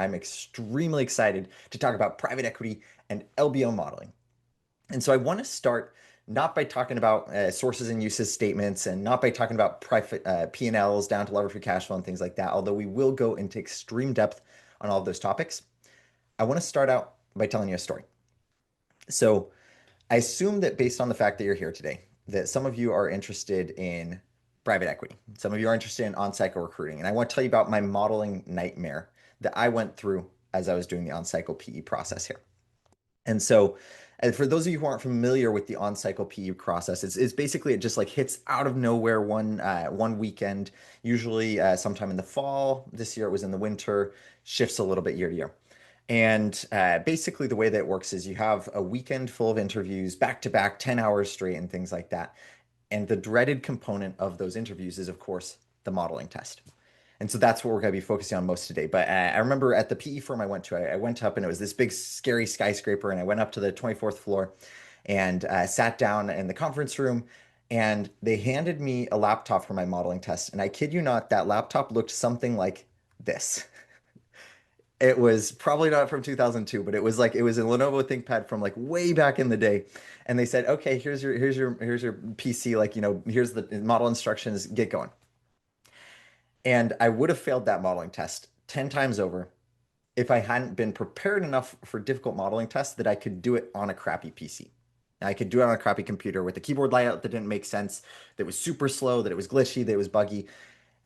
I'm extremely excited to talk about private equity and LBO modeling. And so I want to start not by talking about sources and uses statements and not by talking about private P&Ls down to levered free cash flow and things like that, although we will go into extreme depth on all of those topics. I want to start out by telling you a story. So I assume that based on the fact that you're here today, that some of you are interested in private equity. Some of you are interested in on-cycle recruiting. And I want to tell you about my modeling nightmare that I went through as I was doing the on-cycle PE process here. And so, for those of you who aren't familiar with the on-cycle PE process, it's basically it just like hits out of nowhere one weekend, usually sometime in the fall. This year it was in the winter, shifts a little bit year to year. And basically, the way that it works is you have a weekend full of interviews, back to back, 10 hours straight, and things like that. And the dreaded component of those interviews is, of course, the modeling test. And so that's what we're going to be focusing on most today. But I remember at the PE firm I went to, I went up and it was this big, scary skyscraper. And I went up to the 24th floor and sat down in the conference room. And they handed me a laptop for my modeling test. And I kid you not, that laptop looked something like this. It was probably not from 2002, but it was like it was a Lenovo ThinkPad from like way back in the day. And they said, "Okay, here's your PC, like, here's the model instructions, get going." And I would have failed that modeling test 10 times over if I hadn't been prepared enough for difficult modeling tests that I could do it on a crappy PC. I could do it on a crappy computer with a keyboard layout that didn't make sense, that was super slow, that it was glitchy, that it was buggy.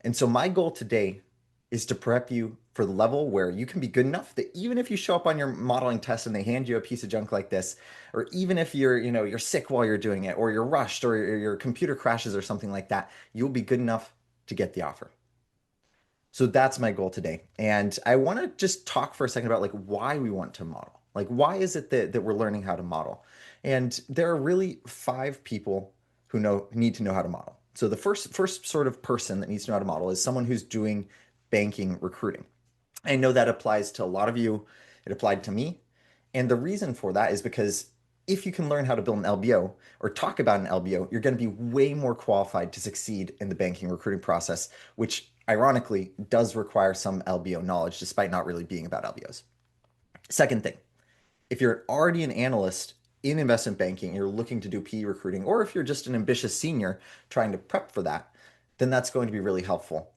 And so my goal today is to prep you for the level where you can be good enough that even if you show up on your modeling test and they hand you a piece of junk like this, or even if you're sick while you're doing it, or you're rushed, or your computer crashes or something like that, you'll be good enough to get the offer. So that's my goal today. And I want to just talk for a second about like why we want to model. Like why is it that we're learning how to model? And there are really five people who need to know how to model. So the first sort of person that needs to know how to model is someone who's doing banking recruiting. I know that applies to a lot of you. It applied to me. And the reason for that is because if you can learn how to build an LBO or talk about an LBO, you're going to be way more qualified to succeed in the banking recruiting process, which ironically does require some LBO knowledge, despite not really being about LBOs. Second thing, if you're already an analyst in investment banking, you're looking to do PE recruiting, or if you're just an ambitious senior trying to prep for that, then that's going to be really helpful.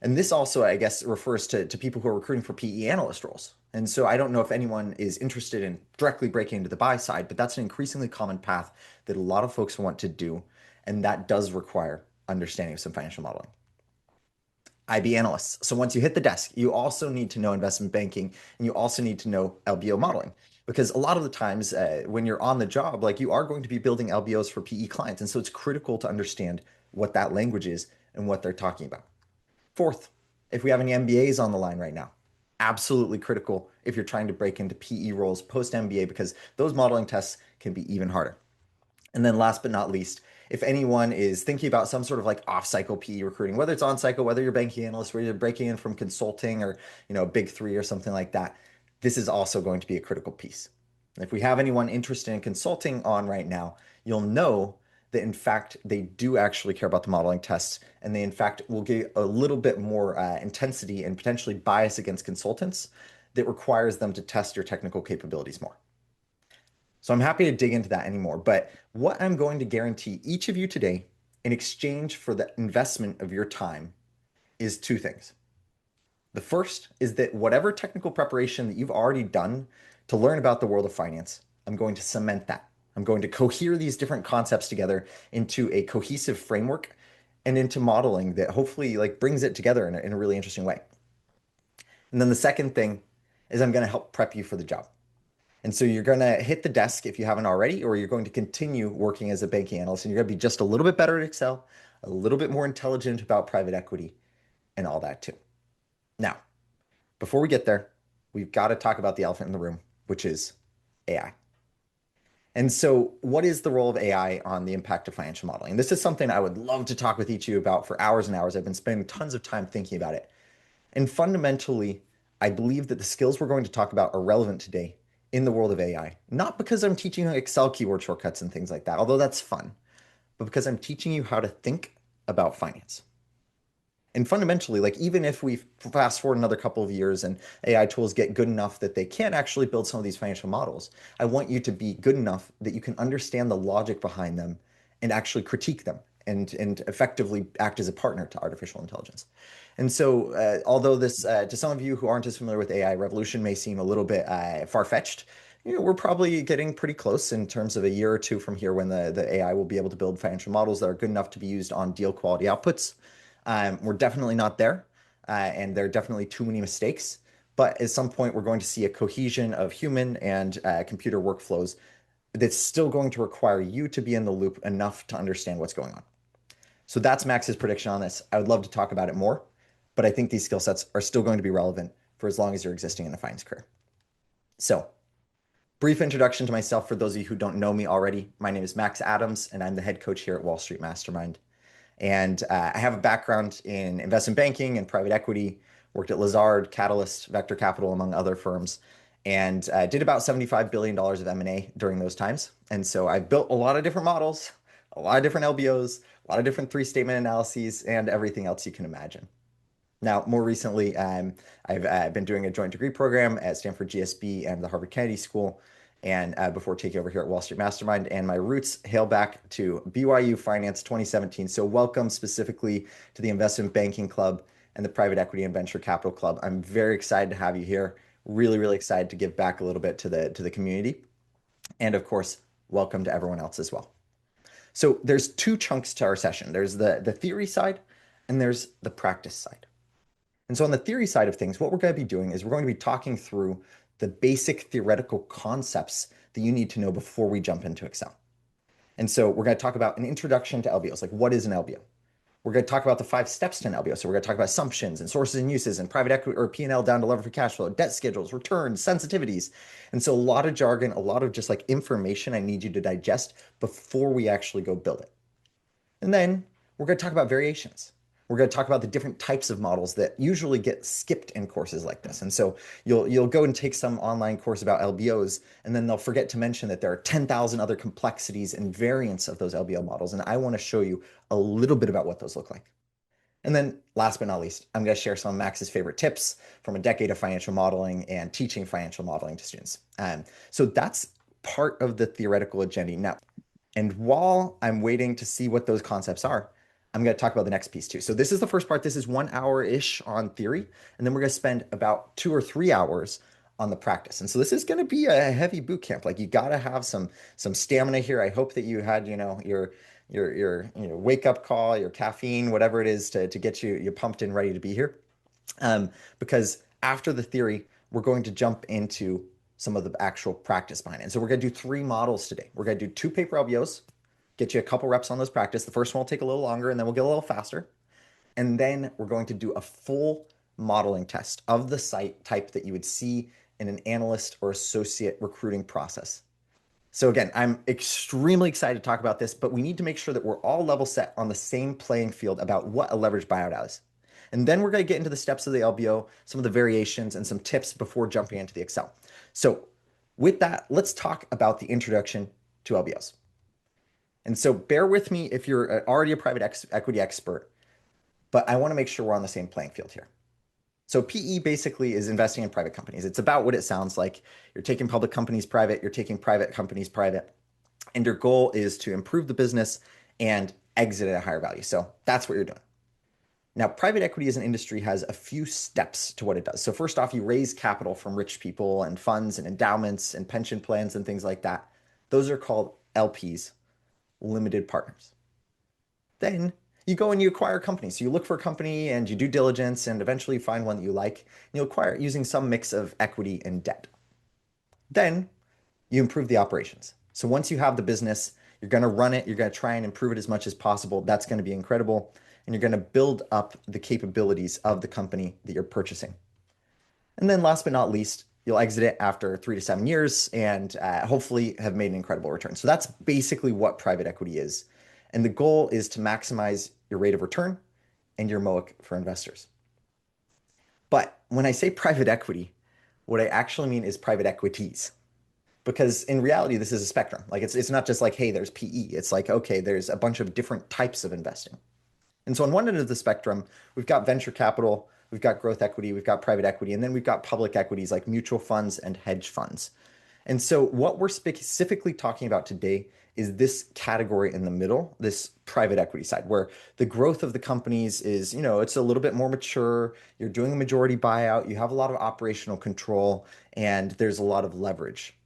And this also, I guess, refers to people who are recruiting for PE analyst roles. And so I don't know if anyone is interested in directly breaking into the buy side, but that's an increasingly common path that a lot of folks want to do. And that does require understanding of some financial modeling. IB analysts. So once you hit the desk, you also need to know investment banking and you also need to know LBO modeling. Because a lot of the times when you're on the job, like you are going to be building LBOs for PE clients. And so it's critical to understand what that language is and what they're talking about. Fourth, if we have any MBAs on the line right now, absolutely critical if you're trying to break into PE roles post MBA because those modeling tests can be even harder. And then last but not least, if anyone is thinking about some sort of like off-cycle PE recruiting, whether it's on-cycle, whether you're banking analyst, whether you're breaking in from consulting or, big three or something like that, this is also going to be a critical piece. If we have anyone interested in consulting on right now, you'll know that in fact they do actually care about the modeling tests and they in fact will get a little bit more intensity and potentially bias against consultants that requires them to test your technical capabilities more. So I'm happy to dig into that anymore, but what I'm going to guarantee each of you today in exchange for the investment of your time is two things. The first is that whatever technical preparation that you've already done to learn about the world of finance, I'm going to cement that. I'm going to cohere these different concepts together into a cohesive framework and into modeling that hopefully like brings it together in a really interesting way. And then the second thing is I'm going to help prep you for the job. And so you're going to hit the desk if you haven't already, or you're going to continue working as a banking analyst, and you're going to be just a little bit better at Excel, a little bit more intelligent about private equity, and all that too. Now, before we get there, we've got to talk about the elephant in the room, which is AI. And so, what is the role of AI on the impact of financial modeling? This is something I would love to talk with each of you about for hours and hours. I've been spending tons of time thinking about it. And fundamentally, I believe that the skills we're going to talk about are relevant today in the world of AI. Not because I'm teaching you Excel keyword shortcuts and things like that, although that's fun, but because I'm teaching you how to think about finance. And fundamentally, like even if we fast forward another couple of years and AI tools get good enough that they can actually build some of these financial models, I want you to be good enough that you can understand the logic behind them and actually critique them and effectively act as a partner to artificial intelligence. And so, although this, to some of you who aren't as familiar with AI, revolution may seem a little bit far-fetched, we're probably getting pretty close in terms of a year or two from here when the AI will be able to build financial models that are good enough to be used on deal quality outputs. We're definitely not there, and there are definitely too many mistakes. But at some point, we're going to see a cohesion of human and computer workflows that's still going to require you to be in the loop enough to understand what's going on. So that's Max's prediction on this. I would love to talk about it more, but I think these skill sets are still going to be relevant for as long as you're existing in the finance career. So, brief introduction to myself for those of you who don't know me already. My name is Max Adams, and I'm the head coach here at Wall Street Mastermind. And I have a background in investment banking and private equity, worked at Lazard, Catalyst, Vector Capital, among other firms, and did about $75 billion of M&A during those times. And so I built a lot of different models, a lot of different LBOs, a lot of different three-statement analyses, and everything else you can imagine. Now, more recently, I've been doing a joint degree program at Stanford GSB and the Harvard Kennedy School, and before taking over here at Wall Street Mastermind, and my roots hail back to BYU Finance 2017. So welcome specifically to the Investment Banking Club and the Private Equity and Venture Capital Club. I'm very excited to have you here. Really, really excited to give back a little bit to the community, and of course, welcome to everyone else as well. So there's two chunks to our session. There's the theory side, and there's the practice side. And so on the theory side of things, what we're going to be doing is we're going to be talking through the basic theoretical concepts that you need to know before we jump into Excel. And so we're going to talk about an introduction to LBOs, like what is an LBO? We're going to talk about the 5 steps to an LBO. So we're going to talk about assumptions and sources and uses and private equity or P&L down to lever free cash flow, debt schedules, returns, sensitivities. And so a lot of jargon, a lot of just like information I need you to digest before we actually go build it. And then we're going to talk about variations. We're going to talk about the different types of models that usually get skipped in courses like this. And so you'll go and take some online course about LBOs, and then they'll forget to mention that there are 10,000 other complexities and variants of those LBO models. And I want to show you a little bit about what those look like. And then last but not least, I'm going to share some of Max's favorite tips from a decade of financial modeling and teaching financial modeling to students. So that's part of the theoretical agenda. Now, and while I'm waiting to see what those concepts are, I'm going to talk about the next piece too. So this is the first part. This is 1 hour-ish on theory, and then we're going to spend about 2 or 3 hours on the practice. And so this is going to be a heavy boot camp. Like you got to have some stamina here. I hope that you had, your wake up call, your caffeine, whatever it is to get you pumped and ready to be here. Because after the theory, we're going to jump into some of the actual practice behind it. And so we're going to do 3 models today. We're going to do 2 paper LBOs, get you a couple reps on those practice. The first one will take a little longer and then we'll get a little faster. And then we're going to do a full modeling test of the site type that you would see in an analyst or associate recruiting process. So again, I'm extremely excited to talk about this, but we need to make sure that we're all level set on the same playing field about what a leveraged buyout is. And then we're going to get into the steps of the LBO, some of the variations, and some tips before jumping into the Excel. So with that, let's talk about the introduction to LBOs. And so bear with me if you're already a private equity expert, but I want to make sure we're on the same playing field here. So PE basically is investing in private companies. It's about what it sounds like. You're taking public companies private, you're taking private companies private, and your goal is to improve the business and exit at a higher value. So that's what you're doing. Now, private equity as an industry has a few steps to what it does. So first off, you raise capital from rich people and funds and endowments and pension plans and things like that. Those are called LPs, limited partners. Then you go and you acquire companies. So you look for a company and you do diligence and eventually find one that you like. And you acquire it using some mix of equity and debt. Then you improve the operations. So once you have the business, you're going to run it. You're going to try and improve it as much as possible. That's going to be incredible. And you're going to build up the capabilities of the company that you're purchasing. And then last but not least, you'll exit it after 3 to 7 years and hopefully have made an incredible return. So that's basically what private equity is. And the goal is to maximize your rate of return and your MOIC for investors. But when I say private equity, what I actually mean is private equities. Because in reality, this is a spectrum. Like it's not just like, hey, there's PE. It's like, okay, there's a bunch of different types of investing. And so on one end of the spectrum, we've got venture capital, we've got growth equity, we've got private equity, and then we've got public equities like mutual funds and hedge funds. And so what we're specifically talking about today is this category in the middle, this private equity side, where the growth of the companies is, it's a little bit more mature. You're doing a majority buyout, you have a lot of operational control, and there's a lot of leverage,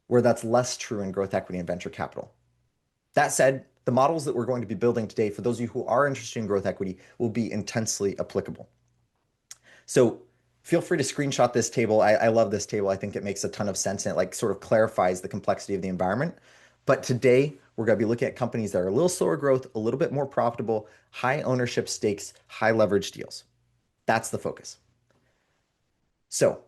where that's less true in growth equity and venture capital. That said, the models that we're going to be building today, for those of you who are interested in growth equity, will be intensely applicable. So feel free to screenshot this table. I love this table. I think it makes a ton of sense and it like sort of clarifies the complexity of the environment. But today we're going to be looking at companies that are a little slower growth, a little bit more profitable, high ownership stakes, high leverage deals. That's the focus. So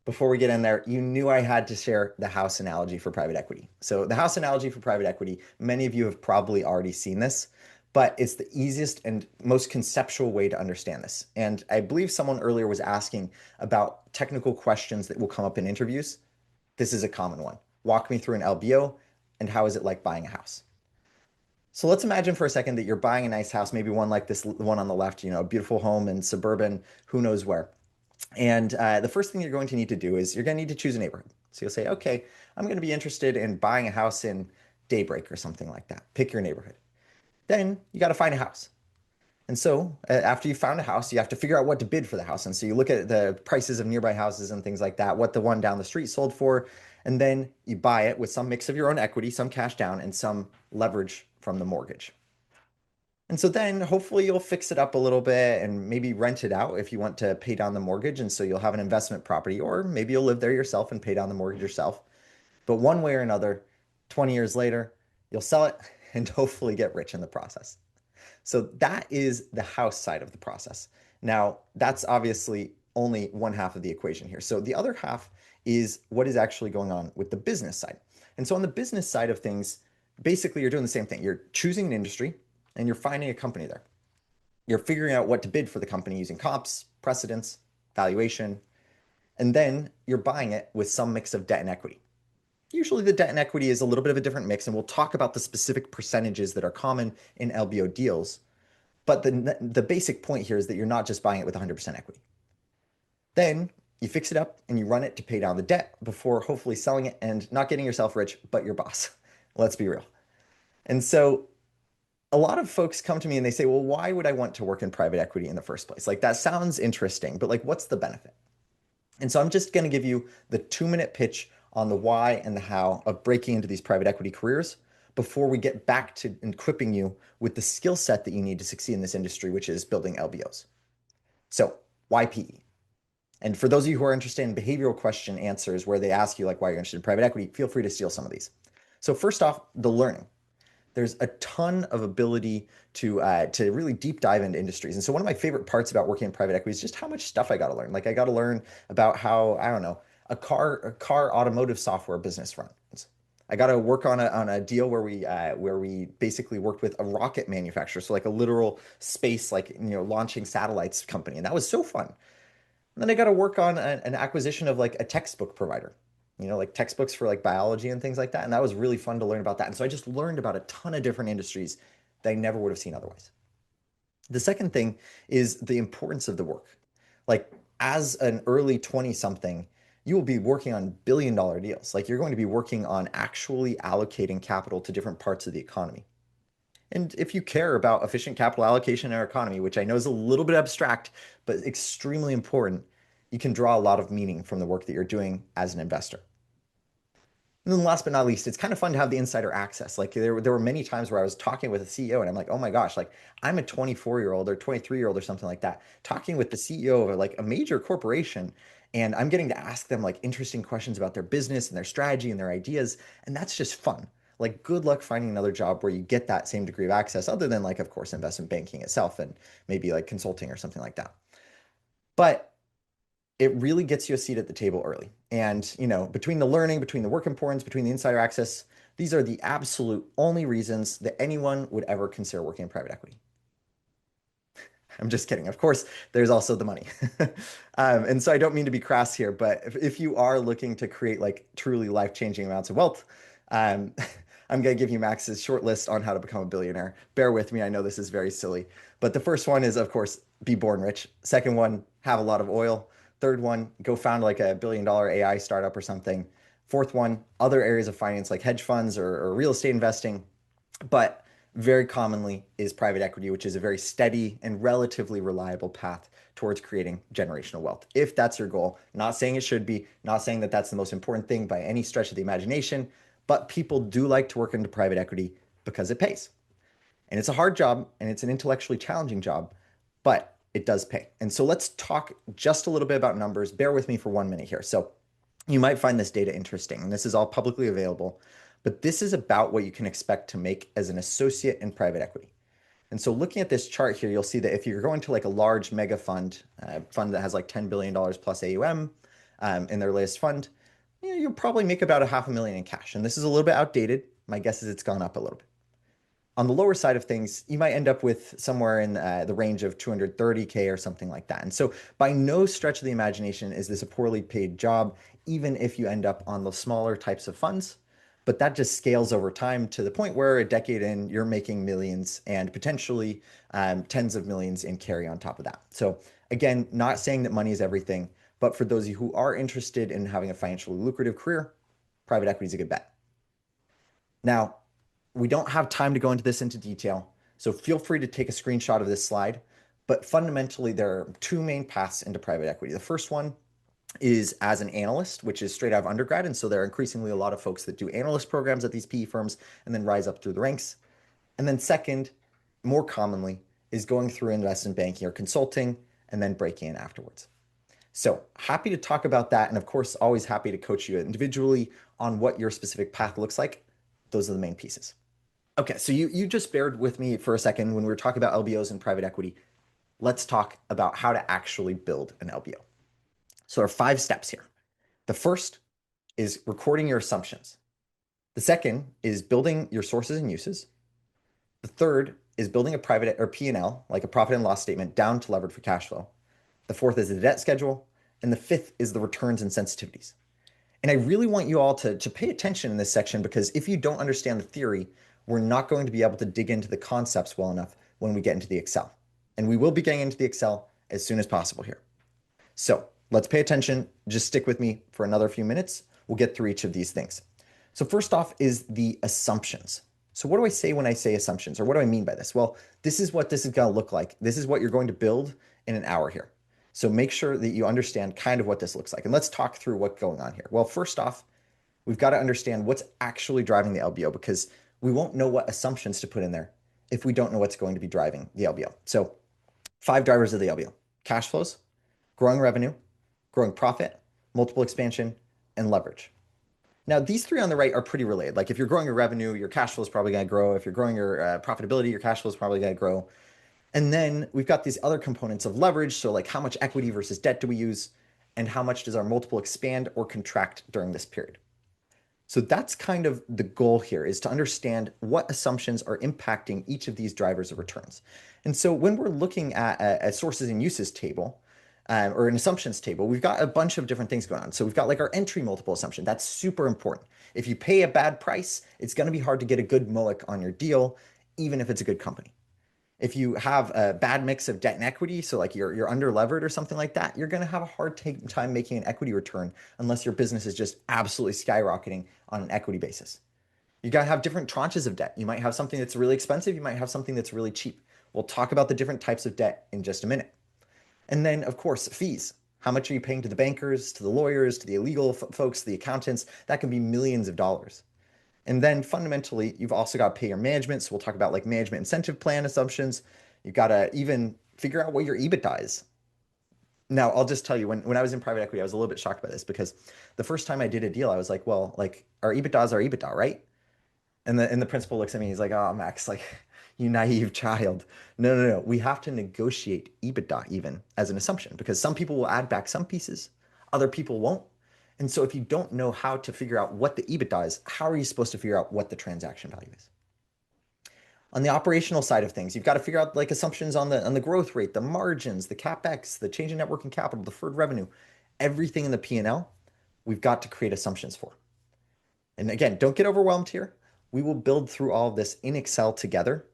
before we get in there, you knew I had to share the house analogy for private equity. So the house analogy for private equity, many of you have probably already seen this, but it's the easiest and most conceptual way to understand this. And I believe someone earlier was asking about technical questions that will come up in interviews. This is a common one. Walk me through an LBO and how is it like buying a house? So let's imagine for a second that you're buying a nice house, maybe one like this one on the left, a beautiful home in suburban, who knows where. And the first thing you're going to need to do is you're going to need to choose a neighborhood. So you'll say, okay, I'm going to be interested in buying a house in Daybreak or something like that. Pick your neighborhood. Then you got to find a house. And so after you found a house, you have to figure out what to bid for the house. And so you look at the prices of nearby houses and things like that, what the one down the street sold for, and then you buy it with some mix of your own equity, some cash down, and some leverage from the mortgage. And so then hopefully you'll fix it up a little bit and maybe rent it out if you want to pay down the mortgage. And so you'll have an investment property, or maybe you'll live there yourself and pay down the mortgage yourself. But one way or another, 20 years later, you'll sell it and hopefully get rich in the process. So that is the house side of the process. Now, that's obviously only one half of the equation here. So the other half is what is actually going on with the business side. And so on the business side of things, basically you're doing the same thing. You're choosing an industry and you're finding a company there. You're figuring out what to bid for the company using comps, precedents, valuation, and then you're buying it with some mix of debt and equity. Usually the debt and equity is a little bit of a different mix, and we'll talk about the specific percentages that are common in LBO deals. But the basic point here is that you're not just buying it with 100% equity. Then you fix it up and you run it to pay down the debt before hopefully selling it and not getting yourself rich, but your boss. Let's be real. And so a lot of folks come to me and they say, well, why would I want to work in private equity in the first place? Like, that sounds interesting, but like, what's the benefit? And so I'm just going to give you the 2-minute pitch on the why and the how of breaking into these private equity careers before we get back to equipping you with the skill set that you need to succeed in this industry, which is building LBOs. So why PE? And for those of you who are interested in behavioral question answers where they ask you like why you're interested in private equity, feel free to steal some of these. So first off, the learning. There's a ton of ability to really deep dive into industries. And so one of my favorite parts about working in private equity is just how much stuff I got to learn. Like, I got to learn about how, I don't know, a car automotive software business runs. I got to work on a deal where we basically worked with a rocket manufacturer, so like a literal space, like, launching satellites company, and that was so fun. And then I got to work on an acquisition of like a textbook provider, like textbooks for like biology and things like that. And that was really fun to learn about that. And so I just learned about a ton of different industries that I never would have seen otherwise. The second thing is the importance of the work. Like, as an early 20 something, you will be working on billion-dollar deals. Like, you're going to be working on actually allocating capital to different parts of the economy. And if you care about efficient capital allocation in our economy, which I know is a little bit abstract, but extremely important, you can draw a lot of meaning from the work that you're doing as an investor. And then last but not least, it's kind of fun to have the insider access. Like, there were many times where I was talking with a CEO and I'm like, oh my gosh, like, I'm a 24-year-old or 23-year-old or something like that, talking with the CEO of like a major corporation. And I'm getting to ask them like interesting questions about their business and their strategy and their ideas. And that's just fun. Like, good luck finding another job where you get that same degree of access, other than like, of course, investment banking itself and maybe like consulting or something like that. But it really gets you a seat at the table early. And, between the learning, between the work importance, between the insider access, these are the absolute only reasons that anyone would ever consider working in private equity. I'm just kidding. Of course, there's also the money. And so I don't mean to be crass here, but if you are looking to create like truly life-changing amounts of wealth, um, I'm going to give you Max's short list on how to become a billionaire. Bear with me. I know this is very silly. But the first one is, of course, be born rich. Second one, have a lot of oil. Third one, go found like a billion-dollar AI startup or something. Fourth one, other areas of finance like hedge funds or real estate investing. But very commonly is private equity, which is a very steady and relatively reliable path towards creating generational wealth. If that's your goal, not saying it should be, not saying that that's the most important thing by any stretch of the imagination, but people do like to work into private equity because it pays. And it's a hard job and it's an intellectually challenging job, but it does pay. And so let's talk just a little bit about numbers. Bear with me for 1 minute here. So you might find this data interesting, and this is all publicly available, but this is about what you can expect to make as an associate in private equity. And so looking at this chart here, you'll see that if you're going to like a large mega fund, fund that has like $10 billion plus AUM in their latest fund, you'll probably make about $500,000 in cash. And this is a little bit outdated. My guess is it's gone up a little bit. On the lower side of things, you might end up with somewhere in the range of 230K or something like that. And so by no stretch of the imagination is this a poorly paid job, even if you end up on the smaller types of funds. But that just scales over time to the point where a decade in, you're making millions and potentially tens of millions in carry on top of that. So again, not saying that money is everything, but for those of you who are interested in having a financially lucrative career, private equity is a good bet. Now, we don't have time to go into this into detail, so feel free to take a screenshot of this slide. But fundamentally, there are two main paths into private equity. The first one is as an analyst, which is straight out of undergrad. And so there are increasingly a lot of folks that do analyst programs at these PE firms and then rise up through the ranks. And then second, more commonly, is going through investment banking or consulting and then breaking in afterwards. So happy to talk about that. And of course, always happy to coach you individually on what your specific path looks like. Those are the main pieces. Okay, so you just bared with me for a second when we were talking about LBOs and private equity. Let's talk about how to actually build an LBO. So there are 5 steps here. The first is recording your assumptions. The second is building your sources and uses. The third is building a private or P&L, like a profit and loss statement, down to levered for cash flow. The fourth is the debt schedule. And the fifth is the returns and sensitivities. And I really want you all to pay attention in this section, because if you don't understand the theory, we're not going to be able to dig into the concepts well enough when we get into the Excel. And we will be getting into the Excel as soon as possible here. So let's pay attention. Just stick with me for another few minutes. We'll get through each of these things. So first off is the assumptions. So what do I say when I say assumptions, or what do I mean by this? Well, this is what this is going to look like. This is what you're going to build in an hour here. So make sure that you understand kind of what this looks like. And let's talk through what's going on here. Well, first off, we've got to understand what's actually driving the LBO, because we won't know what assumptions to put in there if we don't know what's going to be driving the LBO. So 5 drivers of the LBO: cash flows, growing revenue, growing profit, multiple expansion, and leverage. Now, these 3 on the right are pretty related. Like if you're growing your revenue, your cash flow is probably going to grow. If you're growing your profitability, your cash flow is probably going to grow. And then we've got these other components of leverage. So like how much equity versus debt do we use? And how much does our multiple expand or contract during this period? So that's kind of the goal here, is to understand what assumptions are impacting each of these drivers of returns. And so when we're looking at a sources and uses table, or an assumptions table, we've got a bunch of different things going on. So we've got like our entry multiple assumption. That's super important. If you pay a bad price, it's going to be hard to get a good MOIC on your deal, even if it's a good company. If you have a bad mix of debt and equity, so like you're under levered or something like that, you're going to have a hard time making an equity return unless your business is just absolutely skyrocketing on an equity basis. You got to have different tranches of debt. You might have something that's really expensive. You might have something that's really cheap. We'll talk about the different types of debt in just a minute. And then, of course, fees. How much are you paying to the bankers, to the lawyers, to the illegal folks, the accountants? That can be millions of dollars. And then fundamentally, you've also got to pay your management. So we'll talk about like management incentive plan assumptions. You've got to even figure out what your EBITDA is. Now, I'll just tell you, when I was in private equity, I was a little bit shocked by this, because the first time I did a deal, I was like, well, like our EBITDA is our EBITDA, right? And the principal looks at me, he's like, oh, Max, like you naive child. No, no, no. We have to negotiate EBITDA even as an assumption, because some people will add back some pieces, other people won't. And so if you don't know how to figure out what the EBITDA is, how are you supposed to figure out what the transaction value is? On the operational side of things, you've got to figure out like assumptions on the growth rate, the margins, the CapEx, the change in net working capital, deferred revenue, everything in the P&L, we've got to create assumptions for. And again, don't get overwhelmed here. We will build through all of this in Excel together,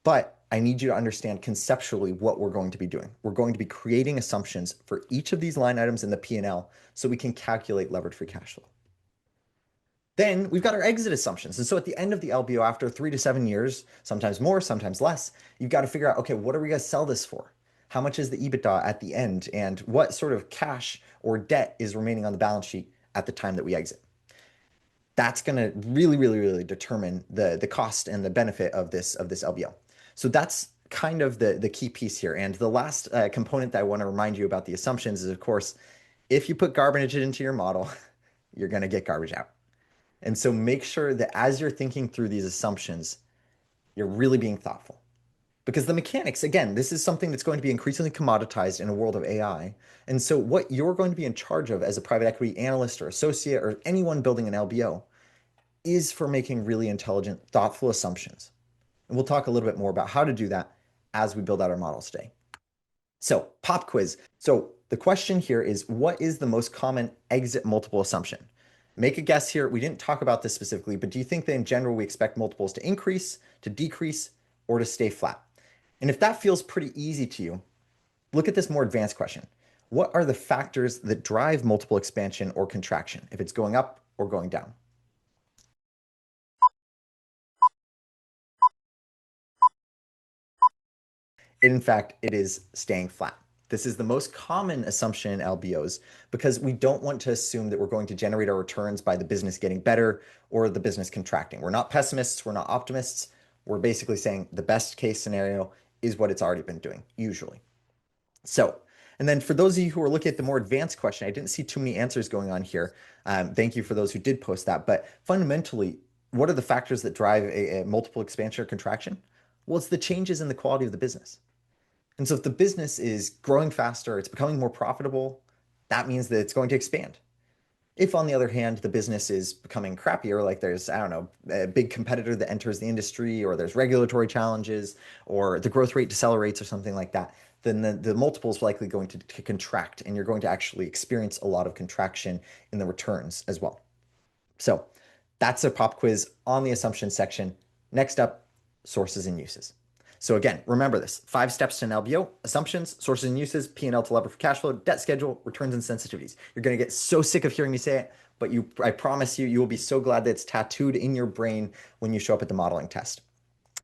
but I need you to understand conceptually what we're going to be doing. We're going to be creating assumptions for each of these line items in the P&L so we can calculate levered free cash flow. Then we've got our exit assumptions. And so at the end of the LBO, after 3 to 7 years, sometimes more, sometimes less, you've got to figure out, okay, what are we going to sell this for? How much is the EBITDA at the end? And what sort of cash or debt is remaining on the balance sheet at the time that we exit? That's going to really determine the cost and the benefit of this LBO. So that's kind of the key piece here. And the last component that I want to remind you about the assumptions is, of course, if you put garbage into your model, you're going to get garbage out. And so make sure that as you're thinking through these assumptions, you're really being thoughtful. Because the mechanics, again, this is something that's going to be increasingly commoditized in a world of AI. And so what you're going to be in charge of as a private equity analyst or associate or anyone building an LBO is for making really intelligent, thoughtful assumptions. And we'll talk a little bit more about how to do that as we build out our models today. So pop quiz. So the question here is, what is the most common exit multiple assumption? Make a guess here. We didn't talk about this specifically, but do you think that in general we expect multiples to increase, to decrease, or to stay flat? And if that feels pretty easy to you, look at this more advanced question. What are the factors that drive multiple expansion or contraction, if it's going up or going down? In fact, it is staying flat. This is the most common assumption in LBOs because we don't want to assume that we're going to generate our returns by the business getting better or the business contracting. We're not pessimists, we're not optimists. We're basically saying the best case scenario is what it's already been doing, usually. So, and then for those of you who are looking at the more advanced question, I didn't see too many answers going on here. Thank you for those who did post that. But fundamentally, what are the factors that drive a multiple expansion or contraction? Well, it's the changes in the quality of the business. And so if the business is growing faster, it's becoming more profitable, that means that it's going to expand. If, on the other hand, the business is becoming crappier, like there's, I don't know, a big competitor that enters the industry, or there's regulatory challenges, or the growth rate decelerates, or something like that, then the multiple is likely going to contract, and you're going to actually experience a lot of contraction in the returns as well. So that's a pop quiz on the assumption section. Next up, sources and uses. So again, remember this: 5 steps to an LBO: assumptions, sources and uses, P&L to lever for cash flow, debt schedule, returns and sensitivities. You're going to get so sick of hearing me say it, but I promise you, you will be so glad that it's tattooed in your brain when you show up at the modeling test.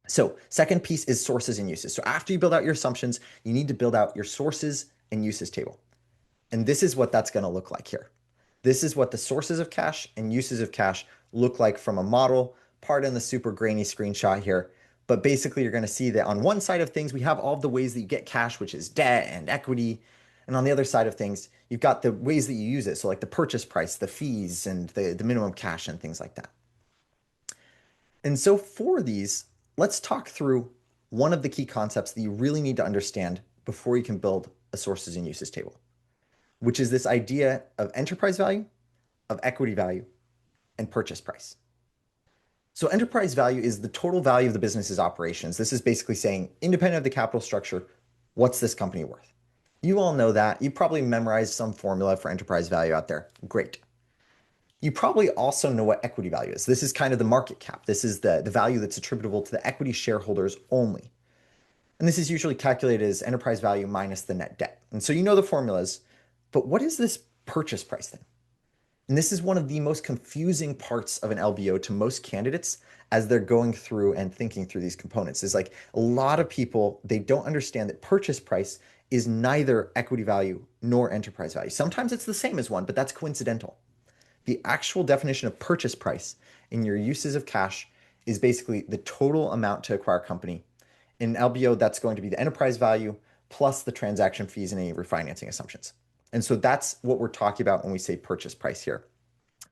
So second piece is sources and uses. So after you build out your assumptions, you need to build out your sources and uses table. And this is what that's going to look like here. This is what the sources of cash and uses of cash look like from a model. Pardon the super grainy screenshot here. But basically, you're going to see that on one side of things, we have all the ways that you get cash, which is debt and equity. And on the other side of things, you've got the ways that you use it. So like the purchase price, the fees, and the minimum cash and things like that. And so for these, let's talk through one of the key concepts that you really need to understand before you can build a sources and uses table, which is this idea of enterprise value, of equity value, and purchase price. So enterprise value is the total value of the business's operations. This is basically saying, independent of the capital structure, what's this company worth? You all know that. You probably memorized some formula for enterprise value out there. Great. You probably also know what equity value is. This is kind of the market cap. This is the value that's attributable to the equity shareholders only. And this is usually calculated as enterprise value minus the net debt. And so you know the formulas, but what is this purchase price thing? And this is one of the most confusing parts of an LBO to most candidates as they're going through and thinking through these components. Is like a lot of people, they don't understand that purchase price is neither equity value nor enterprise value. Sometimes it's the same as one, but that's coincidental. The actual definition of purchase price in your uses of cash is basically the total amount to acquire a company. In LBO, that's going to be the enterprise value plus the transaction fees and any refinancing assumptions. And so that's what we're talking about when we say purchase price here.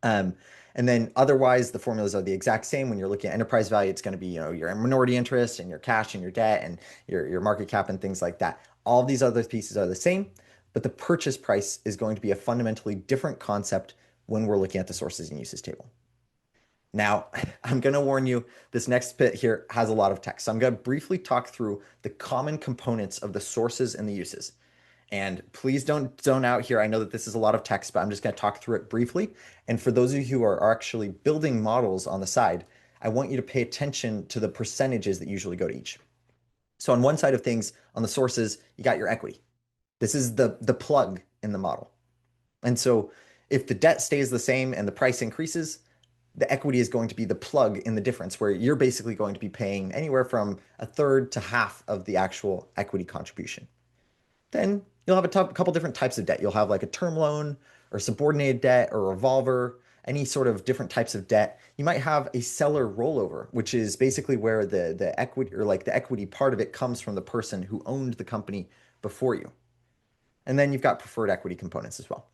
And then otherwise, the formulas are the exact same. When you're looking at enterprise value, it's going to be, your minority interest and your cash and your debt and your market cap and things like that. All of these other pieces are the same, but the purchase price is going to be a fundamentally different concept when we're looking at the sources and uses table. Now, I'm going to warn you, this next bit here has a lot of text. So I'm going to briefly talk through the common components of the sources and the uses. And please don't zone out here. I know that this is a lot of text, but I'm just going to talk through it briefly. And for those of you who are actually building models on the side, I want you to pay attention to the percentages that usually go to each. So on one side of things, on the sources, you got your equity. This is the plug in the model. And so if the debt stays the same and the price increases, the equity is going to be the plug in the difference, where you're basically going to be paying anywhere from a third to half of the actual equity contribution. Then you'll have a couple different types of debt. You'll have like a term loan or subordinated debt or revolver, any sort of different types of debt. You might have a seller rollover, which is basically where the equity, or like the equity part of it, comes from the person who owned the company before you. And then you've got preferred equity components as well.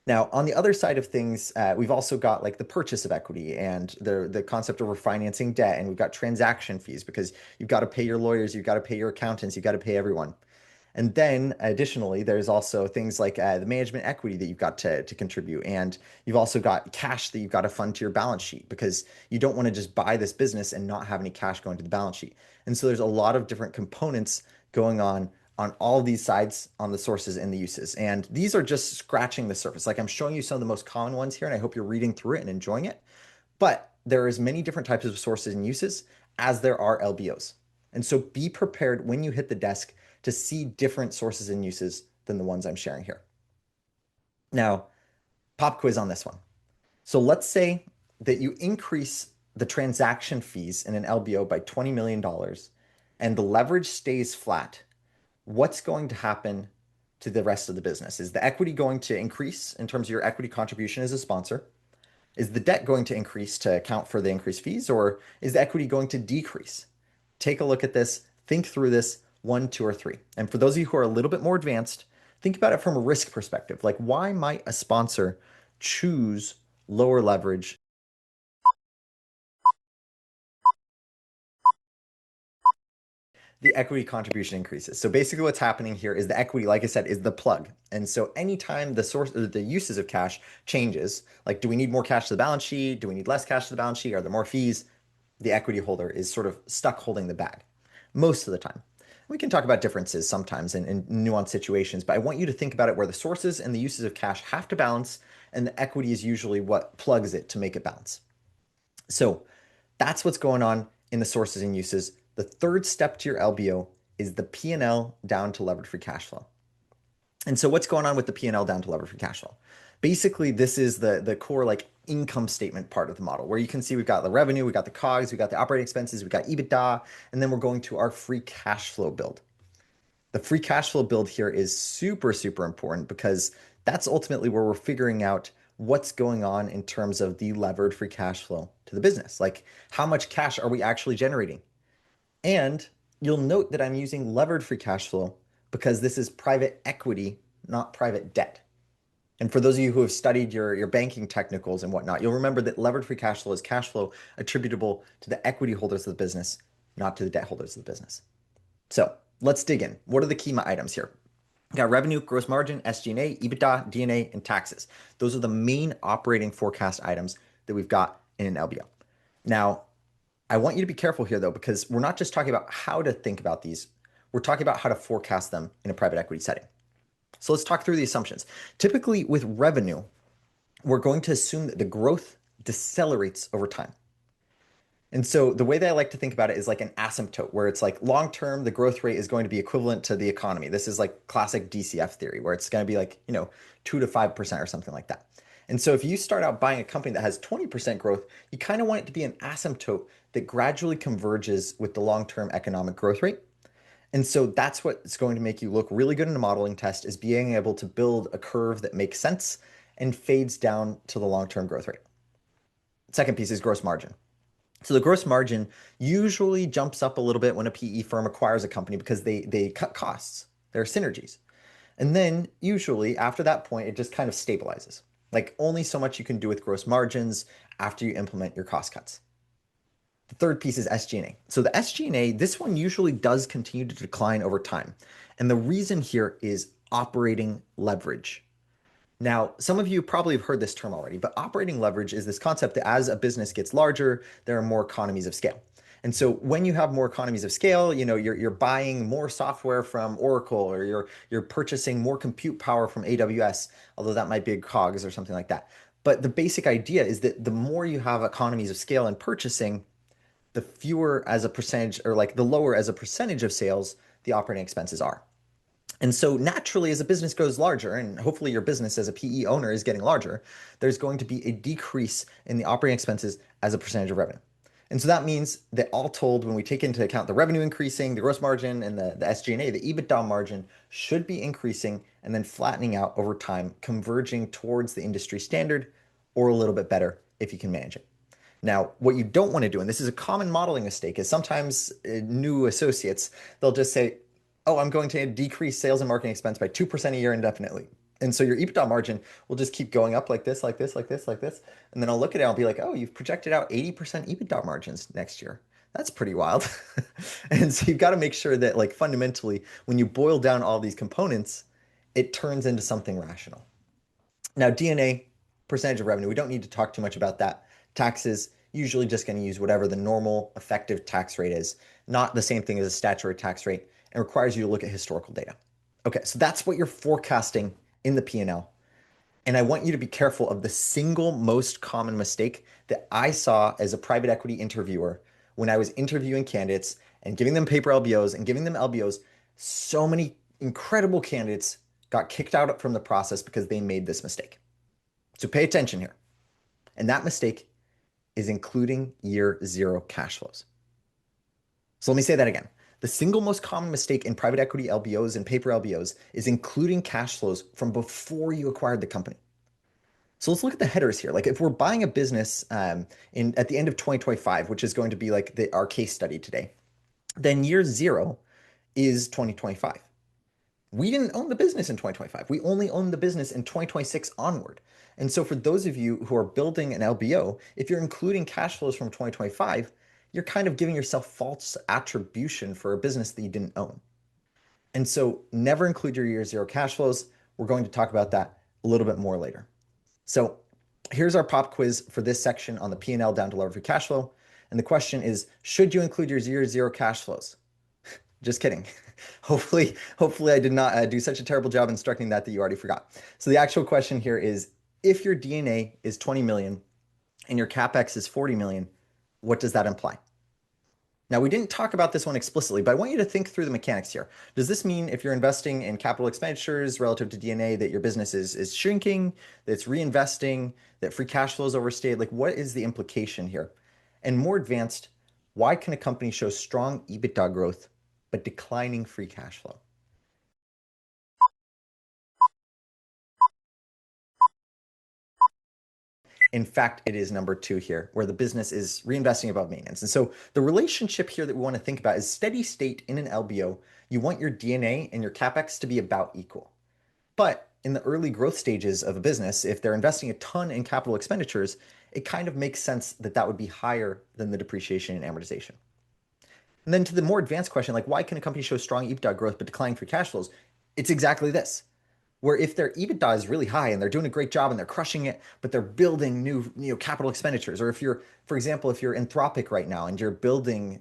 Now, on the other side of things, we've also got like the purchase of equity and the concept of refinancing debt, and we've got transaction fees because you've got to pay your lawyers, you've got to pay your accountants, you've got to pay everyone. And then additionally, there's also things like the management equity that you've got to contribute. And you've also got cash that you've got to fund to your balance sheet because you don't want to just buy this business and not have any cash going to the balance sheet. And so there's a lot of different components going on all of these sides, on the sources and the uses. And these are just scratching the surface. Like I'm showing you some of the most common ones here, and I hope you're reading through it and enjoying it. But there is many different types of sources and uses as there are LBOs. And so be prepared when you hit the desk to see different sources and uses than the ones I'm sharing here. Now, pop quiz on this one. So let's say that you increase the transaction fees in an LBO by $20 million and the leverage stays flat. What's going to happen to the rest of the business? Is the equity going to increase in terms of your equity contribution as a sponsor? Is the debt going to increase to account for the increased fees, or is the equity going to decrease? Take a look at this, think through this, one, two, or three. And for those of you who are a little bit more advanced, think about it from a risk perspective. Like, why might a sponsor choose lower leverage? The equity contribution increases. So basically what's happening here is the equity, like I said, is the plug. And so anytime the source or the uses of cash changes, like do we need more cash to the balance sheet? Do we need less cash to the balance sheet? Are there more fees? The equity holder is sort of stuck holding the bag most of the time. We can talk about differences sometimes in nuanced situations, but I want you to think about it where the sources and the uses of cash have to balance, and the equity is usually what plugs it to make it balance. So that's what's going on in the sources and uses. The third step to your LBO is the P&L down to levered free cash flow. And so what's going on with the P&L down to levered free cash flow? Basically, this is the core like income statement part of the model where you can see we've got the revenue, we've got the COGS, we've got the operating expenses, we've got EBITDA, and then we're going to our free cash flow build. The free cash flow build here is super, super important because that's ultimately where we're figuring out what's going on in terms of the levered free cash flow to the business. Like how much cash are we actually generating? And you'll note that I'm using levered free cash flow because this is private equity, not private debt. And for those of you who have studied your banking technicals and whatnot, you'll remember that levered free cash flow is cash flow attributable to the equity holders of the business, not to the debt holders of the business. So let's dig in. What are the key items here? We got revenue, gross margin, SG&A, EBITDA, D&A, and taxes. Those are the main operating forecast items that we've got in an LBO. Now, I want you to be careful here, though, because we're not just talking about how to think about these. We're talking about how to forecast them in a private equity setting. So let's talk through the assumptions. Typically, with revenue, we're going to assume that the growth decelerates over time. And so the way that I like to think about it is like an asymptote, where it's like long term, the growth rate is going to be equivalent to the economy. This is like classic DCF theory, where it's going to be like, 2 to 5% or something like that. And so if you start out buying a company that has 20% growth, you kind of want it to be an asymptote that gradually converges with the long-term economic growth rate. And so that's what's going to make you look really good in a modeling test, is being able to build a curve that makes sense and fades down to the long-term growth rate. Second piece is gross margin. So the gross margin usually jumps up a little bit when a PE firm acquires a company because they cut costs. There are synergies. And then usually after that point, it just kind of stabilizes. Like only so much you can do with gross margins after you implement your cost cuts. The third piece is SG&A. So the SG&A, this one usually does continue to decline over time. And the reason here is operating leverage. Now, some of you probably have heard this term already, but operating leverage is this concept that as a business gets larger, there are more economies of scale. And so when you have more economies of scale, you're buying more software from Oracle, or you're purchasing more compute power from AWS, although that might be a COGS or something like that. But the basic idea is that the more you have economies of scale in purchasing, the fewer as a percentage, or like the lower as a percentage of sales the operating expenses are. And so naturally, as a business goes larger, and hopefully your business as a PE owner is getting larger, there's going to be a decrease in the operating expenses as a percentage of revenue. And so that means that all told, when we take into account the revenue increasing, the gross margin, and the SG&A, the EBITDA margin should be increasing and then flattening out over time, converging towards the industry standard or a little bit better if you can manage it. Now, what you don't want to do, and this is a common modeling mistake, is sometimes new associates, they'll just say, oh, I'm going to decrease sales and marketing expense by 2% a year indefinitely. And so your EBITDA margin will just keep going up like this, like this, like this, like this. And then I'll look at it, I'll be like, oh, you've projected out 80% EBITDA margins next year. That's pretty wild. And so you've got to make sure that, like, fundamentally, when you boil down all these components, it turns into something rational. Now, DNA, percentage of revenue, we don't need to talk too much about that. Taxes, usually just going to use whatever the normal effective tax rate is, not the same thing as a statutory tax rate, and requires you to look at historical data. Okay, so that's what you're forecasting in the P&L. And I want you to be careful of the single most common mistake that I saw as a private equity interviewer when I was interviewing candidates and giving them paper LBOs and giving them LBOs. So many incredible candidates got kicked out from the process because they made this mistake. So pay attention here. And that mistake is including year zero cash flows. So let me say that again. The single most common mistake in private equity LBOs and paper LBOs is including cash flows from before you acquired the company. So let's look at the headers here. Like, if we're buying a business at the end of 2025, which is going to be like our case study today, then year zero is 2025. We didn't own the business in 2025. We only owned the business in 2026 onward. And so for those of you who are building an LBO, if you're including cash flows from 2025, you're kind of giving yourself false attribution for a business that you didn't own. And so never include your year zero cash flows. We're going to talk about that a little bit more later. So here's our pop quiz for this section on the P&L down to levered free cash flow. And the question is, should you include your year zero cash flows? Just kidding. Hopefully I did not do such a terrible job instructing that you already forgot. So the actual question here is, if your DNA is 20 million and your CapEx is 40 million, what does that imply? Now, we didn't talk about this one explicitly, but I want you to think through the mechanics here. Does this mean if you're investing in capital expenditures relative to DNA that your business is shrinking, that it's reinvesting, that free cash flow is overstated? Like, what is the implication here? And more advanced, why can a company show strong EBITDA growth but declining free cash flow? In fact, it is number two here, where the business is reinvesting above maintenance. And so the relationship here that we want to think about is steady state in an LBO. You want your DNA and your CapEx to be about equal. But in the early growth stages of a business, if they're investing a ton in capital expenditures, it kind of makes sense that that would be higher than the depreciation and amortization. And then to the more advanced question, like, why can a company show strong EBITDA growth but declining free cash flows? It's exactly this, where if their EBITDA is really high and they're doing a great job and they're crushing it, but they're building new capital expenditures, or if you're, for example, if you're Anthropic right now and you're building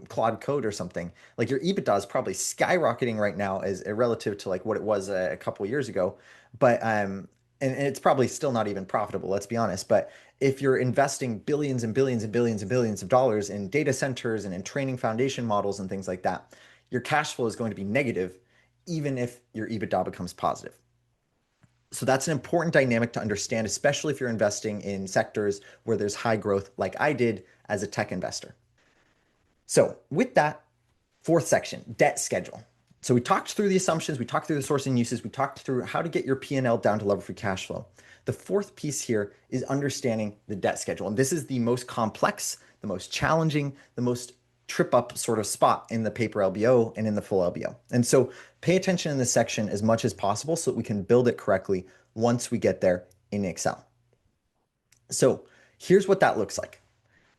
Claude Code or something, like, your EBITDA is probably skyrocketing right now as relative to like what it was a couple of years ago, but and it's probably still not even profitable, let's be honest. But if you're investing billions and billions and billions and billions of dollars in data centers and in training foundation models and things like that, your cash flow is going to be negative, even if your EBITDA becomes positive. So that's an important dynamic to understand, especially if you're investing in sectors where there's high growth, like I did as a tech investor. So with that, fourth section, debt schedule. So we talked through the assumptions, we talked through the source and uses, we talked through how to get your P&L down to levered free cash flow. The fourth piece here is understanding the debt schedule. And this is the most complex, the most challenging, the most trip up sort of spot in the paper LBO and in the full LBO. And so pay attention in this section as much as possible so that we can build it correctly once we get there in Excel. So here's what that looks like.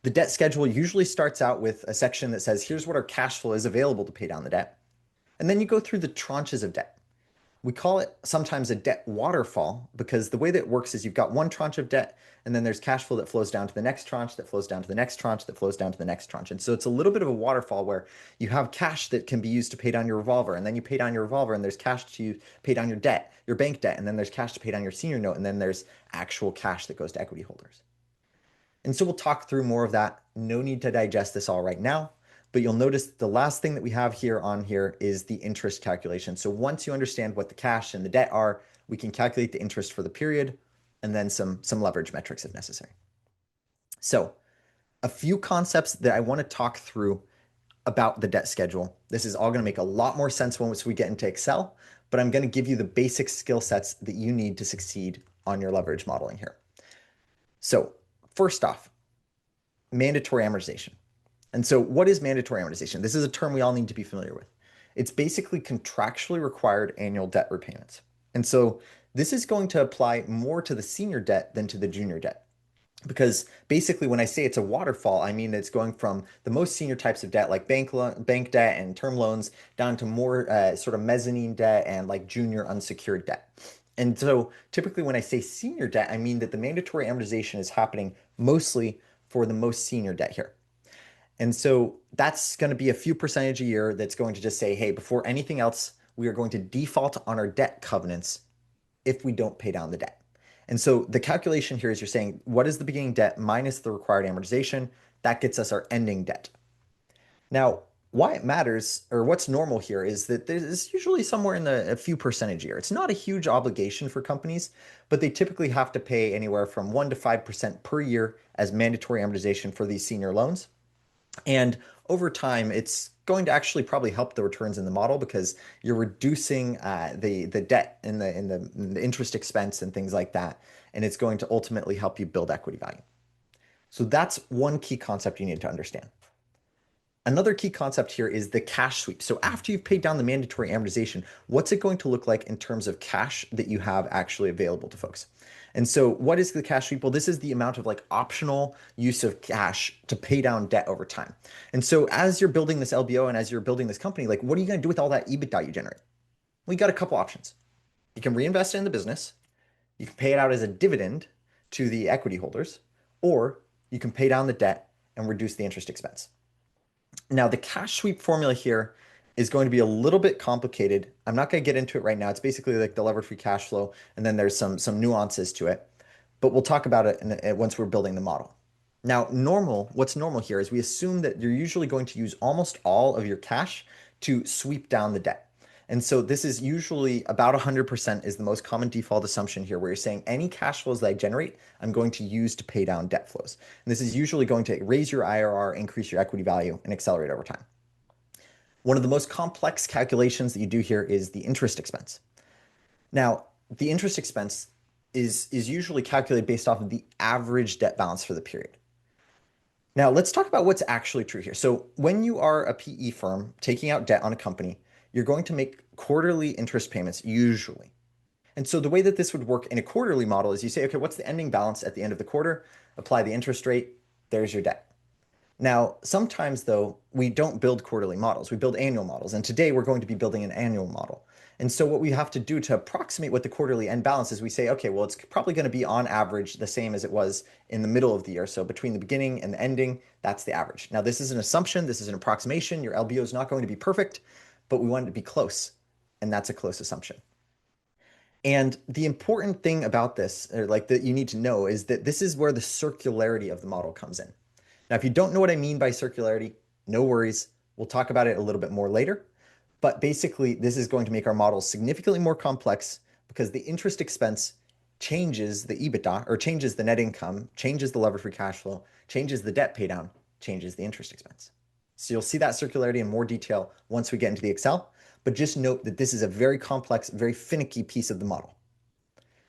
The debt schedule usually starts out with a section that says, here's what our cash flow is available to pay down the debt. And then you go through the tranches of debt. We call it sometimes a debt waterfall because the way that it works is you've got one tranche of debt, and then there's cash flow that flows down to the next tranche, that flows down to the next tranche, that flows down to the next tranche. And so it's a little bit of a waterfall where you have cash that can be used to pay down your revolver, and then you pay down your revolver, and there's cash to pay down your debt, your bank debt, and then there's cash to pay down your senior note, and then there's actual cash that goes to equity holders. And so we'll talk through more of that. No need to digest this all right now, but you'll notice the last thing that we have here on here is the interest calculation. So once you understand what the cash and the debt are, we can calculate the interest for the period and then some leverage metrics if necessary. So a few concepts that I want to talk through about the debt schedule. This is all going to make a lot more sense once we get into Excel, but I'm going to give you the basic skill sets that you need to succeed on your leverage modeling here. So first off, mandatory amortization. And so what is mandatory amortization? This is a term we all need to be familiar with. It's basically contractually required annual debt repayments. And so this is going to apply more to the senior debt than to the junior debt. Because basically when I say it's a waterfall, I mean it's going from the most senior types of debt like bank debt and term loans down to more sort of mezzanine debt and like junior unsecured debt. And so typically when I say senior debt, I mean that the mandatory amortization is happening mostly for the most senior debt here. And so that's going to be a few percentage a year that's going to just say, hey, before anything else, we are going to default on our debt covenants if we don't pay down the debt. And so the calculation here is you're saying, what is the beginning debt minus the required amortization? That gets us our ending debt. Now, why it matters or what's normal here is that there's usually somewhere in a few percentage a year. It's not a huge obligation for companies, but they typically have to pay anywhere from 1% to 5% per year as mandatory amortization for these senior loans. And over time, it's going to actually probably help the returns in the model because you're reducing the debt and the interest expense and things like that. And it's going to ultimately help you build equity value. So that's one key concept you need to understand. Another key concept here is the cash sweep. So after you've paid down the mandatory amortization, what's it going to look like in terms of cash that you have actually available to folks? And so what is the cash sweep? Well, this is the amount of like optional use of cash to pay down debt over time. And so as you're building this LBO and as you're building this company, like what are you going to do with all that EBITDA you generate? We got a couple options. You can reinvest it in the business. You can pay it out as a dividend to the equity holders, or you can pay down the debt and reduce the interest expense. Now, the cash sweep formula here is going to be a little bit complicated. I'm not going to get into it right now. It's basically like the levered free cash flow, and then there's some nuances to it. But we'll talk about it once we're building the model. Now, what's normal here is we assume that you're usually going to use almost all of your cash to sweep down the debt. And so this is usually about 100% is the most common default assumption here, where you're saying any cash flows that I generate, I'm going to use to pay down debt flows. And this is usually going to raise your IRR, increase your equity value, and accelerate over time. One of the most complex calculations that you do here is the interest expense. Now, the interest expense is usually calculated based off of the average debt balance for the period. Now, let's talk about what's actually true here. So when you are a PE firm taking out debt on a company, you're going to make quarterly interest payments usually. And so the way that this would work in a quarterly model is you say, okay, what's the ending balance at the end of the quarter? Apply the interest rate, there's your debt. Now, sometimes though, we don't build quarterly models, we build annual models. And today we're going to be building an annual model. And so what we have to do to approximate what the quarterly end balance is, we say, okay, well, it's probably going to be on average the same as it was in the middle of the year. So between the beginning and the ending, that's the average. Now, this is an assumption, this is an approximation. Your LBO is not going to be perfect, but we want it to be close. And that's a close assumption. And the important thing about this, or like that you need to know, is that this is where the circularity of the model comes in. Now, if you don't know what I mean by circularity, no worries. We'll talk about it a little bit more later. But basically, this is going to make our model significantly more complex because the interest expense changes the EBITDA or changes the net income, changes the levered free cash flow, changes the debt paydown, changes the interest expense. So you'll see that circularity in more detail once we get into the Excel. But just note that this is a very complex, very finicky piece of the model.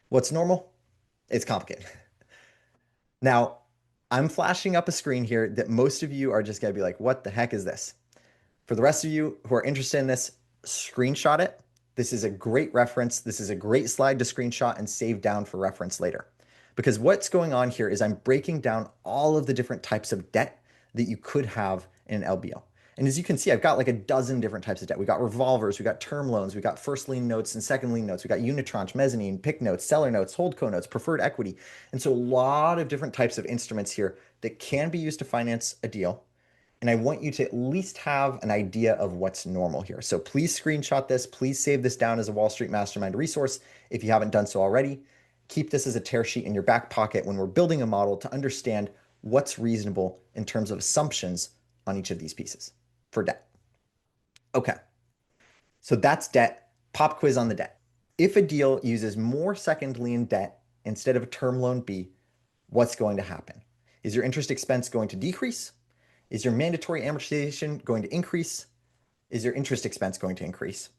What's normal? It's complicated. Now, I'm flashing up a screen here that most of you are just going to be like, what the heck is this? For the rest of you who are interested in this, screenshot it. This is a great reference. This is a great slide to screenshot and save down for reference later. Because what's going on here is I'm breaking down all of the different types of debt that you could have in an LBO. And as you can see, I've got like a dozen different types of debt. We got revolvers, we got term loans, we got first lien notes and second lien notes, we got unitranche, mezzanine, PIK notes, seller notes, holdco notes, preferred equity. And so a lot of different types of instruments here that can be used to finance a deal. And I want you to at least have an idea of what's normal here. So please screenshot this. Please save this down as a Wall Street Mastermind resource if you haven't done so already. Keep this as a tear sheet in your back pocket when we're building a model to understand what's reasonable in terms of assumptions on each of these pieces for debt. Okay, so that's debt. Pop quiz on the debt. If a deal uses more second lien debt instead of a term loan B, what's going to happen? Is your interest expense going to decrease? Is your mandatory amortization going to increase? Is your interest expense going to increase?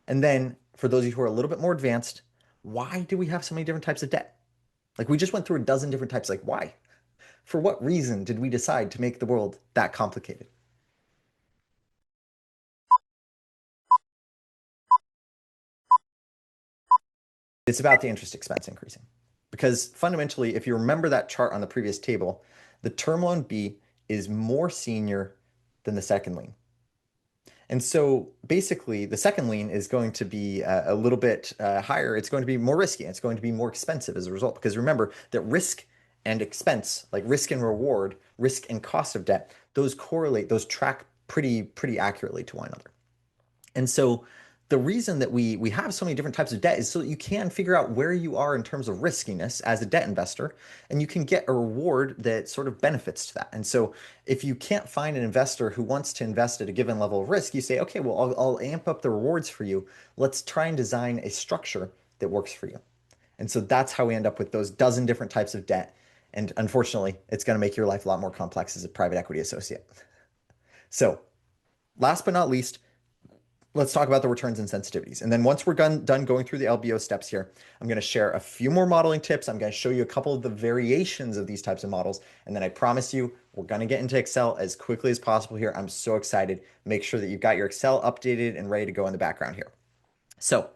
And then for those of you who are a little bit more advanced, why do we have so many different types of debt? Like we just went through a dozen different types. Like why? For what reason did we decide to make the world that complicated? It's about the interest expense increasing. Because fundamentally, if you remember that chart on the previous table, the term loan B is more senior than the second lien. And so basically, the second lien is going to be a little bit higher. It's going to be more risky. It's going to be more expensive as a result. Because remember that risk and expense, like risk and reward, risk and cost of debt, those correlate, those track pretty accurately to one another. And so the reason that we have so many different types of debt is so that you can figure out where you are in terms of riskiness as a debt investor, and you can get a reward that sort of benefits to that. And so if you can't find an investor who wants to invest at a given level of risk, you say, okay, well, I'll amp up the rewards for you. Let's try and design a structure that works for you. And so that's how we end up with those dozen different types of debt. And unfortunately, it's going to make your life a lot more complex as a private equity associate. So last but not least, let's talk about the returns and sensitivities. And then once we're done going through the LBO steps here, I'm going to share a few more modeling tips. I'm going to show you a couple of the variations of these types of models. And then I promise you, we're going to get into Excel as quickly as possible here. I'm so excited. Make sure that you've got your Excel updated and ready to go in the background here. So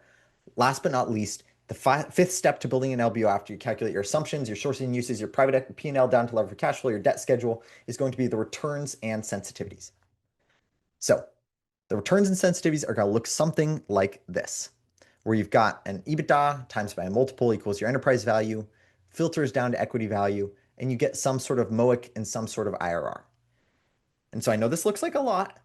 last but not least, the fifth step to building an LBO after you calculate your assumptions, your sourcing and uses, your private P&L down to lever for cash flow, your debt schedule is going to be the returns and sensitivities. So the returns and sensitivities are going to look something like this, where you've got an EBITDA times by a multiple equals your enterprise value, filters down to equity value, and you get some sort of MOIC and some sort of IRR. And so I know this looks like a lot,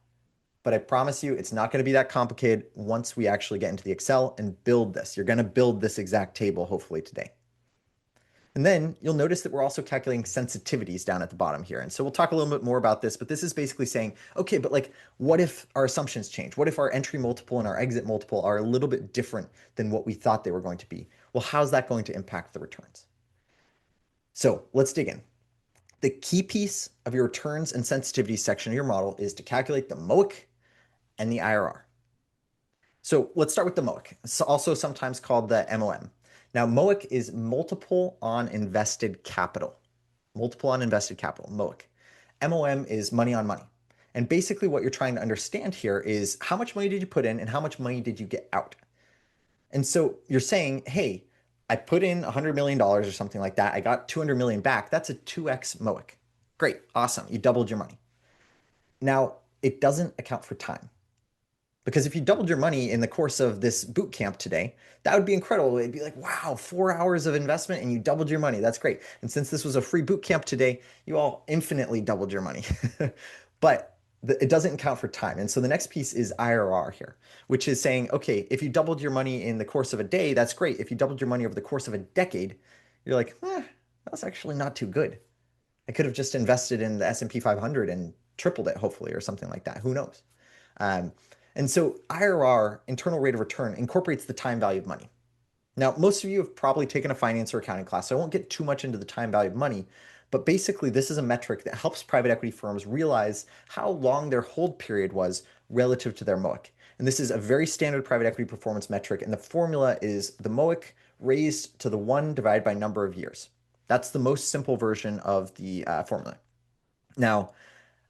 but I promise you it's not going to be that complicated once we actually get into the Excel and build this. You're going to build this exact table hopefully today. And then you'll notice that we're also calculating sensitivities down at the bottom here. And so we'll talk a little bit more about this, but this is basically saying, okay, but like, what if our assumptions change? What if our entry multiple and our exit multiple are a little bit different than what we thought they were going to be? Well, how's that going to impact the returns? So let's dig in. The key piece of your returns and sensitivities section of your model is to calculate the MOIC and the IRR. So let's start with the MOIC. It's also sometimes called the MOM. Now, MOIC is multiple on invested capital. Multiple on invested capital, MOIC. MOM is money on money. And basically what you're trying to understand here is how much money did you put in and how much money did you get out? And so you're saying, hey, I put in $100 million or something like that. I got 200 million back. That's a 2x MOIC. Great, awesome. You doubled your money. Now, it doesn't account for time. Because if you doubled your money in the course of this boot camp today, that would be incredible. It'd be like, wow, 4 hours of investment and you doubled your money. That's great. And since this was a free boot camp today, you all infinitely doubled your money. But it doesn't account for time. And so the next piece is IRR here, which is saying, okay, if you doubled your money in the course of a day, that's great. If you doubled your money over the course of a decade, you're like, that's actually not too good. I could have just invested in the S&P 500 and tripled it, hopefully, or something like that. Who knows? And so IRR, internal rate of return, incorporates the time value of money. Now, most of you have probably taken a finance or accounting class, so I won't get too much into the time value of money, but basically this is a metric that helps private equity firms realize how long their hold period was relative to their MOIC. And this is a very standard private equity performance metric, and the formula is the MOIC raised to the 1 divided by number of years. That's the most simple version of the formula. Now,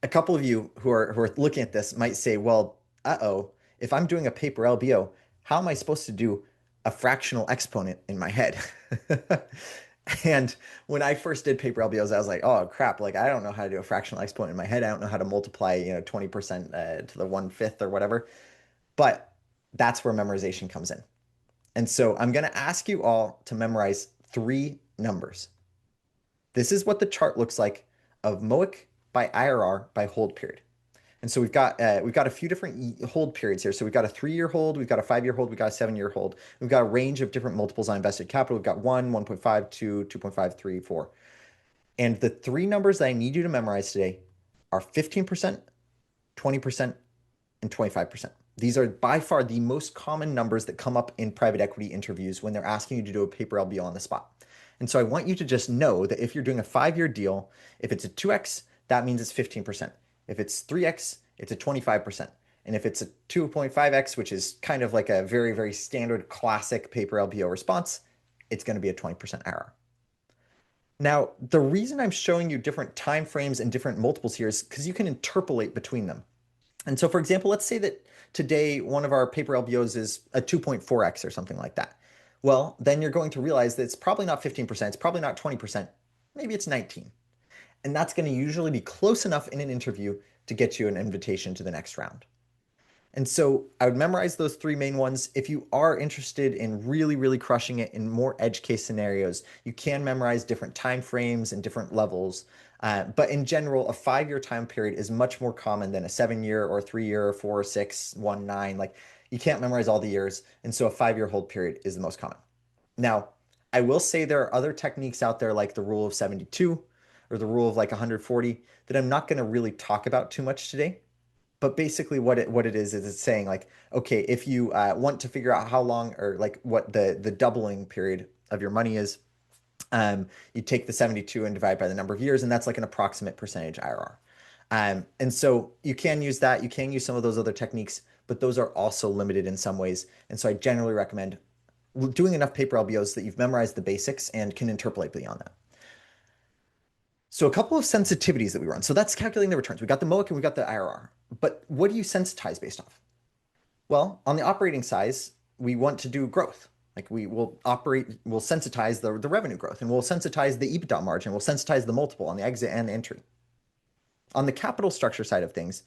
a couple of you who are looking at this might say, well, if I'm doing a paper LBO, how am I supposed to do a fractional exponent in my head? And when I first did paper LBOs, I was like, oh crap, like I don't know how to do a fractional exponent in my head. I don't know how to multiply, 20% to the 1/5 or whatever. But that's where memorization comes in. And so I'm going to ask you all to memorize three numbers. This is what the chart looks like of MOIC by IRR by hold period. And so we've got a few different hold periods here. So we've got a 3-year hold, we've got a 5-year hold, we've got a 7-year hold. We've got a range of different multiples on invested capital. We've got 1, 1.5, 2, 2.5, 3, 4. And the three numbers that I need you to memorize today are 15%, 20%, and 25%. These are by far the most common numbers that come up in private equity interviews when they're asking you to do a paper LBO on the spot. And so I want you to just know that if you're doing a 5-year deal, if it's a 2x, that means it's 15%. If it's 3x, it's a 25%. And if it's a 2.5x, which is kind of like a very, very standard classic paper LBO response, it's going to be a 20% error. Now, the reason I'm showing you different time frames and different multiples here is because you can interpolate between them. And so, for example, let's say that today one of our paper LBOs is a 2.4x or something like that. Well, then you're going to realize that it's probably not 15%, it's probably not 20%, maybe it's 19. And that's going to usually be close enough in an interview to get you an invitation to the next round. And so I would memorize those three main ones. If you are interested in really, really crushing it in more edge case scenarios, you can memorize different time frames and different levels. But in general, a 5-year time period is much more common than a 7-year or 3-year or 4, 6, 1, 9. Like you can't memorize all the years. And so a 5-year hold period is the most common. Now, I will say there are other techniques out there like the rule of 72 or the rule of like 140 that I'm not going to really talk about too much today. But basically what it is it's saying like, okay, if you want to figure out how long or like what the doubling period of your money is, you take the 72 and divide by the number of years, and that's like an approximate percentage IRR. And so you can use that. You can use some of those other techniques, but those are also limited in some ways. And so I generally recommend doing enough paper LBOs that you've memorized the basics and can interpolate beyond that. So a couple of sensitivities that we run. So that's calculating the returns. We got the MOIC and we got the IRR. But what do you sensitize based off? Well, on the operating size, we want to do growth. Like we'll sensitize the revenue growth and we'll sensitize the EBITDA margin. We'll sensitize the multiple on the exit and the entry. On the capital structure side of things,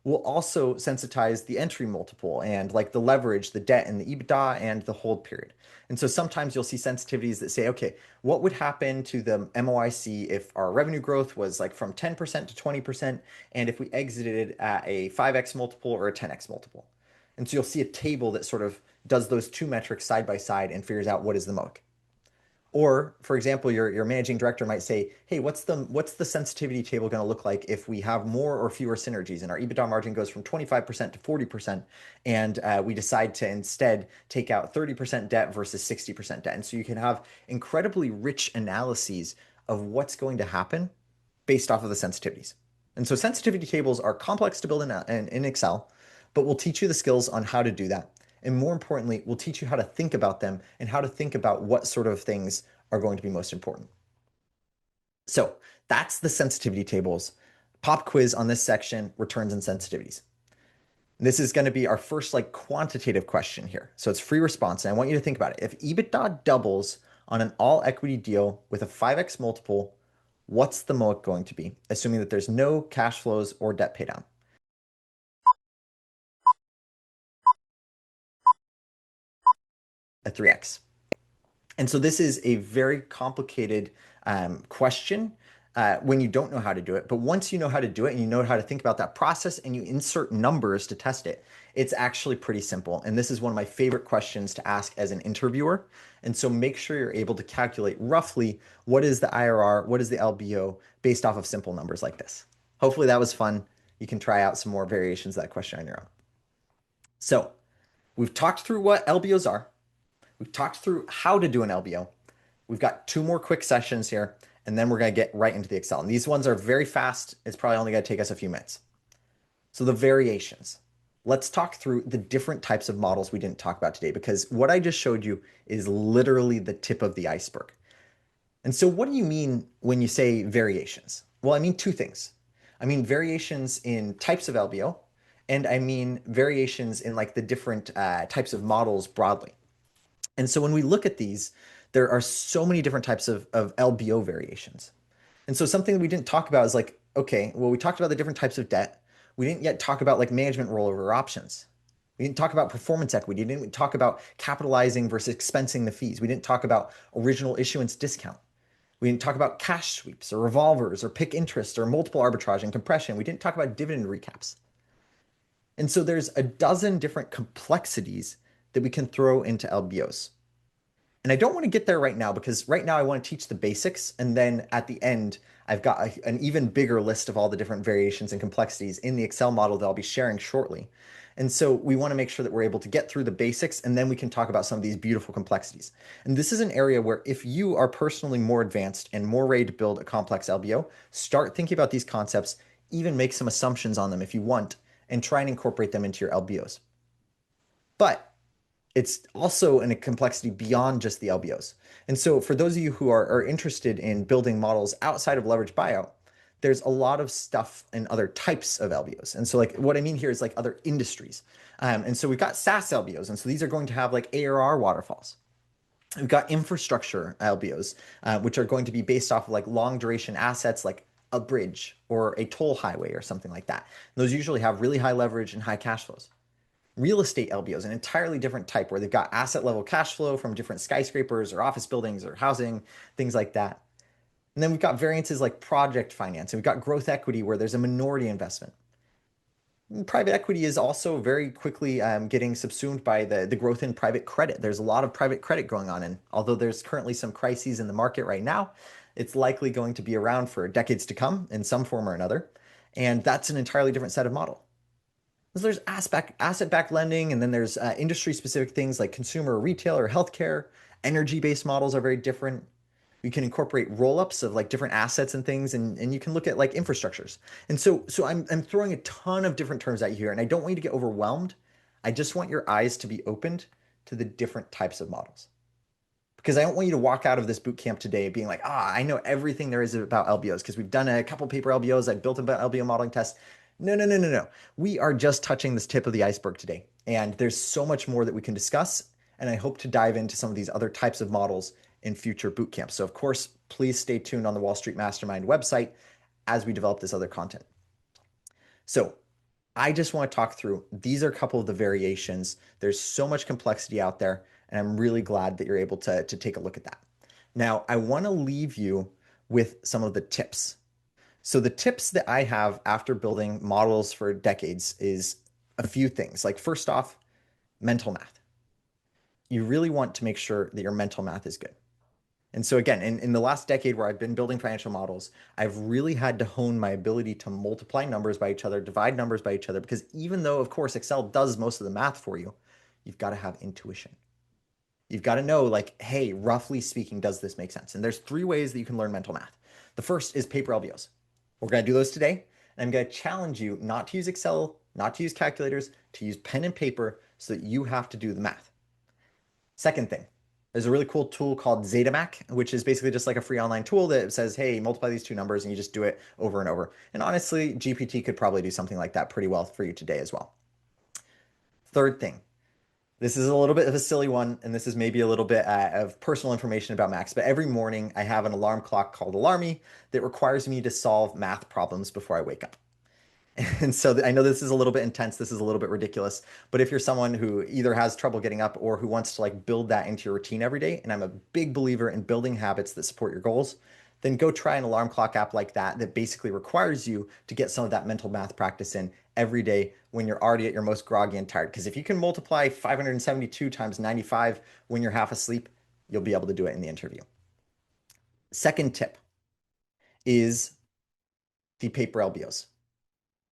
we'll also sensitize the entry multiple and like the leverage, the debt, and the EBITDA and the hold period. And so sometimes you'll see sensitivities that say, okay, what would happen to the MOIC if our revenue growth was like from 10% to 20%, and if we exited at a 5x multiple or a 10x multiple? And so you'll see a table that sort of does those two metrics side by side and figures out what is the MOIC. Or, for example, your managing director might say, hey, what's the sensitivity table going to look like if we have more or fewer synergies and our EBITDA margin goes from 25% to 40% and we decide to instead take out 30% debt versus 60% debt. And so you can have incredibly rich analyses of what's going to happen based off of the sensitivities. And so sensitivity tables are complex to build in Excel, but we'll teach you the skills on how to do that. And more importantly, we'll teach you how to think about them and how to think about what sort of things are going to be most important. So that's the sensitivity tables. Pop quiz on this section, returns and sensitivities. This is going to be our first like quantitative question here. So it's free response. And I want you to think about it. If EBITDA doubles on an all equity deal with a 5x multiple, what's the MOIC going to be, assuming that there's no cash flows or debt paydown? A 3x. And so this is a very complicated question when you don't know how to do it. But once you know how to do it and you know how to think about that process and you insert numbers to test it, it's actually pretty simple. And this is one of my favorite questions to ask as an interviewer. And so make sure you're able to calculate roughly what is the IRR, what is the LBO based off of simple numbers like this. Hopefully that was fun. You can try out some more variations of that question on your own. So we've talked through what LBOs are. We've talked through how to do an LBO. We've got 2 more quick sessions here, and then we're going to get right into the Excel. And these ones are very fast. It's probably only going to take us a few minutes. So the variations. Let's talk through the different types of models we didn't talk about today, because what I just showed you is literally the tip of the iceberg. And so what do you mean when you say variations? Well, I mean 2 things. I mean variations in types of LBO, and I mean variations in like the different types of models broadly. And so when we look at these, there are so many different types of LBO variations. And so something that we didn't talk about is like, okay, well, we talked about the different types of debt. We didn't yet talk about like management rollover options. We didn't talk about performance equity. We didn't talk about capitalizing versus expensing the fees. We didn't talk about original issuance discount. We didn't talk about cash sweeps or revolvers or PIK interest or multiple arbitrage and compression. We didn't talk about dividend recaps. And so there's a dozen different complexities that we can throw into LBOs. And I don't want to get there right now because right now I want to teach the basics. And then at the end, I've got an even bigger list of all the different variations and complexities in the Excel model that I'll be sharing shortly. And so we want to make sure that we're able to get through the basics and then we can talk about some of these beautiful complexities. And this is an area where if you are personally more advanced and more ready to build a complex LBO, start thinking about these concepts, even make some assumptions on them if you want, and try and incorporate them into your LBOs. But it's also in a complexity beyond just the LBOs. And so for those of you who are interested in building models outside of leverage buyout, there's a lot of stuff in other types of LBOs. And so like what I mean here is like other industries. And so we've got SaaS LBOs. And so these are going to have like ARR waterfalls. We've got infrastructure LBOs, which are going to be based off of like long duration assets like a bridge or a toll highway or something like that. And those usually have really high leverage and high cash flows. Real estate LBOs, an entirely different type where they've got asset level cash flow from different skyscrapers or office buildings or housing, things like that. And then we've got variances like project finance, and we've got growth equity where there's a minority investment. And private equity is also very quickly getting subsumed by the growth in private credit. There's a lot of private credit going on, and although there's currently some crises in the market right now, it's likely going to be around for decades to come in some form or another. And that's an entirely different set of model. So there's asset-backed lending, and then there's industry-specific things like consumer, retail, or healthcare. Energy-based models are very different. We can incorporate roll-ups of like different assets and things, and you can look at like infrastructures. And so I'm throwing a ton of different terms at you here, and I don't want you to get overwhelmed. I just want your eyes to be opened to the different types of models. Because I don't want you to walk out of this boot camp today being like, I know everything there is about LBOs because we've done a couple paper LBOs. I've built an LBO modeling test. No, no, no, no, no. We are just touching this tip of the iceberg today. And there's so much more that we can discuss. And I hope to dive into some of these other types of models in future boot camps. So of course, please stay tuned on the Wall Street Mastermind website as we develop this other content. So I just want to talk through, these are a couple of the variations. There's so much complexity out there, and I'm really glad that you're able to take a look at that. Now, I want to leave you with some of the tips. So the tips that I have after building models for decades is a few things. Like first off, mental math. You really want to make sure that your mental math is good. And so again, in the last decade where I've been building financial models, I've really had to hone my ability to multiply numbers by each other, divide numbers by each other, because even though, of course, Excel does most of the math for you, you've got to have intuition. You've got to know, like, hey, roughly speaking, does this make sense? And there's three ways that you can learn mental math. The first is paper LBOs. We're going to do those today. And I'm going to challenge you not to use Excel, not to use calculators, to use pen and paper so that you have to do the math. Second thing, there's a really cool tool called ZetaMac, which is basically just like a free online tool that says, hey, multiply these two numbers, and you just do it over and over. And honestly, GPT could probably do something like that pretty well for you today as well. Third thing, this is a little bit of a silly one, and this is maybe a little bit of personal information about Max, but every morning I have an alarm clock called Alarmy that requires me to solve math problems before I wake up. And so I know this is a little bit intense, this is a little bit ridiculous, but if you're someone who either has trouble getting up or who wants to like build that into your routine every day, and I'm a big believer in building habits that support your goals, then go try an alarm clock app like that that basically requires you to get some of that mental math practice in every day when you're already at your most groggy and tired. Because if you can multiply 572 times 95 when you're half asleep, you'll be able to do it in the interview. Second tip is the paper LBOs.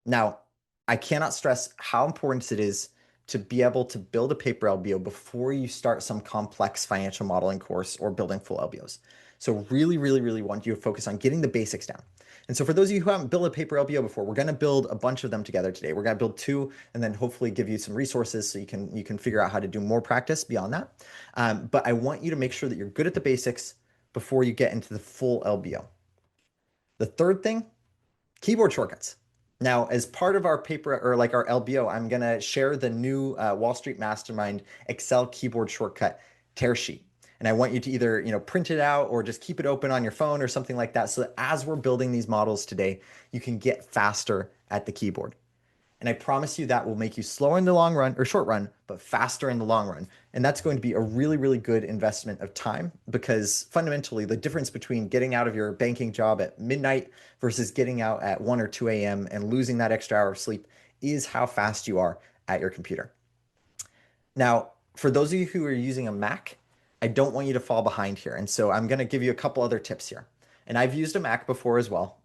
Now, I cannot stress how important it is to be able to build a paper LBO before you start some complex financial modeling course or building full LBOs. So really, really, really want you to focus on getting the basics down. And so for those of you who haven't built a paper LBO before, we're going to build a bunch of them together today. We're going to build two and then hopefully give you some resources so you can figure out how to do more practice beyond that. But I want you to make sure that you're good at the basics before you get into the full LBO. The third thing, keyboard shortcuts. Now, as part of our paper or like our LBO, I'm going to share the new Wall Street Mastermind Excel keyboard shortcut tear sheet. And I want you to either, print it out or just keep it open on your phone or something like that so that as we're building these models today, you can get faster at the keyboard. And I promise you that will make you slower in the long run or short run, but faster in the long run. And that's going to be a really, really good investment of time because fundamentally, the difference between getting out of your banking job at midnight versus getting out at 1 or 2 a.m. and losing that extra hour of sleep is how fast you are at your computer. Now, for those of you who are using a Mac, I don't want you to fall behind here. And so I'm going to give you a couple other tips here. And I've used a Mac before as well.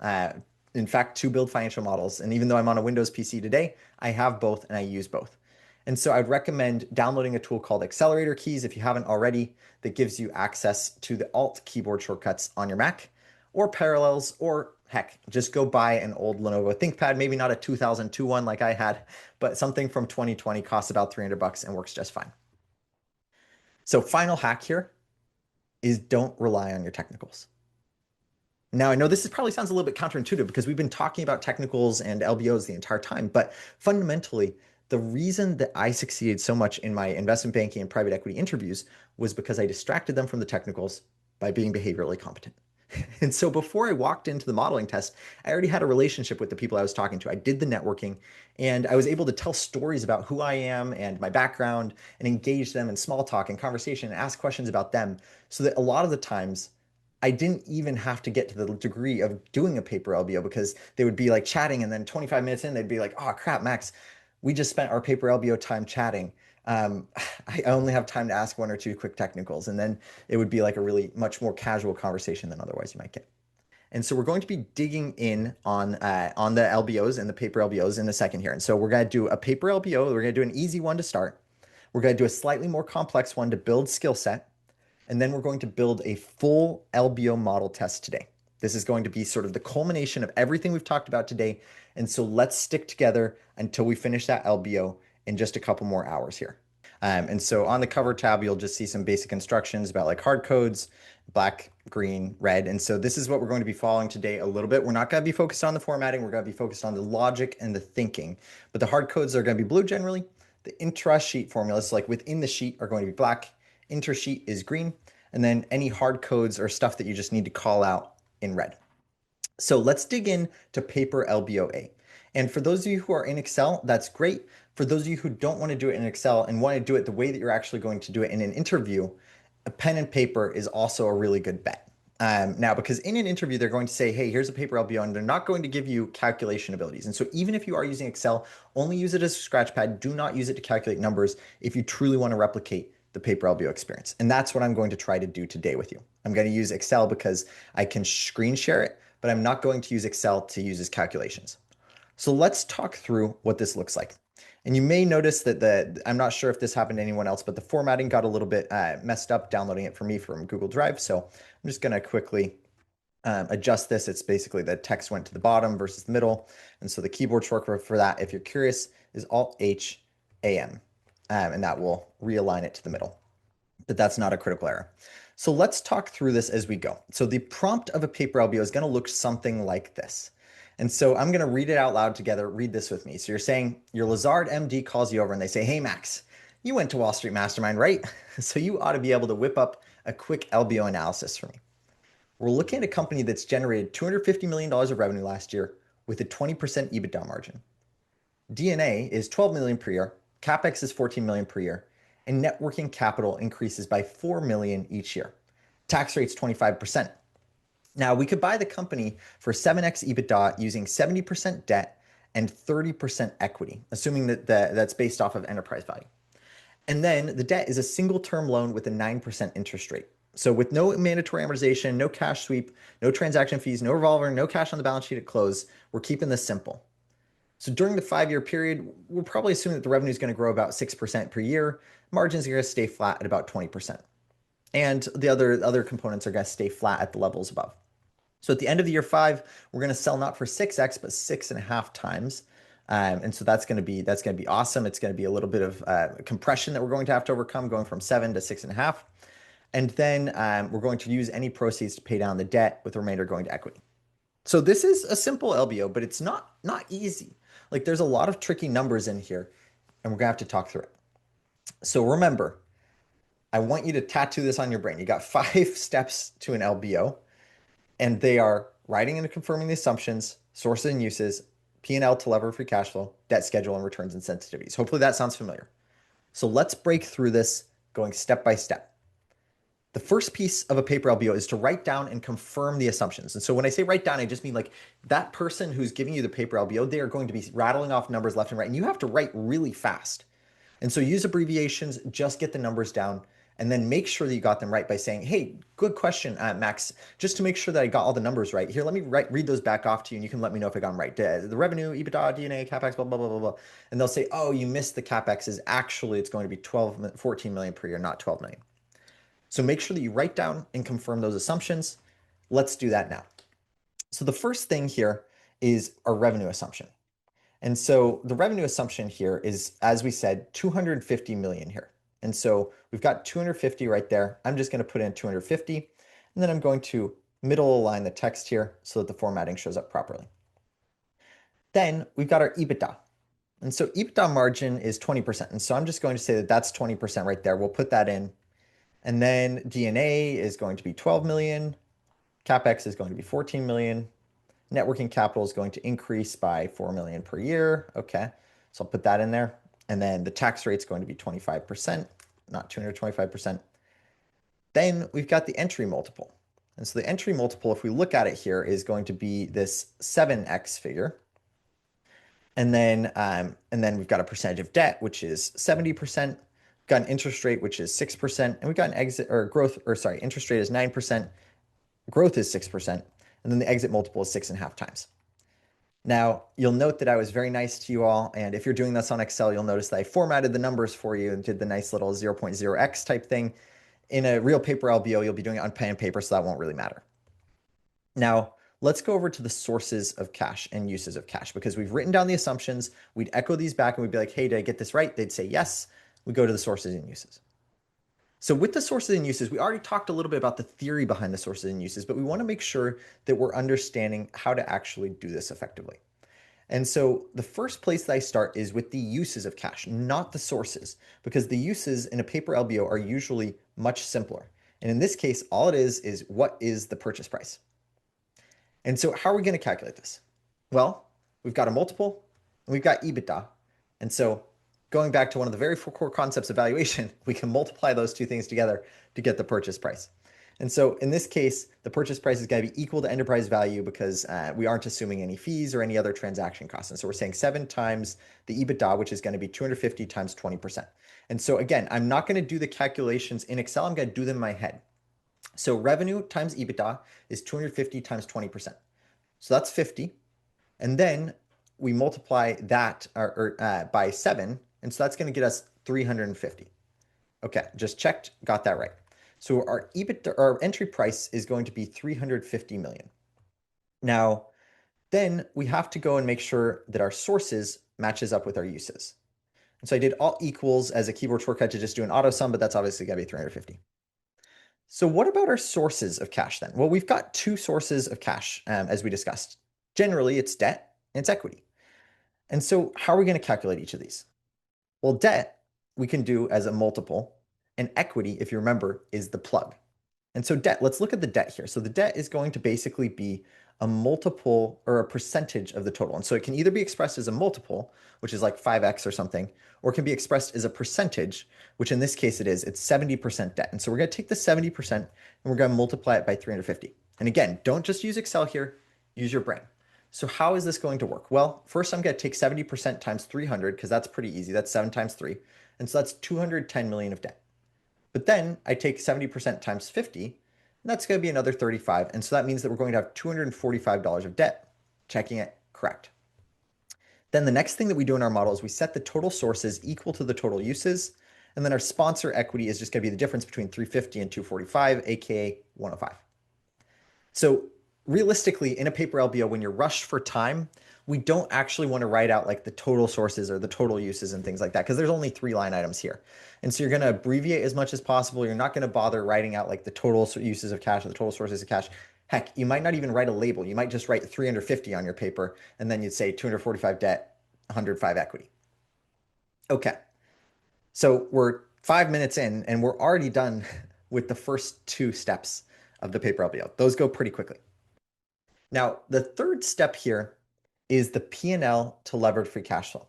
In fact, to build financial models. And even though I'm on a Windows PC today, I have both and I use both. And so I'd recommend downloading a tool called Accelerator Keys if you haven't already, that gives you access to the Alt keyboard shortcuts on your Mac, or Parallels, or heck, just go buy an old Lenovo ThinkPad, maybe not a 2002 one like I had, but something from 2020 costs about 300 bucks and works just fine. So final hack here is don't rely on your technicals. Now, I know this probably sounds a little bit counterintuitive because we've been talking about technicals and LBOs the entire time, but fundamentally, the reason that I succeeded so much in my investment banking and private equity interviews was because I distracted them from the technicals by being behaviorally competent. And so before I walked into the modeling test, I already had a relationship with the people I was talking to. I did the networking and I was able to tell stories about who I am and my background and engage them in small talk and conversation and ask questions about them so that a lot of the times I didn't even have to get to the degree of doing a paper LBO because they would be like chatting and then 25 minutes in, they'd be like, oh crap, Max, we just spent our paper LBO time chatting. I only have time to ask one or two quick technicals. And then it would be like a really much more casual conversation than otherwise you might get. And so we're going to be digging in on the LBOs and the paper LBOs in a second here. And so we're going to do a paper LBO. We're going to do an easy one to start. We're going to do a slightly more complex one to build skill set. And then we're going to build a full LBO model test today. This is going to be sort of the culmination of everything we've talked about today. And so let's stick together until we finish that LBO in just a couple more hours here. And so on the cover tab, you'll just see some basic instructions about like hard codes, black, green, red. And so this is what we're going to be following today a little bit. We're not going to be focused on the formatting. We're going to be focused on the logic and the thinking. But the hard codes are going to be blue generally. The intra-sheet formulas, like within the sheet, are going to be black. Intersheet is green. And then any hard codes or stuff that you just need to call out in red. So let's dig in to paper LBOA. And for those of you who are in Excel, that's great. For those of you who don't want to do it in Excel and want to do it the way that you're actually going to do it in an interview, a pen and paper is also a really good bet. Now, because in an interview, they're going to say, hey, here's a paper LBO, and they're not going to give you calculation abilities. And so even if you are using Excel, only use it as a scratch pad. Do not use it to calculate numbers if you truly want to replicate the paper LBO experience. And that's what I'm going to try to do today with you. I'm going to use Excel because I can screen share it, but I'm not going to use Excel to use as calculations. So let's talk through what this looks like. And you may notice that I'm not sure if this happened to anyone else, but the formatting got a little bit messed up downloading it for me from Google Drive. So I'm just going to quickly adjust this. It's basically the text went to the bottom versus the middle. And so the keyboard shortcut for that, if you're curious, is Alt-H-A-M. And that will realign it to the middle. But that's not a critical error. So let's talk through this as we go. So the prompt of a paper LBO is going to look something like this. And so I'm going to read it out loud together. Read this with me. So you're saying your Lazard MD calls you over and they say, hey, Max, you went to Wall Street Mastermind, right? So you ought to be able to whip up a quick LBO analysis for me. We're looking at a company that's generated $250 million of revenue last year with a 20% EBITDA margin. D&A is $12 million per year. CapEx is $14 million per year. And net working capital increases by $4 million each year. Tax rate's 25%. Now, we could buy the company for 7x EBITDA using 70% debt and 30% equity, assuming that that's based off of enterprise value. And then the debt is a single term loan with a 9% interest rate. So with no mandatory amortization, no cash sweep, no transaction fees, no revolver, no cash on the balance sheet at close, we're keeping this simple. So during the 5-year period, we're probably assuming that the revenue is going to grow about 6% per year. Margins are going to stay flat at about 20%. And the other components are going to stay flat at the levels above. So at the end of the year 5, we're going to sell not for 6x, but 6.5 times. And so that's going to be awesome. It's going to be a little bit of compression that we're going to have to overcome, going from 7 to 6.5. And then we're going to use any proceeds to pay down the debt, with the remainder going to equity. So this is a simple LBO, but it's not easy. Like there's a lot of tricky numbers in here, and we're going to have to talk through it. So remember, I want you to tattoo this on your brain. You got 5 steps to an LBO, and they are writing and confirming the assumptions, sources and uses, P&L to lever free cash flow, debt schedule, and returns and sensitivities. Hopefully that sounds familiar. So let's break through this going step by step. The first piece of a paper LBO is to write down and confirm the assumptions. And so when I say write down, I just mean like that person who's giving you the paper LBO, they are going to be rattling off numbers left and right, and you have to write really fast. And so use abbreviations, just get the numbers down, and then make sure that you got them right by saying, hey, good question, Max. Just to make sure that I got all the numbers right. Here, let me read those back off to you, and you can let me know if I got them right. The revenue, EBITDA, D&A, CapEx, blah, blah, blah, blah, blah. And they'll say, oh, you missed the CapEx. Actually, it's going to be 14 million per year, not 12 million. So make sure that you write down and confirm those assumptions. Let's do that now. So the first thing here is our revenue assumption. And so the revenue assumption here is, as we said, 250 million here. And so we've got 250 right there. I'm just going to put in 250, and then I'm going to middle align the text here so that the formatting shows up properly. Then we've got our EBITDA. And so EBITDA margin is 20%. And so I'm just going to say that that's 20% right there. We'll put that in. And then D&A is going to be 12 million. CapEx is going to be 14 million. Net working capital is going to increase by 4 million per year. Okay, so I'll put that in there. And then the tax rate is going to be 25%, not 225%. Then we've got the entry multiple. And so the entry multiple, if we look at it here, is going to be this 7x figure. And then we've got a percentage of debt, which is 70%. We've got an interest rate, which is 6%. And we've got an interest rate is 9%. Growth is 6%. And then the exit multiple is 6.5 times. Now, you'll note that I was very nice to you all. And if you're doing this on Excel, you'll notice that I formatted the numbers for you and did the nice little 0.0x type thing. In a real paper LBO, you'll be doing it on pen and paper, so that won't really matter. Now, let's go over to the sources of cash and uses of cash, because we've written down the assumptions. We'd echo these back and we'd be like, hey, did I get this right? They'd say yes. We go to the sources and uses. So with the sources and uses, we already talked a little bit about the theory behind the sources and uses, but we want to make sure that we're understanding how to actually do this effectively. And so the first place that I start is with the uses of cash, not the sources, because the uses in a paper LBO are usually much simpler. And in this case, all it is what is the purchase price? And so how are we going to calculate this? Well, we've got a multiple and we've got EBITDA. And so going back to one of the very core concepts of valuation, we can multiply those two things together to get the purchase price. And so in this case, the purchase price is going to be equal to enterprise value because we aren't assuming any fees or any other transaction costs. And so we're saying 7 times the EBITDA, which is going to be 250 times 20%. And so again, I'm not going to do the calculations in Excel. I'm going to do them in my head. So revenue times EBITDA is 250 times 20%. So that's 50. And then we multiply that by 7. And so that's going to get us 350. Okay, just checked, got that right. So our EBITDA, our entry price is going to be 350 million. Now, then we have to go and make sure that our sources matches up with our uses. And so I did alt equals as a keyboard shortcut to just do an auto sum, but that's obviously got to be 350. So what about our sources of cash then? Well, we've got 2 sources of cash, as we discussed. Generally, it's debt and it's equity. And so how are we going to calculate each of these? Well, debt we can do as a multiple, and equity, if you remember, is the plug. And so debt, let's look at the debt here. So the debt is going to basically be a multiple or a percentage of the total. And so it can either be expressed as a multiple, which is like 5x or something, or it can be expressed as a percentage, which in this case it's 70% debt. And so we're going to take the 70% and we're going to multiply it by 350. And again, don't just use Excel here, use your brain. So how is this going to work? Well, first I'm going to take 70% times 300 because that's pretty easy. That's 7 times 3. And so that's 210 million of debt. But then I take 70% times 50, and that's going to be another 35. And so that means that we're going to have $245 of debt. Checking it, correct. Then the next thing that we do in our model is we set the total sources equal to the total uses. And then our sponsor equity is just going to be the difference between 350 and 245, aka 105. So realistically, in a paper LBO, when you're rushed for time, we don't actually want to write out like the total sources or the total uses and things like that because there's only 3 line items here. And so you're going to abbreviate as much as possible. You're not going to bother writing out like the total uses of cash or the total sources of cash. Heck, you might not even write a label. You might just write 350 on your paper, and then you'd say 245 debt, 105 equity. Okay. So we're 5 minutes in, and we're already done with the first two steps of the paper LBO. Those go pretty quickly. Now, the third step here is the P&L to levered free cash flow.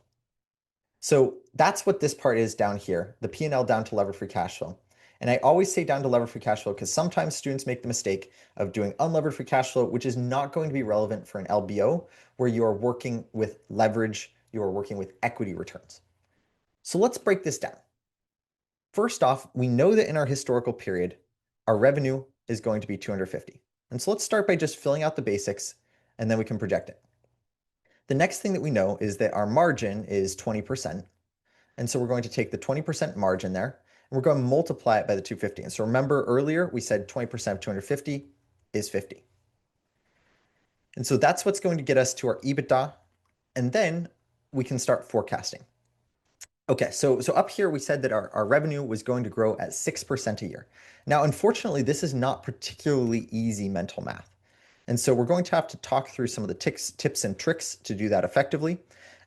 So that's what this part is down here, the P&L down to levered free cash flow. And I always say down to levered free cash flow because sometimes students make the mistake of doing unlevered free cash flow, which is not going to be relevant for an LBO where you are working with leverage, you are working with equity returns. So let's break this down. First off, we know that in our historical period, our revenue is going to be 250. And so let's start by just filling out the basics and then we can project it. The next thing that we know is that our margin is 20%. And so we're going to take the 20% margin there and we're going to multiply it by the 250. And so remember earlier, we said 20% of 250 is 50. And so that's what's going to get us to our EBITDA. And then we can start forecasting. Okay, so up here we said that our revenue was going to grow at 6% a year. Now, unfortunately, this is not particularly easy mental math. And so we're going to have to talk through some of the tips and tricks to do that effectively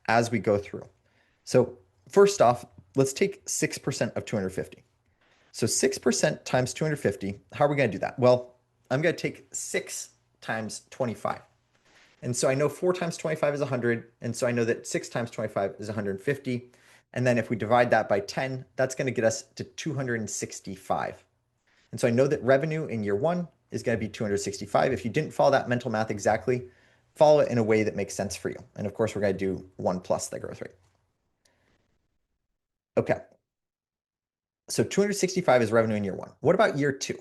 as we go through. So first off, let's take 6% of 250. So 6% times 250, how are we going to do that? Well, I'm going to take 6 times 25. And so I know 4 times 25 is 100. And so I know that 6 times 25 is 150. And then if we divide that by 10, that's going to get us to 265. And so I know that revenue in year one is going to be 265. If you didn't follow that mental math exactly, follow it in a way that makes sense for you. And of course, we're going to do 1 plus the growth rate. Okay. So 265 is revenue in year one. What about year two?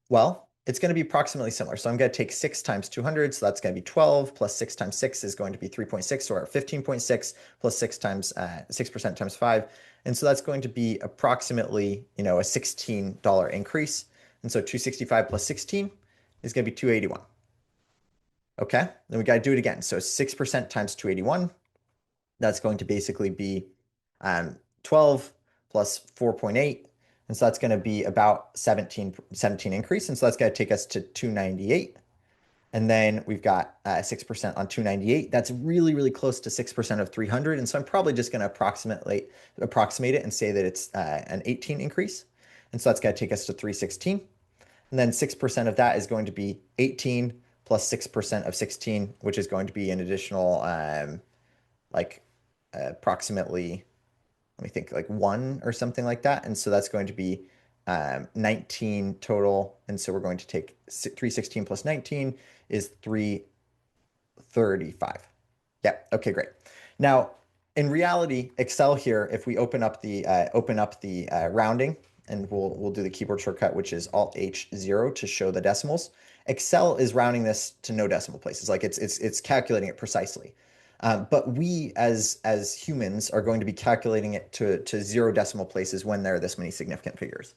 Well, it's going to be approximately similar. So I'm going to take 6 times 200. So that's going to be 12 plus 6 times 6 is going to be 3.6 or 15.6 plus 6 times 6% times 5. And so that's going to be approximately, a $16 increase. And so 265 plus 16 is going to be 281. Okay, then we got to do it again. So 6% times 281, that's going to basically be 12 plus 4.8. And so that's going to be about 17 increase. And so that's going to take us to 298. And then we've got 6% on 298. That's really, really close to 6% of 300. And so I'm probably just going to approximate it and say that it's an 18 increase. And so that's going to take us to 316. And then 6% of that is going to be 18 plus 6% of 16, which is going to be an additional approximately, let me think, like 1 or something like that. And so that's going to be 19 total. And so we're going to take 316 plus 19 is 335. Yeah, okay, great. Now, in reality, Excel here, if we open up the rounding, and we'll do the keyboard shortcut, which is Alt H0 to show the decimals. Excel is rounding this to no decimal places, like it's calculating it precisely. But we as humans are going to be calculating it to 0 decimal places when there are this many significant figures.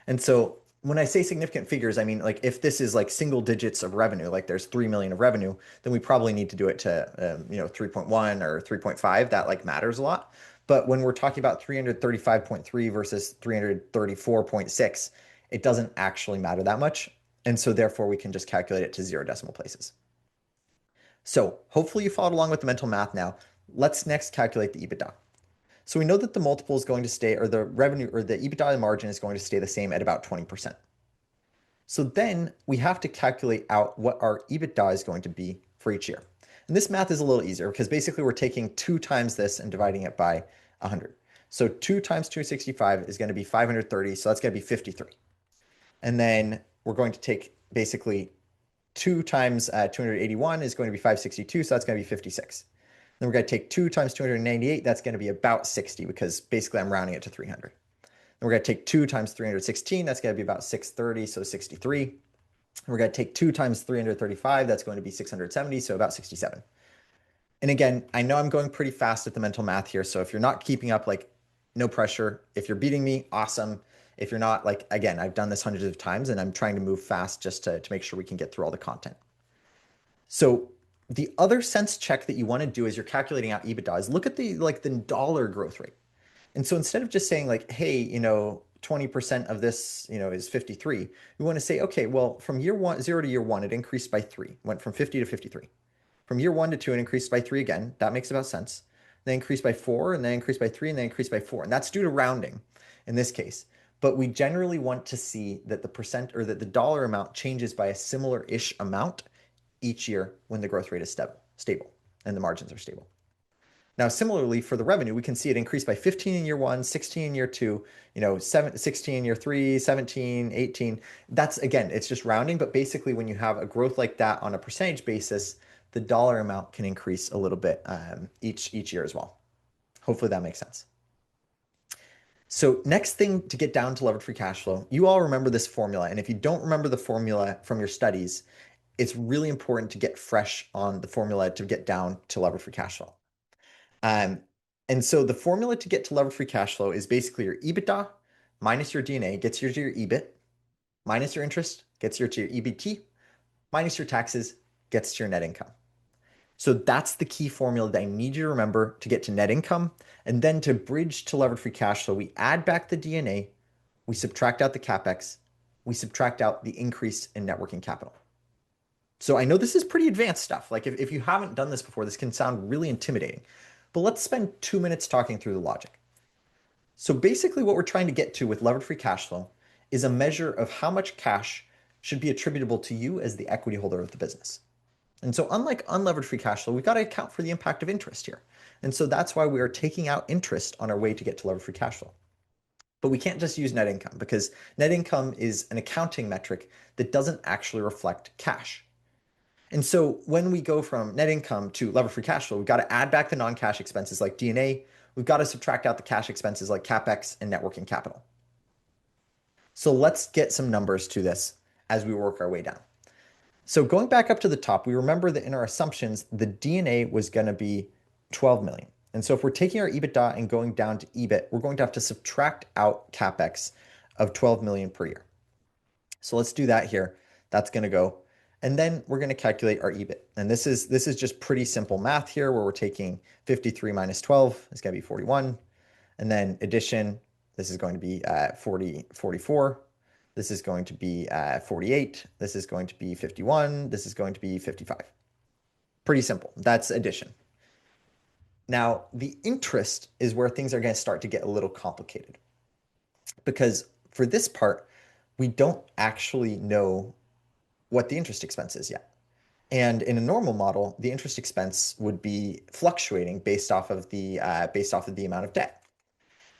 And so when I say significant figures, I mean, like if this is like single digits of revenue, like there's 3 million of revenue, then we probably need to do it to 3.1 or 3.5. That like matters a lot. But when we're talking about 335.3 versus 334.6, it doesn't actually matter that much. And so therefore we can just calculate it to 0 decimal places. So hopefully you followed along with the mental math now. Let's next calculate the EBITDA. So we know that the multiple is going to stay, or the revenue, or the EBITDA margin is going to stay the same at about 20%. So then we have to calculate out what our EBITDA is going to be for each year. And this math is a little easier because basically we're taking 2 times this and dividing it by 100. So 2 times 265 is going to be 530. So that's going to be 53. And then we're going to take basically 2 times 281 is going to be 562. So that's going to be 56. Then we're going to take 2 times 298. That's going to be about 60 because basically I'm rounding it to 300. Then we're going to take 2 times 316. That's going to be about 630. So 63. We're going to take 2 times 335. That's going to be 670. So about 67. And again, I know I'm going pretty fast at the mental math here. So if you're not keeping up, like no pressure. If you're beating me, awesome. If you're not, like, again, I've done this hundreds of times and I'm trying to move fast just to make sure we can get through all the content. So the other sense check that you want to do as you're calculating out EBITDA is look at the dollar growth rate. And so instead of just saying like, hey, 20% of this, is 53, we want to say, okay, well, from year 0 to year 1, it increased by 3, went from 50 to 53. From year 1 to 2, it increased by 3 again. That makes about sense. then increase by 4, and then increase by 3, and then increase by 4. And that's due to rounding in this case. But we generally want to see that the percent or that the dollar amount changes by a similar-ish amount each year when the growth rate is stable and the margins are stable. Now, similarly for the revenue, we can see it increase by 15 in year 1, 16 in year 2, 16 in year 3, 17, 18. That's, again, it's just rounding, but basically when you have a growth like that on a percentage basis, the dollar amount can increase a little bit each year as well. Hopefully that makes sense. So next thing to get down to levered free cash flow, you all remember this formula. And if you don't remember the formula from your studies, it's really important to get fresh on the formula to get down to levered free cash flow. And so the formula to get to levered free cash flow is basically your EBITDA minus your D&A gets you to your EBIT, minus your interest gets you to your EBT, minus your taxes gets to your net income. So that's the key formula that I need you to remember to get to net income. And then to bridge to levered free cash flow, we add back the D&A, we subtract out the CapEx, we subtract out the increase in net working capital. So I know this is pretty advanced stuff. Like if you haven't done this before, this can sound really intimidating. But let's spend 2 minutes talking through the logic. So basically what we're trying to get to with levered free cash flow is a measure of how much cash should be attributable to you as the equity holder of the business. And so unlike unlevered free cash flow, we've got to account for the impact of interest here. And so that's why we are taking out interest on our way to get to levered free cash flow. But we can't just use net income because net income is an accounting metric that doesn't actually reflect cash. And so when we go from net income to levered free cash flow, we've got to add back the non-cash expenses like D&A. We've got to subtract out the cash expenses like CapEx and net working capital. So let's get some numbers to this as we work our way down. So going back up to the top, we remember that in our assumptions, the D&A was going to be 12 million. And so if we're taking our EBITDA and going down to EBIT, we're going to have to subtract out CapEx of 12 million per year. So let's do that here. That's going to go. And then we're going to calculate our EBIT. And this is just pretty simple math here where we're taking 53 minus 12 is going to be 41. And then addition, this is going to be 44. This is going to be 48. This is going to be 51. This is going to be 55. Pretty simple. That's addition. Now, the interest is where things are going to start to get a little complicated. Because for this part, we don't actually know what the interest expense is yet. And in a normal model, the interest expense would be fluctuating based off of the amount of debt.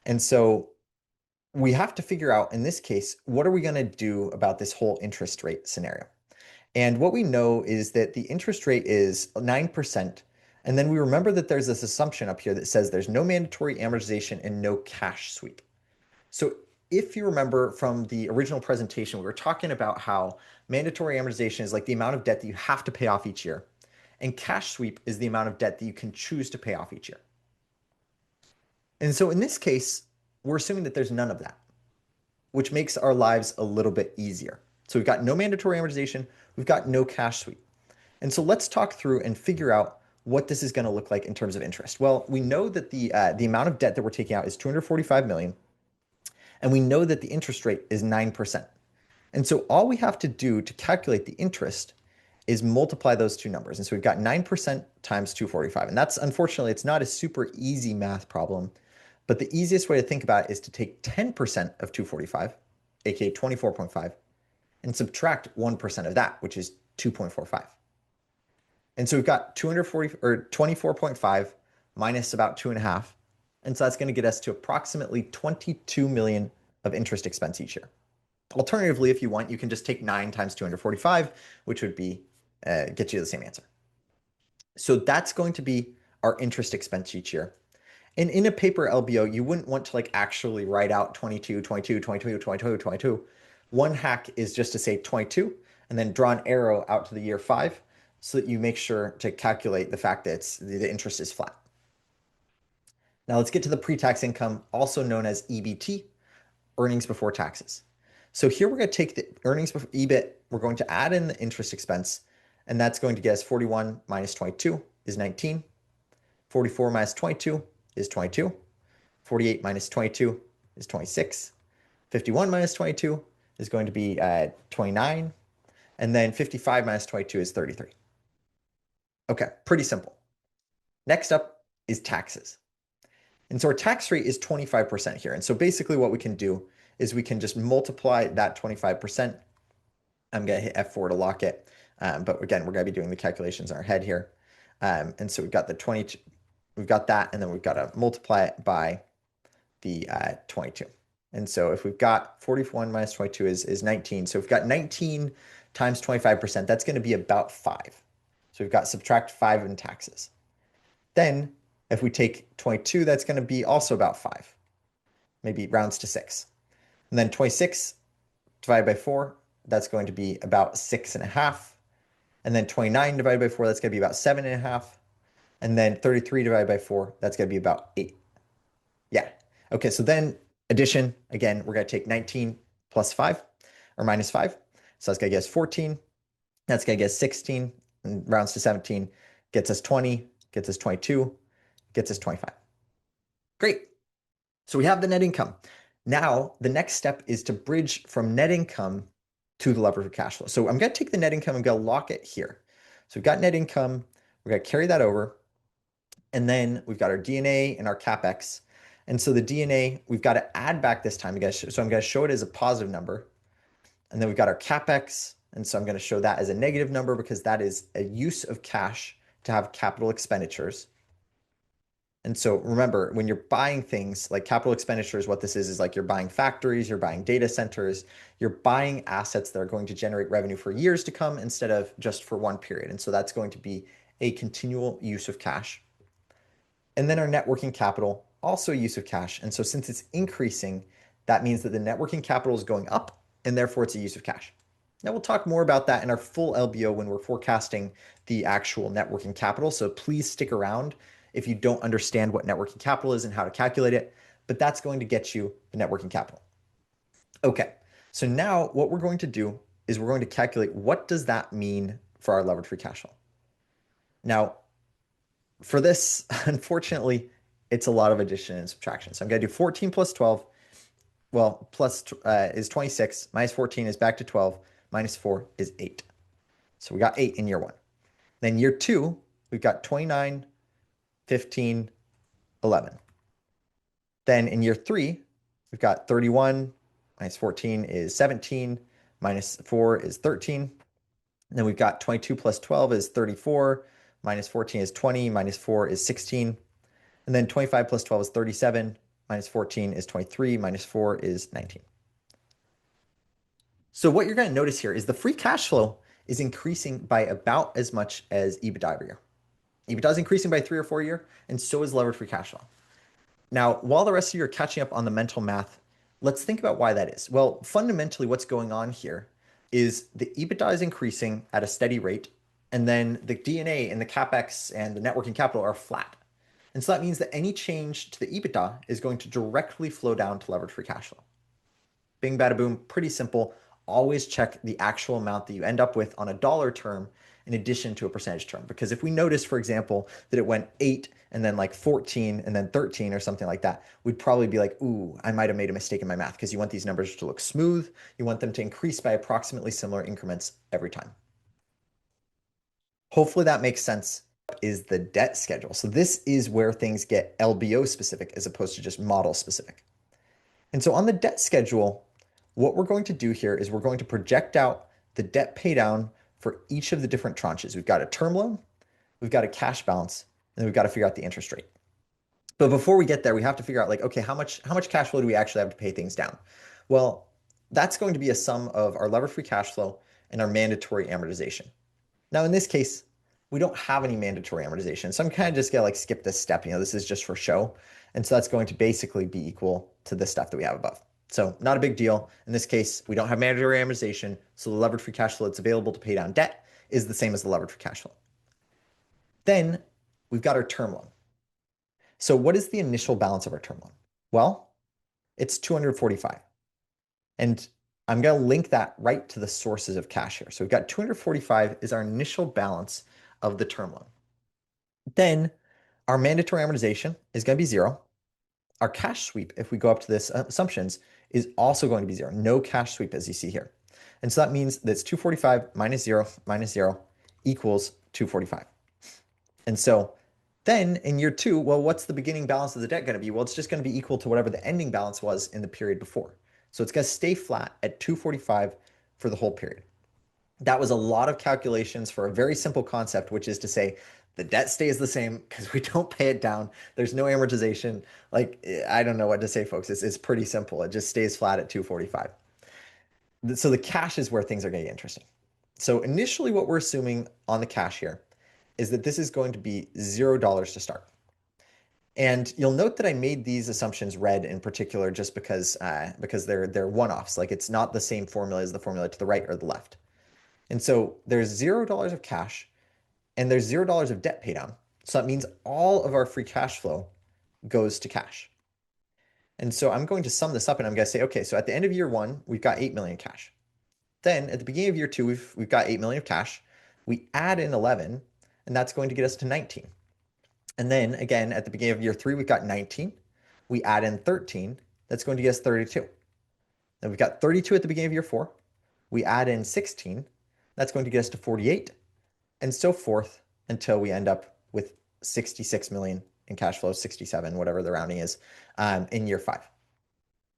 And so we have to figure out, in this case, what are we going to do about this whole interest rate scenario? And what we know is that the interest rate is 9%. And then we remember that there's this assumption up here that says there's no mandatory amortization and no cash sweep. So if you remember from the original presentation, we were talking about how mandatory amortization is like the amount of debt that you have to pay off each year. And cash sweep is the amount of debt that you can choose to pay off each year. And so in this case, we're assuming that there's none of that, which makes our lives a little bit easier. So we've got no mandatory amortization, we've got no cash sweep. And so let's talk through and figure out what this is going to look like in terms of interest. Well, we know that the amount of debt that we're taking out is 245 million. And we know that the interest rate is 9%. And so all we have to do to calculate the interest is multiply those two numbers. And so we've got 9% times 245. And that's, unfortunately, it's not a super easy math problem. But the easiest way to think about it is to take 10% of 245, aka 24.5, and subtract 1% of that, which is 2.45. And so we've got 24.5 minus about 2.5. And so that's going to get us to approximately 22 million of interest expense each year. Alternatively, if you want, you can just take 9 times 245, which would be get you the same answer. So that's going to be our interest expense each year. And in a paper LBO, you wouldn't want to like actually write out 22, 22, 22, 22, 22. One hack is just to say 22 and then draw an arrow out to the year 5 so that you make sure to calculate the fact that the interest is flat. Now let's get to the pre-tax income, also known as EBT, earnings before taxes. So here we're going to take the earnings before EBIT, we're going to add in the interest expense, and that's going to get us 41 minus 22 is 19. 44 minus 22 is 22. 48 minus 22 is 26. 51 minus 22 is going to be 29. And then 55 minus 22 is 33. Okay, pretty simple. Next up, is taxes. And so our tax rate is 25% here. And so basically what we can do is we can just multiply that 25%. I'm going to hit F4 to lock it. But again, we're going to be doing the calculations in our head here. And so we've got the 20, we've got that, and then we've got to multiply it by the 22. And so if we've got 41 minus 22 is 19. So we've got 19 times 25%, that's going to be about 5. So we've got subtract 5 in taxes. Then if we take 22, that's going to be also about 5. Maybe rounds to 6. And then 26 divided by 4, that's going to be about 6.5. And then 29 divided by 4, that's going to be about 7.5. And then 33 divided by 4, that's going to be about 8. Yeah. Okay, so then addition, again, we're going to take 19 plus 5 or minus 5. So that's going to get us 14. That's going to get us 16 and rounds to 17, gets us 20, gets us 22, gets us 25. Great. So we have the net income. Now, the next step is to bridge from net income to the levered free cash flow. So I'm going to take the net income and go lock it here. So we've got net income. We're going to carry that over. And then we've got our D&A and our CapEx. And so the D&A, we've got to add back this time. So I'm going to show it as a positive number. And then we've got our CapEx. And so I'm going to show that as a negative number because that is a use of cash to have capital expenditures. And so remember, when you're buying things like capital expenditures, what this is like you're buying factories, you're buying data centers, you're buying assets that are going to generate revenue for years to come instead of just for one period. And so that's going to be a continual use of cash. And then our net working capital, also a use of cash. And so since it's increasing, that means that the net working capital is going up and therefore it's a use of cash. Now we'll talk more about that in our full LBO when we're forecasting the actual net working capital. So please stick around if you don't understand what net working capital is and how to calculate it, but that's going to get you the net working capital. Okay, so now what we're going to do is we're going to calculate what does that mean for our levered free cash flow. Now, for this, unfortunately, it's a lot of addition and subtraction. So I'm going to do 14 plus 12. Well, plus is 26, minus 14 is back to 12, minus 4 is 8. So we got 8 in year 1. Then year 2, we've got 29, 15, 11. Then in year 3, we've got 31, minus 14 is 17, minus 4 is 13. And then we've got 22 plus 12 is 34, minus 14 is 20, minus 4 is 16. And then 25 plus 12 is 37, minus 14 is 23, minus 4 is 19. So what you're going to notice here is the free cash flow is increasing by about as much as EBITDA every year. EBITDA is increasing by 3 or 4 a year, and so is levered free cash flow. Now, while the rest of you are catching up on the mental math, let's think about why that is. Well, fundamentally, what's going on here is the EBITDA is increasing at a steady rate, and then the D&A and the CapEx and the net working capital are flat. And so that means that any change to the EBITDA is going to directly flow down to levered free cash flow. Bing, bada, boom, pretty simple. Always check the actual amount that you end up with on a dollar term in addition to a percentage term. Because if we notice, for example, that it went 8 and then like 14 and then 13 or something like that, we'd probably be like, ooh, I might have made a mistake in my math, because you want these numbers to look smooth. You want them to increase by approximately similar increments every time. Hopefully that makes sense. Is the debt schedule. So this is where things get LBO specific as opposed to just model specific. And so on the debt schedule, what we're going to do here is we're going to project out the debt pay down for each of the different tranches. We've got a term loan, we've got a cash balance, and then we've got to figure out the interest rate. But before we get there, we have to figure out like, okay, how much cash flow do we actually have to pay things down? Well, that's going to be a sum of our levered free cash flow and our mandatory amortization. Now, in this case, we don't have any mandatory amortization. So I'm kind of just going to like skip this step. This is just for show. And so that's going to basically be equal to the stuff that we have above. So not a big deal. In this case, we don't have mandatory amortization. So the levered free cash flow that's available to pay down debt is the same as the levered free cash flow. Then we've got our term loan. So what is the initial balance of our term loan? Well, it's 245. And I'm going to link that right to the sources of cash here. So we've got 245 is our initial balance of the term loan. Then our mandatory amortization is going to be 0. Our cash sweep, if we go up to this assumptions, is also going to be 0. No cash sweep, as you see here. And so that means that's 245 minus 0 equals 245. And so Then in year two, well, what's the beginning balance of the debt going to be? Well, it's just going to be equal to whatever the ending balance was in the period before. So it's going to stay flat at 245 for the whole period. That was a lot of calculations for a very simple concept, which is to say the debt stays the same because we don't pay it down. There's no amortization. Like, I don't know what to say, folks. It's pretty simple. It just stays flat at 245. So the cash is where things are going to get interesting. So initially, what we're assuming on the cash here is that this is going to be $0 to start. And you'll note that I made these assumptions red in particular just because they're one-offs. Like it's not the same formula as the formula to the right or the left. And so there's $0 of cash and there's $0 of debt paydown. So that means all of our free cash flow goes to cash. And so I'm going to sum this up and I'm going to say, okay, so at the end of year one, we've got 8 million cash. Then at the beginning of year two, we've got 8 million of cash. We add in 11, and that's going to get us to 19. And then again, at the beginning of year three, we've got 19. We add in 13, that's going to get us 32. Then we've got 32 at the beginning of year four. We add in 16, that's going to get us to 48, and so forth until we end up with 66 million in cash flow, 67, whatever the rounding is, in year five.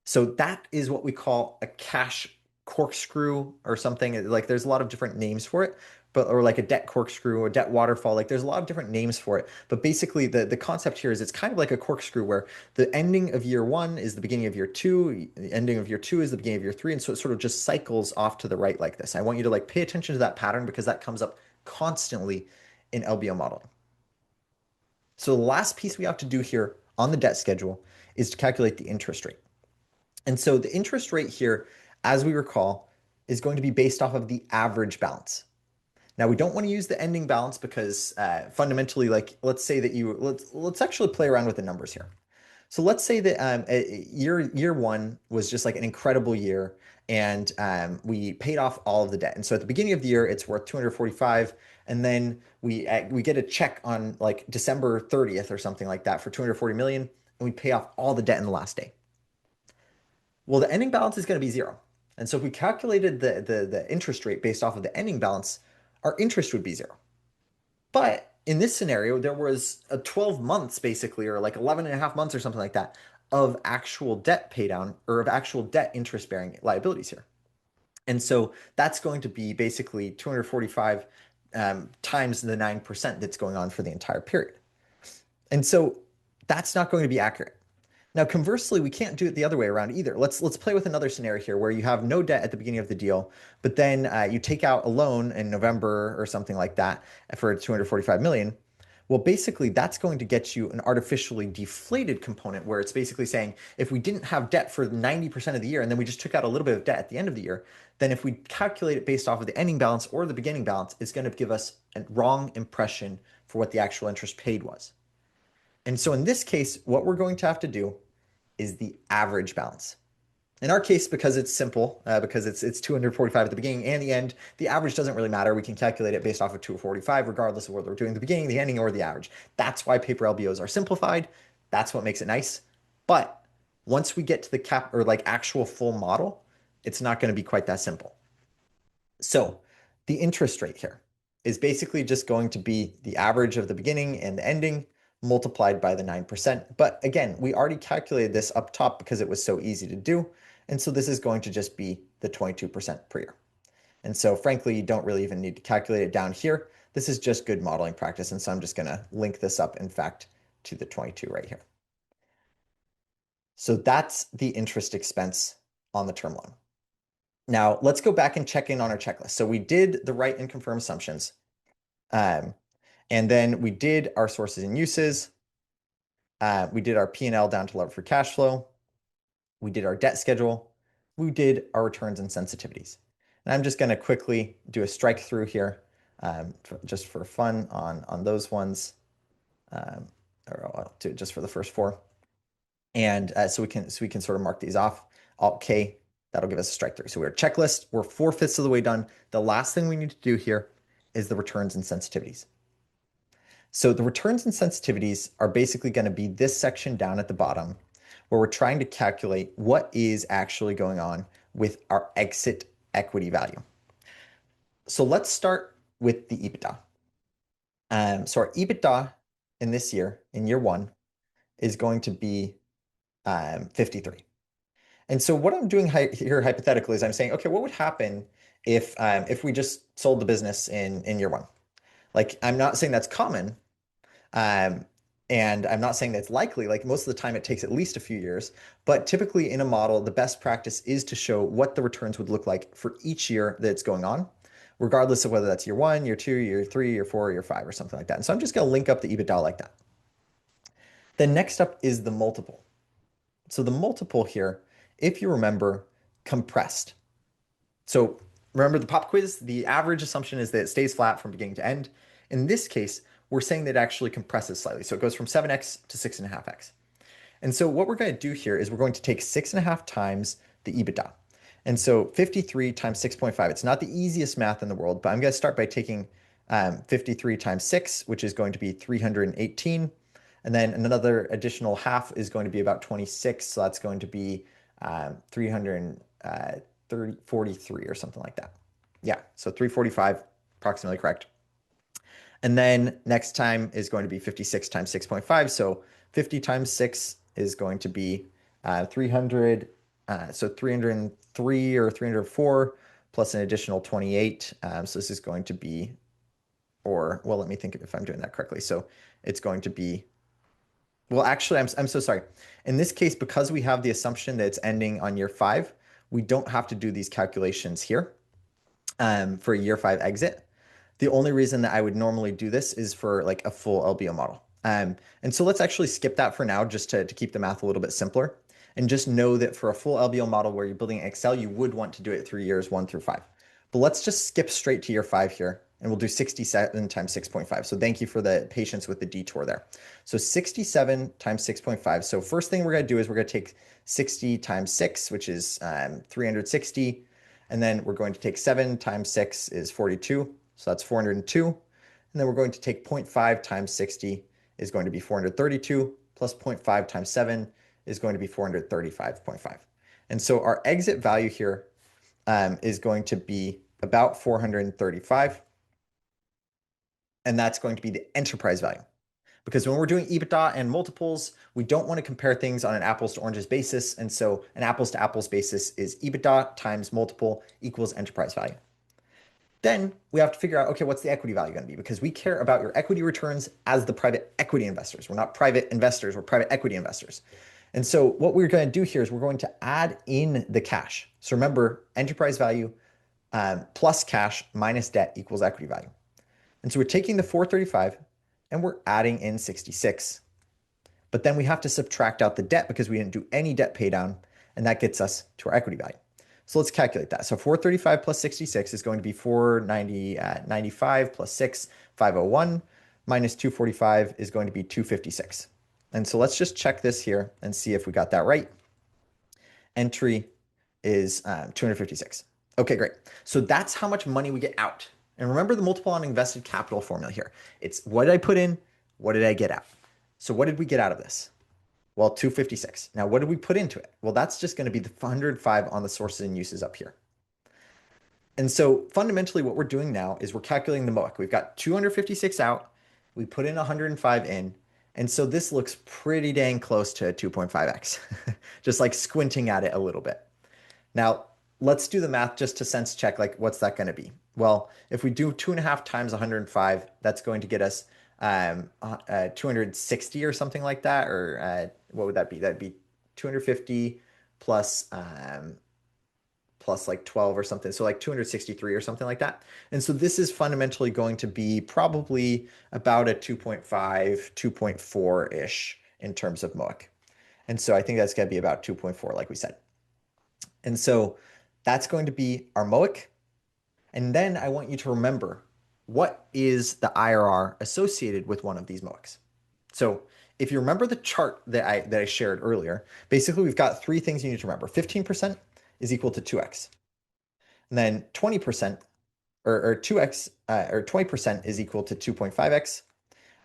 So that is what we call a cash corkscrew or something. Like there's a lot of different names for it, or like a debt corkscrew or debt waterfall. Like there's a lot of different names for it. But basically the concept here is it's kind of like a corkscrew where the ending of year one is the beginning of year two, the ending of year two is the beginning of year three. And so it sort of just cycles off to the right like this. I want you to like pay attention to that pattern because that comes up constantly in LBO modeling. So the last piece we have to do here on the debt schedule is to calculate the interest rate. And so the interest rate here, as we recall, is going to be based off of the average balance. Now we don't want to use the ending balance because fundamentally, like let's say that let's actually play around with the numbers here. So let's say that year one was just like an incredible year, and we paid off all of the debt. And so at the beginning of the year, it's worth 245, and then we get a check on like December 30th or something like that for 240 million, and we pay off all the debt in the last day. Well, the ending balance is going to be zero. And so if we calculated the interest rate based off of the ending balance, our interest would be zero. But in this scenario, there was a 12 months basically, or like 11 and a half months or something like that, of actual debt paydown or of actual debt interest bearing liabilities here. And so that's going to be basically 245 times the 9% that's going on for the entire period. And so that's not going to be accurate. Now, conversely, we can't do it the other way around either. Let's play with another scenario here where you have no debt at the beginning of the deal, but then you take out a loan in November or something like that for 245 million. Well, basically, that's going to get you an artificially deflated component where it's basically saying if we didn't have debt for 90% of the year and then we just took out a little bit of debt at the end of the year, then if we calculate it based off of the ending balance or the beginning balance, it's going to give us a wrong impression for what the actual interest paid was. And so in this case, what we're going to have to do is the average balance. In our case, because it's simple, because it's 245 at the beginning and the end, the average doesn't really matter. We can calculate it based off of 245, regardless of whether we're doing the beginning, the ending, or the average. That's why paper LBOs are simplified. That's what makes it nice. But once we get to the cap or like actual full model, it's not going to be quite that simple. So the interest rate here is basically just going to be the average of the beginning and the ending multiplied by the 9%. But again, we already calculated this up top because it was so easy to do. And so this is going to just be the 22% per year. And so frankly, you don't really even need to calculate it down here. This is just good modeling practice. And so I'm just going to link this up, in fact, to the 22 right here. So that's the interest expense on the term loan. Now let's go back and check in on our checklist. So we did the right and confirm assumptions. And then we did our sources and uses. We did our P&L down to levered free cash flow. We did our debt schedule. We did our returns and sensitivities. And I'm just going to quickly do a strike through here just for fun on those ones, or I'll do it just for the first four. And so we can sort of mark these off. Alt K, that'll give us a strike through. So we're checklist. We're 4/5 of the way done. The last thing we need to do here is the returns and sensitivities. So the returns and sensitivities are basically going to be this section down at the bottom where we're trying to calculate what is actually going on with our exit equity value. So let's start with the EBITDA. So our EBITDA in this year, in year one, is going to be 53. And so what I'm doing here hypothetically is I'm saying, okay, what would happen if we just sold the business in year one? Like, I'm not saying that's common, um, and I'm not saying that's likely. Like most of the time, it takes at least a few years. But typically in a model, the best practice is to show what the returns would look like for each year that it's going on, regardless of whether that's year one, year two, year three, year four, year five, or something like that. And so I'm just going to link up the EBITDA like that. Then next up is the multiple. So the multiple here, if you remember, compressed. So remember the pop quiz, the average assumption is that it stays flat from beginning to end. In this case, we're saying that it actually compresses slightly. So it goes from 7x to 6.5x. And so what we're going to do here is we're going to take 6.5 times the EBITDA. And so 53 times 6.5, it's not the easiest math in the world, but I'm going to start by taking 53 times 6, which is going to be 318. And then another additional half is going to be about 26. So that's going to be 343 or something like that. Yeah, so 345, approximately correct. And then next time is going to be 56 times 6.5. So 50 times 6 is going to be 300. So 303 or 304 plus an additional 28. So this is going to be, or, well, let me think if I'm doing that correctly. So it's going to be, well, actually, I'm so sorry. In this case, because we have the assumption that it's ending on year five, we don't have to do these calculations here for a year five exit. The only reason that I would normally do this is for like a full LBO model. And so let's actually skip that for now, just to keep the math a little bit simpler. And just know that for a full LBO model where you're building Excel, you would want to do it through years 1 through 5. But let's just skip straight to year 5 here, and we'll do 67 times 6.5. So thank you for the patience with the detour there. So 67 times 6.5. So first thing we're going to do is we're going to take 60 times 6, which is 360. And then we're going to take 7 times 6 is 42. So that's 402. And then we're going to take 0.5 times 60 is going to be 432, plus 0.5 times 7 is going to be 435.5. And so our exit value here is going to be about 435. And that's going to be the enterprise value. Because when we're doing EBITDA and multiples, we don't want to compare things on an apples to oranges basis. And so an apples to apples basis is EBITDA times multiple equals enterprise value. Then we have to figure out, okay, what's the equity value going to be? Because we care about your equity returns as the private equity investors. We're not private investors, we're private equity investors. And so what we're going to do here is we're going to add in the cash. So remember, enterprise value plus cash minus debt equals equity value. And so we're taking the 435 and we're adding in 66. But then we have to subtract out the debt because we didn't do any debt pay down, and that gets us to our equity value. So let's calculate that. So 435 plus 66 is going to be 495 plus 6, 501, minus 245 is going to be 256. And so let's just check this here and see if we got that right. Entry is 256. Okay, great. So that's how much money we get out. And remember the multiple on invested capital formula here. It's what did I put in? What did I get out? So what did we get out of this? Well, 256. Now, what did we put into it? Well, that's just going to be the 105 on the sources and uses up here. And so fundamentally what we're doing now is we're calculating the MOIC. We've got 256 out. We put in 105 in. And so this looks pretty dang close to 2.5x, just like squinting at it a little bit. Now, let's do the math just to sense check, like what's that going to be? Well, if we do 2.5 times 105, that's going to get us 260 or something like that, or what would that be? That'd be 250 plus plus like 12 or something, so like 263 or something like that. And so this is fundamentally going to be probably about a 2.5, 2.4-ish in terms of MOIC. And so I think that's going to be about 2.4, like we said. And so that's going to be our MOIC. And then I want you to remember, what is the IRR associated with one of these MOICs? So if you remember the chart that I shared earlier, basically we've got three things you need to remember. 15% is equal to 2x. And then 20% or 2x or 20% is equal to 2.5x.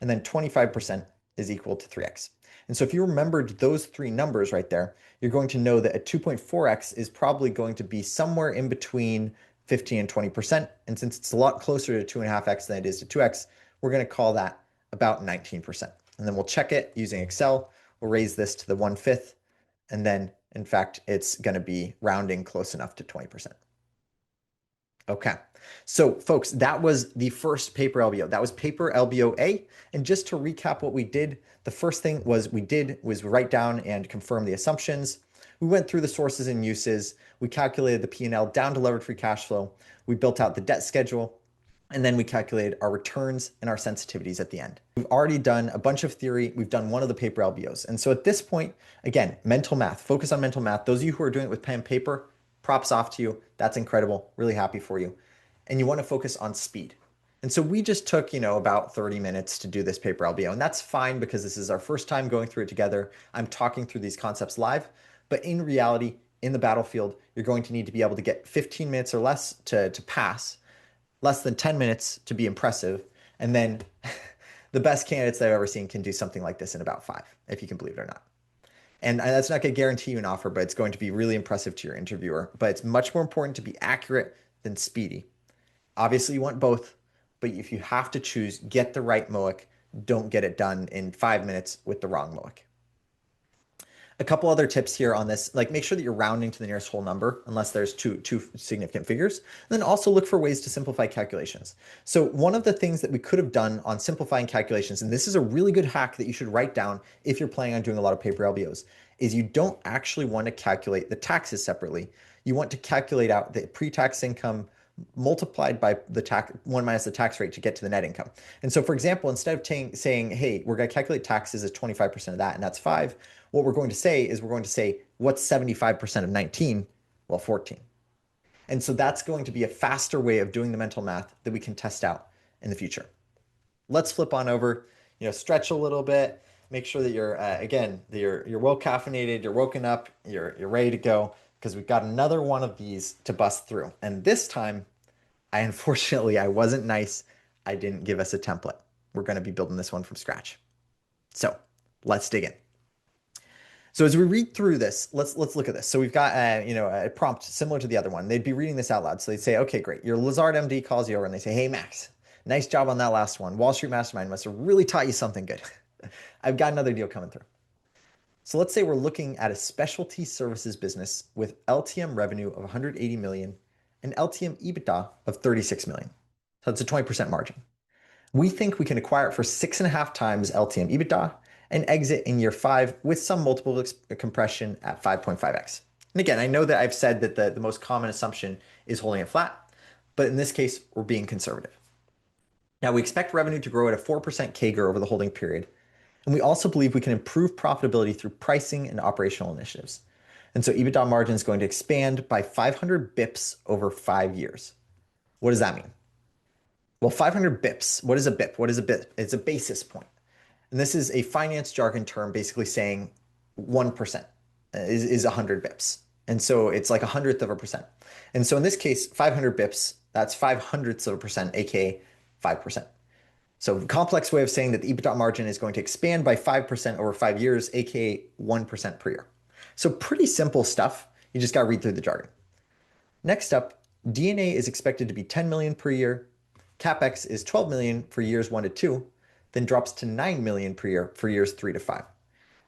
And then 25% is equal to 3x. And so if you remembered those three numbers right there, you're going to know that a 2.4x is probably going to be somewhere in between 15 and 20%. And since it's a lot closer to 2.5x than it is to 2x, we're going to call that about 19%. and then we'll check it using Excel. We'll raise this to the 1/5, and then in fact, it's going to be rounding close enough to 20%. Okay, so folks, that was the first paper LBO. That was paper LBO A. And just to recap what we did, the first thing was write down and confirm the assumptions. We went through the sources and uses. We calculated the P&L down to levered free cash flow. We built out the debt schedule. And then we calculated our returns and our sensitivities at the end. We've already done a bunch of theory. We've done one of the paper LBOs. And so at this point, again, mental math, focus on mental math. Those of you who are doing it with pen and paper, props off to you. That's incredible. Really happy for you. And you want to focus on speed. And so we just took, about 30 minutes to do this paper LBO. And that's fine because this is our first time going through it together. I'm talking through these concepts live. But in reality, in the battlefield, you're going to need to be able to get 15 minutes or less to pass, less than 10 minutes to be impressive. And then the best candidates that I've ever seen can do something like this in about 5, if you can believe it or not. And that's not going to guarantee you an offer, but it's going to be really impressive to your interviewer. But it's much more important to be accurate than speedy. Obviously, you want both, but if you have to choose, get the right MOIC. Don't get it done in 5 minutes with the wrong MOIC. A couple other tips here on this, like make sure that you're rounding to the nearest whole number unless there's two significant figures. And then also look for ways to simplify calculations. So one of the things that we could have done on simplifying calculations, and this is a really good hack that you should write down if you're planning on doing a lot of paper LBOs, is you don't actually want to calculate the taxes separately. You want to calculate out the pre-tax income multiplied by the tax 1 minus the tax rate to get to the net income. And so for example, instead of saying, hey, we're going to calculate taxes as 25% of that, and that's 5, what we're going to say is what's 75% of 19? Well, 14. And so that's going to be a faster way of doing the mental math that we can test out in the future. Let's flip on over, stretch a little bit, make sure that you're, again, that you're well caffeinated, you're woken up, you're ready to go, because we've got another one of these to bust through. And this time, unfortunately, I wasn't nice. I didn't give us a template. We're going to be building this one from scratch. So let's dig in. So as we read through this, let's look at this. So we've got a prompt similar to the other one. They'd be reading this out loud. So they'd say, okay, great. Your Lazard MD calls you over and they say, hey, Max, nice job on that last one. Wall Street Mastermind must have really taught you something good. I've got another deal coming through. So let's say we're looking at a specialty services business with LTM revenue of 180 million and LTM EBITDA of 36 million. So that's a 20% margin. We think we can acquire it for 6.5 times LTM EBITDA and exit in year 5 with some multiple compression at 5.5x. And again, I know that I've said that the most common assumption is holding it flat, but in this case, we're being conservative. Now, we expect revenue to grow at a 4% CAGR over the holding period. And we also believe we can improve profitability through pricing and operational initiatives. And so EBITDA margin is going to expand by 500 bips over 5 years. What does that mean? Well, 500 bips. What is a bip? What is a bip? It's a basis point. And this is a finance jargon term basically saying 1% is 100 bips. And so it's like 100th of a percent. And so in this case, 500 bips, that's 500ths of a percent, aka 5%. So a complex way of saying that the EBITDA margin is going to expand by 5% over 5 years, aka 1% per year. So pretty simple stuff. You just got to read through the jargon. Next up, D&A is expected to be 10 million per year. CapEx is 12 million for years 1 to 2, then drops to 9 million per year for years 3 to 5.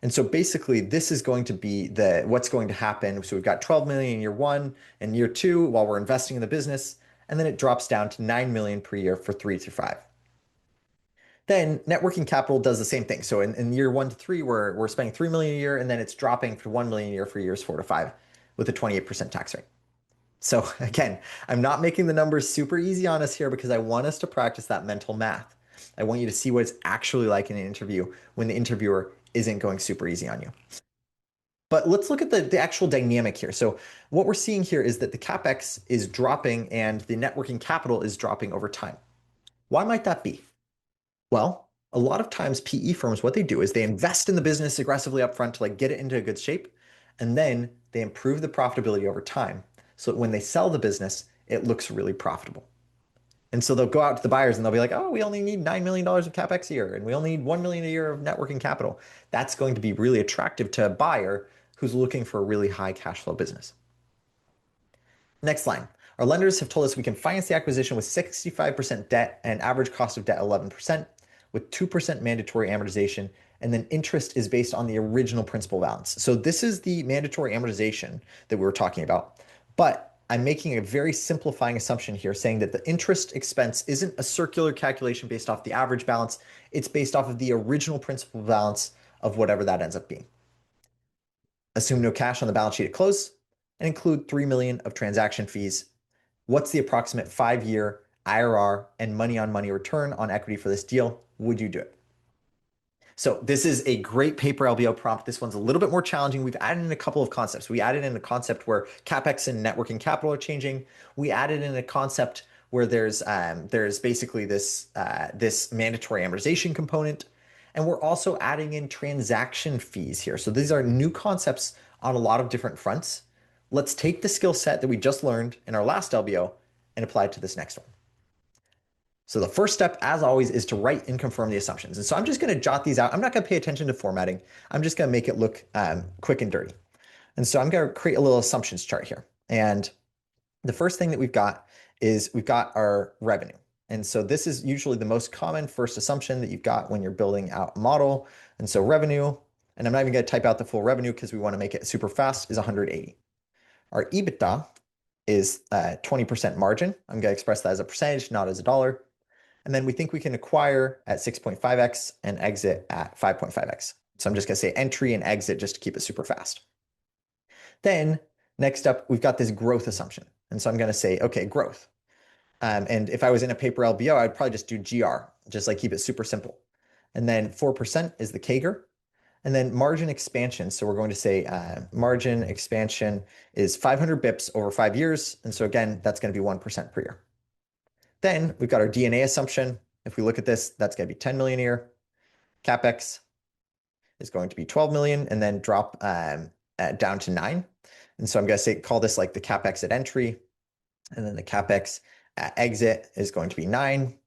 And so basically this is going to be what's going to happen. So we've got 12 million in year 1 and year 2 while we're investing in the business, and then it drops down to 9 million per year for 3 to 5. Then net working capital does the same thing. So in year 1 to 3, we're spending 3 million a year, and then it's dropping to 1 million a year for years 4 to 5 with a 28% tax rate. So again, I'm not making the numbers super easy on us here because I want us to practice that mental math. I want you to see what it's actually like in an interview when the interviewer isn't going super easy on you. But let's look at the actual dynamic here. So what we're seeing here is that the CapEx is dropping and the net working capital is dropping over time. Why might that be? Well, a lot of times PE firms, what they do is they invest in the business aggressively upfront to get it into a good shape, and then they improve the profitability over time. So that when they sell the business, it looks really profitable. And so they'll go out to the buyers and they'll be like, oh, we only need $9 million of CapEx a year, and we only need $1 million a year of net working capital. That's going to be really attractive to a buyer who's looking for a really high cash flow business. Next line. Our lenders have told us we can finance the acquisition with 65% debt and average cost of debt 11%. with 2% mandatory amortization, and then interest is based on the original principal balance. So this is the mandatory amortization that we were talking about, but I'm making a very simplifying assumption here saying that the interest expense isn't a circular calculation based off the average balance. It's based off of the original principal balance of whatever that ends up being. Assume no cash on the balance sheet at close and include 3 million of transaction fees. What's the approximate 5-year IRR and money on money return on equity for this deal? Would you do it? So this is a great paper LBO prompt. This one's a little bit more challenging. We've added in a couple of concepts. We added in a concept where CapEx and net working capital are changing. We added in a concept where there's basically this mandatory amortization component. And we're also adding in transaction fees here. So these are new concepts on a lot of different fronts. Let's take the skill set that we just learned in our last LBO and apply it to this next one. So the first step, as always, is to write and confirm the assumptions. And so I'm just going to jot these out. I'm not going to pay attention to formatting. I'm just going to make it look quick and dirty. And so I'm going to create a little assumptions chart here. And the first thing that we've got is we've got our revenue. And so this is usually the most common first assumption that you've got when you're building out a model. And so revenue, and I'm not even going to type out the full revenue because we want to make it super fast, is 180. Our EBITDA is 20% margin. I'm going to express that as a percentage, not as a dollar. And then we think we can acquire at 6.5x and exit at 5.5x. So I'm just going to say entry and exit just to keep it super fast. Then next up, we've got this growth assumption. And so I'm going to say, okay, growth. And if I was in a paper LBO, I'd probably just do GR, just like keep it super simple. And then 4% is the CAGR. And then margin expansion. So we're going to say margin expansion is 500 bips over 5 years. And so again, that's going to be 1% per year. Then we've got our D&A assumption. If we look at this, that's going to be 10 million a year. CapEx is going to be 12 million and then drop down to 9. And so I'm going to say, call this like the CapEx at entry. And then the CapEx at exit is going to be 9.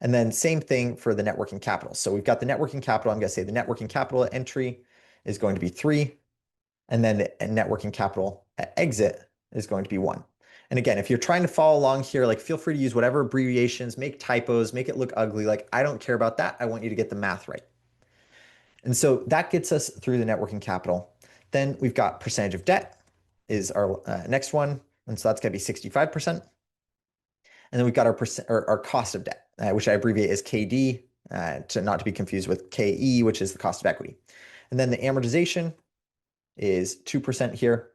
And then same thing for the net working capital. So we've got the net working capital. I'm going to say the net working capital at entry is going to be 3. And then the net working capital at exit is going to be 1. And again, if you're trying to follow along here, like feel free to use whatever abbreviations, make typos, make it look ugly. Like I don't care about that. I want you to get the math right. And so that gets us through the net working capital. Then we've got percentage of debt is our next one. And so that's going to be 65%. And then we've got our cost of debt, which I abbreviate as KD, not to be confused with KE, which is the cost of equity. And then the amortization is 2% here,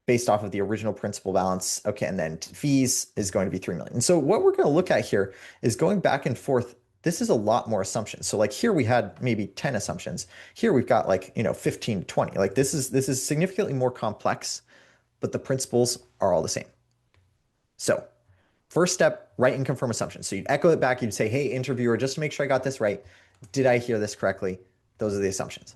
based off of the original principal balance. Okay, and then fees is going to be 3 million. And so what we're going to look at here is going back and forth. This is a lot more assumptions. So like here we had maybe 10 assumptions. Here we've got like, 15 to 20. Like this is significantly more complex, but the principles are all the same. So first step, write and confirm assumptions. So you'd echo it back. You'd say, hey, interviewer, just to make sure I got this right, did I hear this correctly? Those are the assumptions.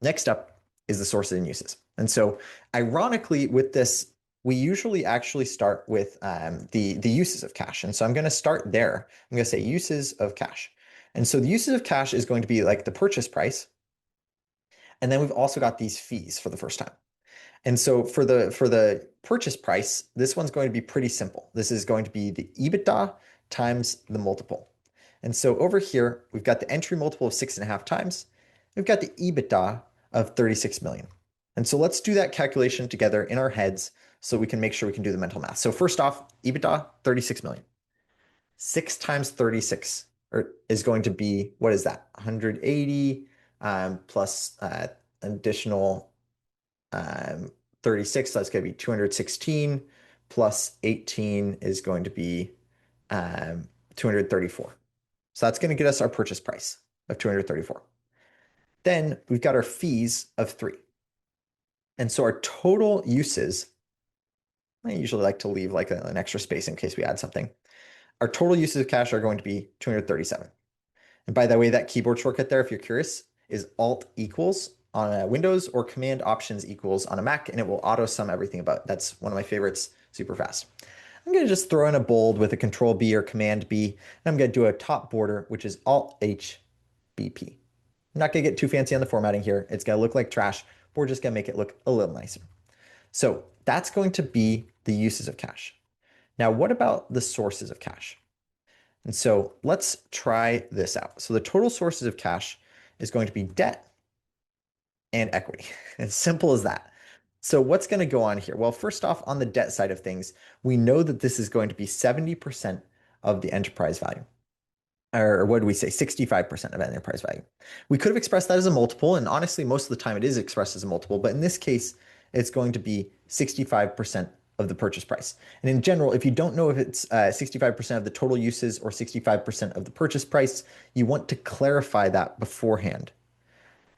Next up is the sources and uses. And so ironically with this, we usually actually start with the uses of cash. And so I'm going to start there. I'm going to say uses of cash. And so the uses of cash is going to be like the purchase price. And then we've also got these fees for the first time. And so for the purchase price, this one's going to be pretty simple. This is going to be the EBITDA times the multiple. And so over here, we've got the entry multiple of 6.5 times. We've got the EBITDA of 36 million. And so let's do that calculation together in our heads so we can make sure we can do the mental math. So first off, EBITDA, 36 million. 6 times 36 is going to be, what is that? 180 plus additional 36, so that's going to be 216 plus 18 is going to be 234. So that's going to get us our purchase price of 234. Then we've got our fees of 3. And so our total uses, I usually like to leave like an extra space in case we add something. Our total uses of cash are going to be 237. And by the way, that keyboard shortcut there, if you're curious, is Alt equals on a Windows or Command Options equals on a Mac, and it will auto sum everything about. That's one of my favorites, super fast. I'm going to just throw in a bold with a Control B or Command B, and I'm going to do a top border, which is Alt H BP. I'm not going to get too fancy on the formatting here. It's going to look like trash. We're just going to make it look a little nicer. So that's going to be the uses of cash. Now, what about the sources of cash? And so let's try this out. So the total sources of cash is going to be debt and equity. As simple as that. So what's going to go on here? Well, first off, on the debt side of things, we know that this is going to be 70% of the enterprise value. Or what do we say? 65% of enterprise value. We could have expressed that as a multiple, and honestly, most of the time it is expressed as a multiple, but in this case, it's going to be 65% of the purchase price. And in general, if you don't know if it's 65% of the total uses or 65% of the purchase price, you want to clarify that beforehand.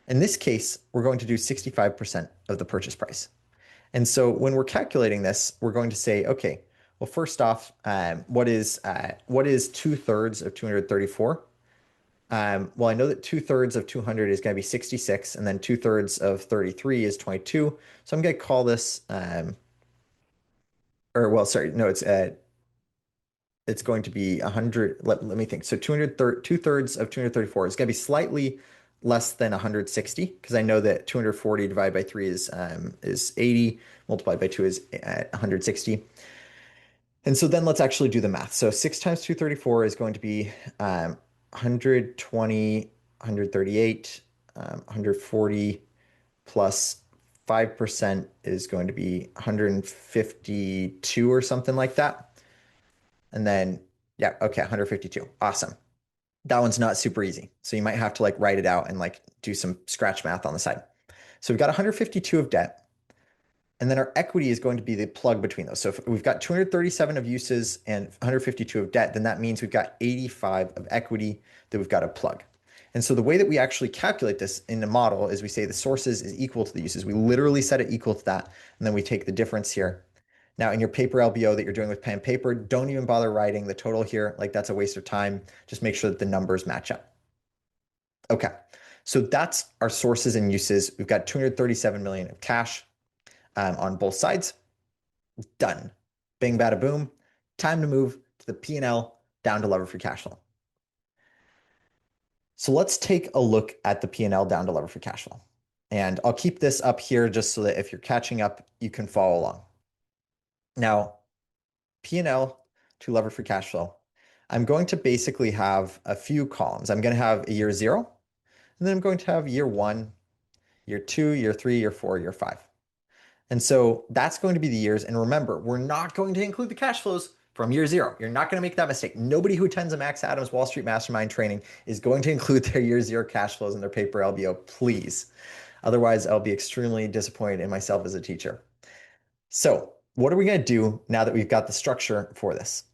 In this case, we're going to do 65% of the purchase price. And so when we're calculating this, we're going to say, okay, well, first off, what is 2/3 of 234? Well, I know that 2/3 of 200 is going to be 66, and then 2/3 of 33 is 22. So I'm going to call this, or well, sorry, no, it's going to be 100. Let me think. So 2/3 of 234 is going to be slightly less than 160 because I know that 240 divided by 3 is 80, multiplied by 2 is 160. And so then let's actually do the math. So 6 times 234 is going to be 120, 138, 140 plus 5% is going to be 152 or something like that. And then, yeah, okay, 152. Awesome. That one's not super easy. So you might have to like write it out and like do some scratch math on the side. So we've got 152 of debt. And then our equity is going to be the plug between those. So if we've got 237 of uses and 152 of debt, then that means we've got 85 of equity that we've got to plug. And so the way that we actually calculate this in the model is we say the sources is equal to the uses. We literally set it equal to that. And then we take the difference here. Now in your paper LBO that you're doing with pen and paper, don't even bother writing the total here. Like that's a waste of time. Just make sure that the numbers match up. Okay. So that's our sources and uses. We've got 237 million of cash on both sides. Done. Bing, bada, boom. Time to move to the P&L down to lever free cash flow. So let's take a look at the P&L down to lever free cash flow. And I'll keep this up here just so that if you're catching up, you can follow along. Now, P&L to lever free cash flow. I'm going to basically have a few columns. I'm going to have a year 0, and then I'm going to have year 1, year 2, year 3, year 4, year 5. And so that's going to be the years. And remember, we're not going to include the cash flows from year 0. You're not going to make that mistake. Nobody who attends a Max Adams Wall Street Mastermind training is going to include their year 0 cash flows in their paper LBO, please. Otherwise, I'll be extremely disappointed in myself as a teacher. So what are we going to do now that we've got the structure for this?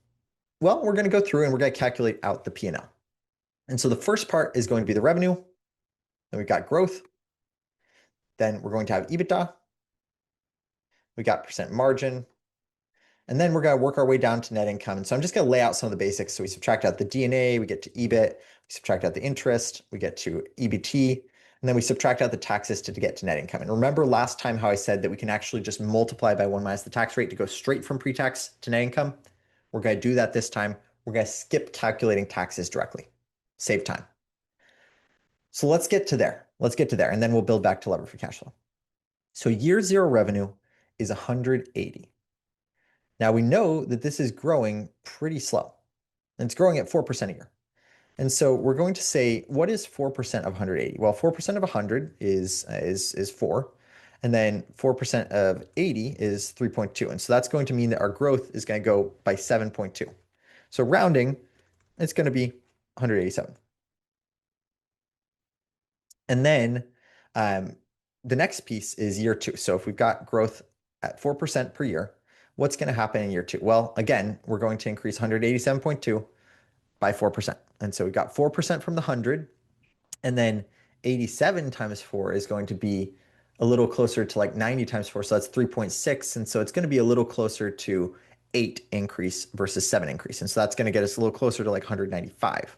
Well, we're going to go through and we're going to calculate out the P&L. And so the first part is going to be the revenue. Then we've got growth. Then we're going to have EBITDA. We got percent margin. And then we're going to work our way down to net income. And so I'm just going to lay out some of the basics. So we subtract out the D&A, we get to EBIT, we subtract out the interest, we get to EBT, and then we subtract out the taxes to get to net income. And remember last time how I said that we can actually just multiply by 1 minus the tax rate to go straight from pre-tax to net income? We're going to do that this time. We're going to skip calculating taxes directly. Save time. So let's get to there. Let's get to there, and then we'll build back to lever free cash flow. So year 0 revenue is 180. Now we know that this is growing pretty slow, and it's growing at 4% a year. And so we're going to say, what is 4% of 180? Well, 4% of 100 is 4, and then 4% of 80 is 3.2. And so that's going to mean that our growth is going to go by 7.2. So rounding, it's going to be 187. And then the next piece is year 2. So if we've got growth at 4% per year, what's going to happen in year 2? Well, again, we're going to increase 187.2 by 4%. And so we got 4% from the 100, and then 87 times 4 is going to be a little closer to like 90 times 4. So that's 3.6. And so it's going to be a little closer to 8 increase versus 7 increase. And so that's going to get us a little closer to like 195.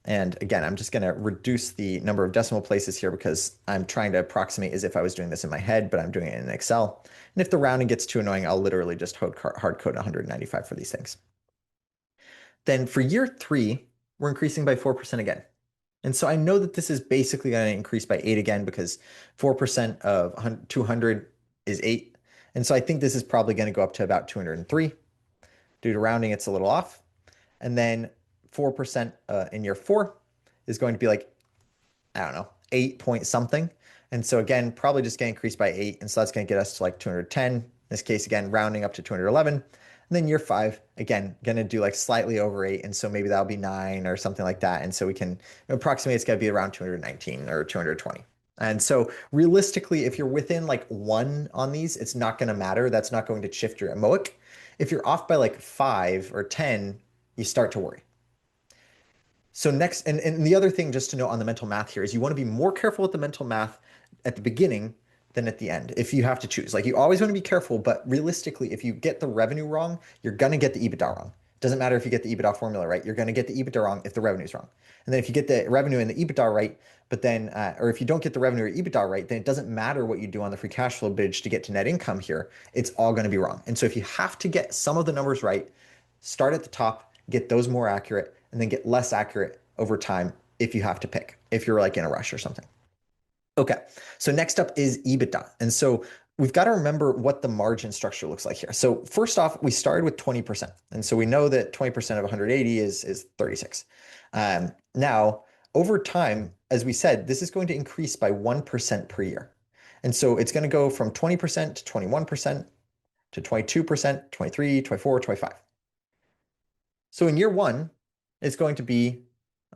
And again, I'm just going to reduce the number of decimal places here because I'm trying to approximate as if I was doing this in my head, but I'm doing it in Excel. And if the rounding gets too annoying, I'll literally just hard code 195 for these things. Then for year 3, we're increasing by 4% again. And so I know that this is basically going to increase by 8 again because 4% of 200 is 8. And so I think this is probably going to go up to about 203. Due to rounding, it's a little off. And then 4% in year 4 is going to be like, I don't know, 8 point something. And so again, probably just going to increase by 8. And so that's going to get us to like 210. In this case, again, rounding up to 211. And then year 5, again, going to do like slightly over 8. And so maybe that'll be 9 or something like that. And so we can approximate it's going to be around 219 or 220. And so realistically, if you're within like 1 on these, it's not going to matter. That's not going to shift your MOIC. If you're off by like 5 or 10, you start to worry. So next, and the other thing just to note on the mental math here is you want to be more careful with the mental math at the beginning than at the end if you have to choose. Like you always want to be careful, but realistically, if you get the revenue wrong, you're going to get the EBITDA wrong. Doesn't matter if you get the EBITDA formula right, you're going to get the EBITDA wrong if the revenue's wrong. And then if you get the revenue and the EBITDA right, but then, or if you don't get the revenue or EBITDA right, then it doesn't matter what you do on the free cash flow bridge to get to net income here. It's all going to be wrong. And so if you have to get some of the numbers right, start at the top, get those more accurate, and then get less accurate over time if you have to pick, if you're like in a rush or something. Okay, so next up is EBITDA. And so we've got to remember what the margin structure looks like here. So first off, we started with 20%. And so we know that 20% of 180 is 36. Now, over time, as we said, this is going to increase by 1% per year. And so it's going to go from 20% to 21% to 22%, 23, 24, 25. So in year 1, it's going to be,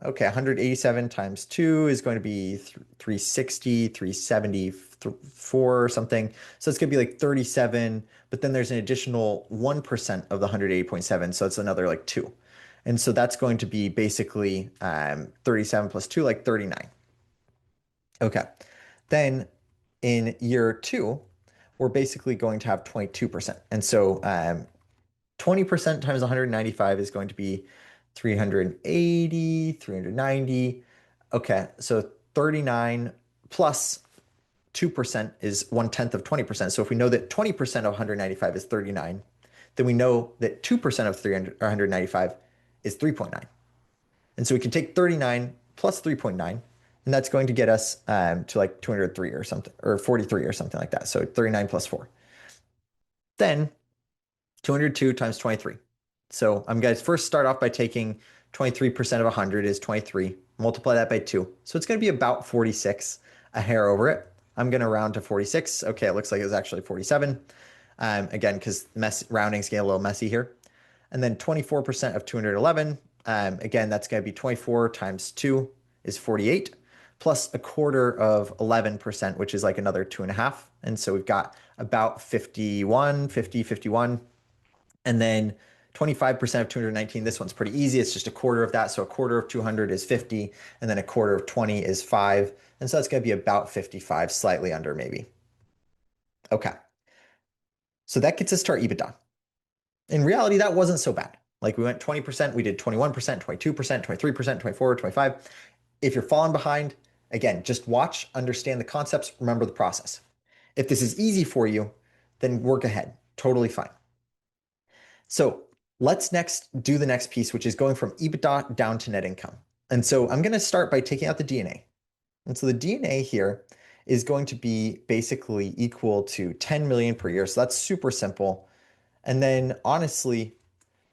okay, 187 times 2 is going to be 360, 374 or something. So it's going to be like 37, but then there's an additional 1% of the 180.7, so it's another like 2. And so that's going to be basically 37 plus 2, like 39. Okay, then in year 2, we're basically going to have 22%. And so 20% times 195 is going to be 380, 390. Okay, so 39 plus 2% is 1/10 of 20%. So if we know that 20% of 195 is 39, then we know that 2% of 195 is 3.9. And so we can take 39 plus 3.9, and that's going to get us to like 203 or something, or 43 or something like that. So 39 plus 4. Then 202 times 23. So I'm going to first start off by taking 23% of 100 is 23. Multiply that by 2. So it's going to be about 46, a hair over it. I'm going to round to 46. Okay, it looks like it was actually 47. Again, because rounding's getting a little messy here. And then 24% of 211. Again, that's going to be 24 times 2 is 48, plus a quarter of 11%, which is like another 2.5. And so we've got about 51, 50, 51. And then 25% of 219, this one's pretty easy. It's just a quarter of that. So a quarter of 200 is 50, and then a quarter of 20 is 5. And so that's going to be about 55, slightly under maybe. Okay. So that gets us to our EBITDA. In reality, that wasn't so bad. Like we went 20%, we did 21%, 22%, 23%, 24, 25. If you're falling behind, again, just watch, understand the concepts, remember the process. If this is easy for you, then work ahead. Totally fine. So let's next do the next piece, which is going from EBITDA down to net income. And so I'm going to start by taking out the D&A. And so the D&A here is going to be basically equal to 10 million per year. So that's super simple. And then honestly,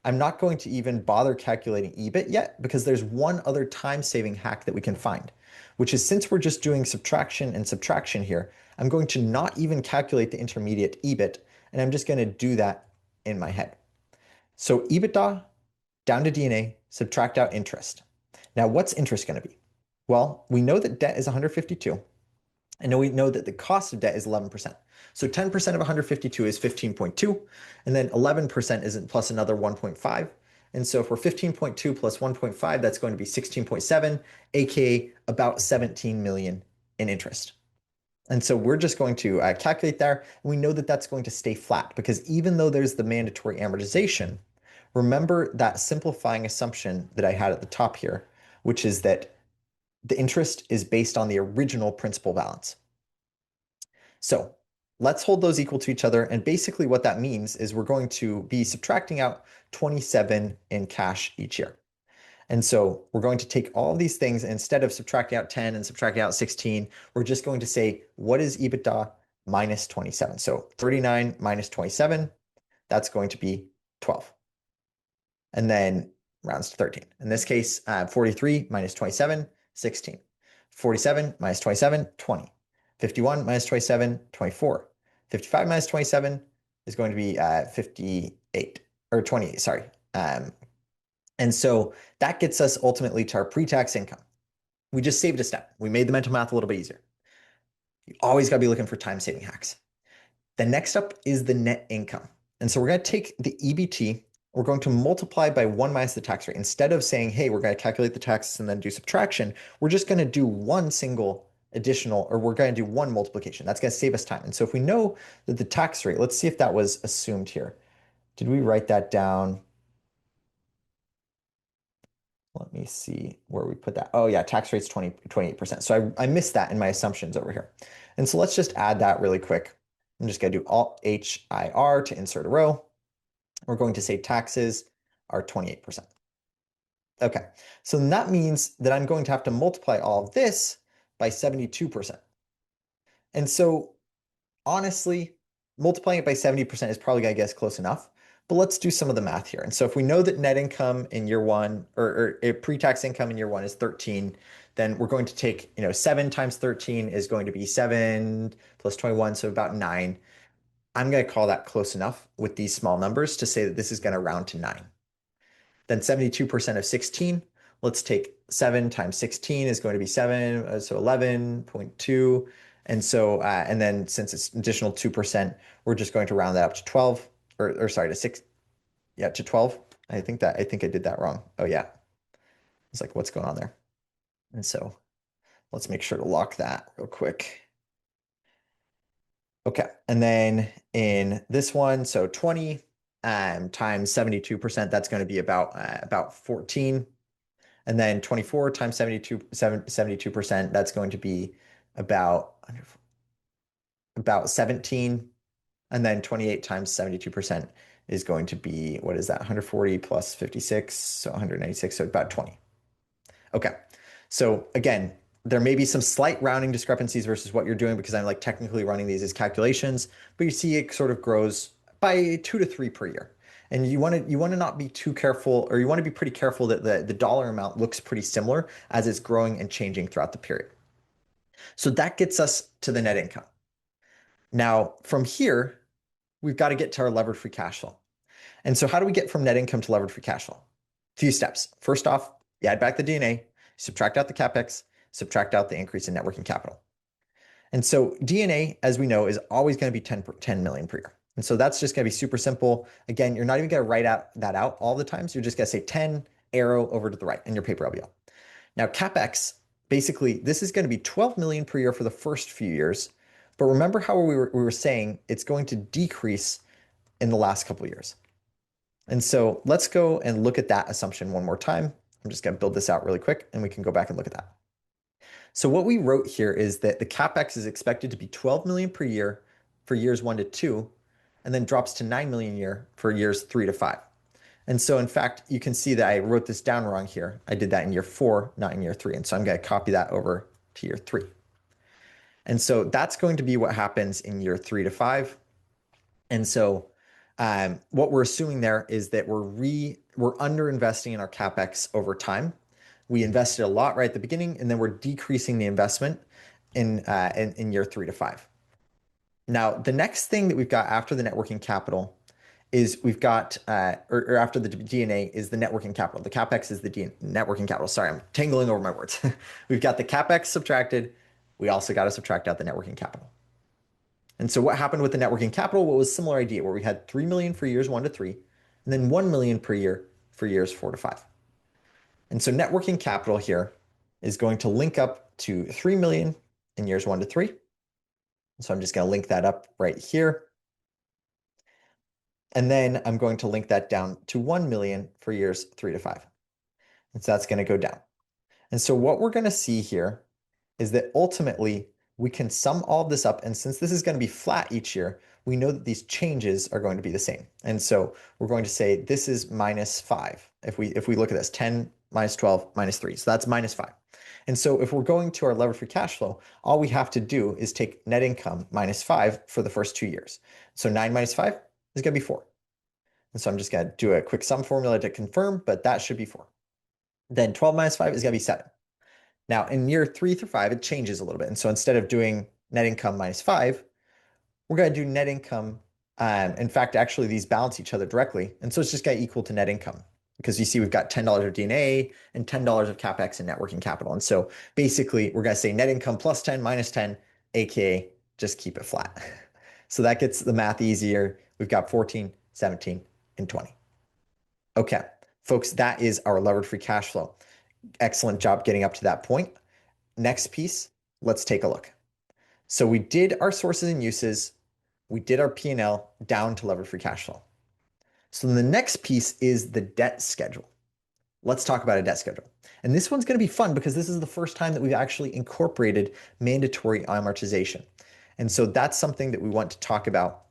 I'm not going to even bother calculating EBIT yet because there's one other time-saving hack that we can find, which is since we're just doing subtraction and subtraction here, I'm going to not even calculate the intermediate EBIT, and I'm just going to do that in my head. So EBITDA down to D&A, subtract out interest. Now, what's interest going to be? Well, we know that debt is 152, and we know that the cost of debt is 11%. So 10% of 152 is 15.2, and then 11% is plus another 1.5. And so if we're 15.2 plus 1.5, that's going to be 16.7, aka about 17 million in interest. And so we're just going to calculate there. And we know that that's going to stay flat because even though there's the mandatory amortization, remember that simplifying assumption that I had at the top here, which is that the interest is based on the original principal balance. So let's hold those equal to each other. And basically what that means is we're going to be subtracting out 27 in cash each year. And so we're going to take all of these things, and instead of subtracting out 10 and subtracting out 16, we're just going to say, what is EBITDA minus 27? So 39 minus 27, that's going to be 12. And then rounds to 13. In this case, 43 minus 27, 16. 47 minus 27, 20. 51 minus 27, 24. 55 minus 27 is going to be 58, or 28, sorry. And so that gets us ultimately to our pre-tax income. We just saved a step. We made the mental math a little bit easier. You always got to be looking for time-saving hacks. The next up is the net income. And so we're going to take the EBT, we're going to multiply by 1 minus the tax rate. Instead of saying, hey, we're going to calculate the taxes and then do subtraction, we're just going to do one single additional, or we're going to do one multiplication. That's going to save us time. And so if we know that the tax rate, let's see if that was assumed here. Did we write that down? Let me see where we put that. Oh yeah, tax rate's 28%. So I missed that in my assumptions over here. And so let's just add that really quick. I'm just going to do Alt-HIR to insert a row. We're going to say taxes are 28%. Okay, so that means that I'm going to have to multiply all of this by 72%. And so honestly, multiplying it by 70% is probably, I guess, close enough. But let's do some of the math here. And so if we know that net income in year one, or pre-tax income in year one is 13, then we're going to take, 7 times 13 is going to be 7 plus 21, so about 9. I'm going to call that close enough with these small numbers to say that this is going to round to 9. Then 72% of 16, let's take 7 times 16 is going to be 7, so 11.2. And so, and then since it's additional 2%, we're just going to round that up to 12, or sorry, to 6, yeah, to 12. I think I did that wrong. Oh yeah. It's like, what's going on there? And so let's make sure to lock that real quick. Okay, and then in this one, so 20 times 72%, that's going to be about 14. And then 24 times 72%, that's going to be about 17. And then 28 times 72% is going to be, what is that? 140 plus 56, so 196, so about 20. Okay, so again, there may be some slight rounding discrepancies versus what you're doing because I'm like technically running these as calculations, but you see it sort of grows by 2 to 3 per year. And you want to not be too careful, or you want to be pretty careful that the dollar amount looks pretty similar as it's growing and changing throughout the period. So that gets us to the net income. Now, from here, we've got to get to our levered free cash flow. And so how do we get from net income to levered free cash flow? A few steps. First off, you add back the D&A, subtract out the CapEx, subtract out the increase in net working capital. And so D&A, as we know, is always going to be 10 million per year. And so that's just going to be super simple. Again, you're not even going to write that out all the time. So you're just going to say 10, arrow over to the right in your paper LBO. Now, CapEx, basically, this is going to be 12 million per year for the first few years. But remember how we were saying it's going to decrease in the last couple of years. And so let's go and look at that assumption one more time. I'm just going to build this out really quick and we can go back and look at that. So what we wrote here is that the CapEx is expected to be 12 million per year for years 1 to 2, and then drops to 9 million a year for years 3 to 5. And so in fact, you can see that I wrote this down wrong here. I did that in year 4, not in year 3. And so I'm going to copy that over to year 3. And so that's going to be what happens in year 3 to 5. And so what we're assuming there is that we're under investing in our CapEx over time. We invested a lot right at the beginning, and then we're decreasing the investment in year 3 to 5. Now, the next thing that we've got after the net working capital is we've got, or after the D&A is the net working capital. The CapEx is the net working capital. Sorry, I'm tangling over my words. We've got the CapEx subtracted. We also got to subtract out the net working capital. And so what happened with the net working capital? What was a similar idea where we had 3 million for years 1 to 3, and then 1 million per year for years 4 to 5. And so net working capital here is going to link up to 3 million in years 1 to 3. So I'm just going to link that up right here. And then I'm going to link that down to 1 million for years 3 to 5. And so that's going to go down. And so what we're going to see here is that ultimately we can sum all of this up. And since this is going to be flat each year, we know that these changes are going to be the same. And so we're going to say this is -5. If we look at this, 10 minus 12 minus 3. So that's -5. And so if we're going to our levered free cash flow, all we have to do is take net income -5 for the first 2 years. So 9 minus 5 is going to be 4. And so I'm just going to do a quick sum formula to confirm, but that should be 4. Then 12 minus 5 is going to be 7. Now, in year 3 through 5, it changes a little bit. And so instead of doing net income minus 5, we're going to do net income. In fact, actually, these balance each other directly. And so it's just going to equal to net income because you see we've got $10 of D&A and $10 of CapEx and net working capital. And so basically, we're going to say net income plus 10 minus 10, aka just keep it flat. So that gets the math easier. We've got 14, 17, and 20. Okay, folks, that is our levered free cash flow. Excellent job getting up to that point. Next piece, let's take a look. So we did our sources and uses, we did our P&L down to levered free cash flow. So the next piece is the debt schedule. Let's talk about a debt schedule. And this one's going to be fun because this is the first time that we've actually incorporated mandatory amortization. And so that's something that we want to talk about,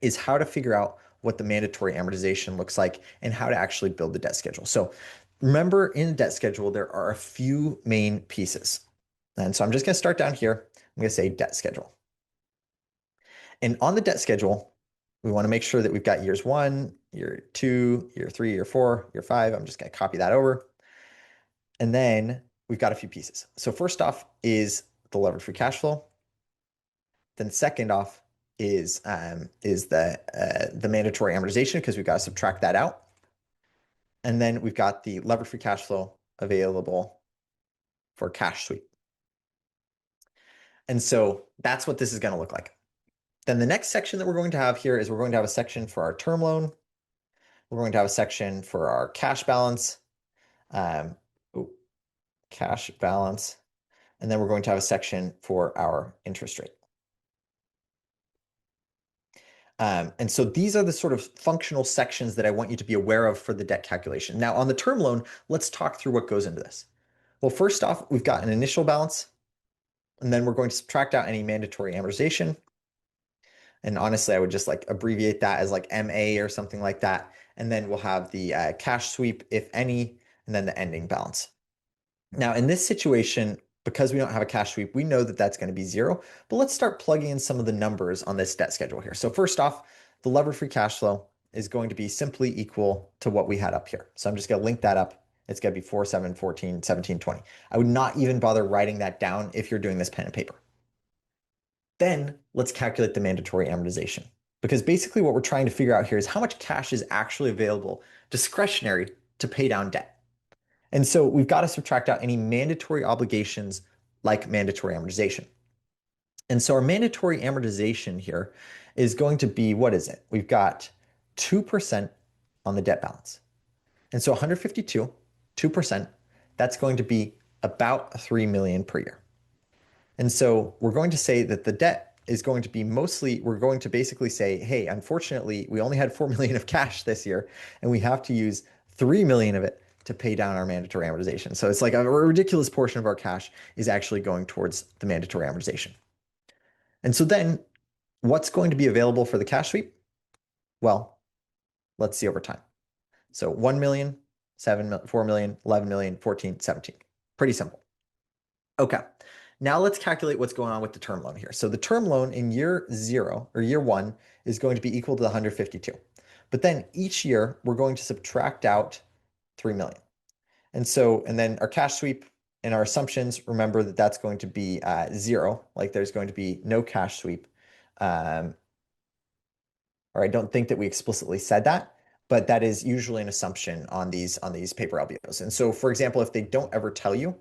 is how to figure out what the mandatory amortization looks like and how to actually build the debt schedule. So remember, in a debt schedule, there are a few main pieces. And so I'm just going to start down here. I'm going to say debt schedule. And on the debt schedule, we want to make sure that we've got years 1, year 2, year 3, year 4, year 5. I'm just going to copy that over. And then we've got a few pieces. So first off is the levered free cash flow. Then second off is the mandatory amortization, because we've got to subtract that out. And then we've got the levered free cash flow available for cash sweep. And so that's what this is going to look like. Then the next section that we're going to have here is we're going to have a section for our term loan. We're going to have a section for our cash balance, cash balance, and then we're going to have a section for our interest rate. And so these are the sort of functional sections that I want you to be aware of for the debt calculation. Now, on the term loan, let's talk through what goes into this. Well, first off, we've got an initial balance, and then we're going to subtract out any mandatory amortization. And honestly, I would just like abbreviate that as like MA or something like that. And then we'll have the cash sweep, if any, and then the ending balance. Now, in this situation, because we don't have a cash sweep, we know that that's going to be 0. But let's start plugging in some of the numbers on this debt schedule here. So first off, the levered free cash flow is going to be simply equal to what we had up here. So I'm just going to link that up. It's going to be 4, 7, 14, 17, 20. I would not even bother writing that down if you're doing this pen and paper. Then let's calculate the mandatory amortization, because basically what we're trying to figure out here is how much cash is actually available discretionary to pay down debt. And so we've got to subtract out any mandatory obligations like mandatory amortization. And so our mandatory amortization here is going to be, what is it? We've got 2% on the debt balance. And so 152, 2%, that's going to be about $3 million per year. And so we're going to say that the debt is going to be mostly, we're going to basically say, hey, unfortunately, we only had 4 million of cash this year, and we have to use 3 million of it to pay down our mandatory amortization. So it's like a ridiculous portion of our cash is actually going towards the mandatory amortization. And so then what's going to be available for the cash sweep? Well, let's see over time. So 1 million, 7 million, 4 million, 11 million, 14, 17. Pretty simple. Okay. Now let's calculate what's going on with the term loan here. So the term loan in year 0 or year 1 is going to be equal to the 152. But then each year we're going to subtract out 3 million. And then our cash sweep and our assumptions, remember that that's going to be 0, like there's going to be no cash sweep. Or I don't think that we explicitly said that, but that is usually an assumption on these paper LBOs. And so, for example, if they don't ever tell you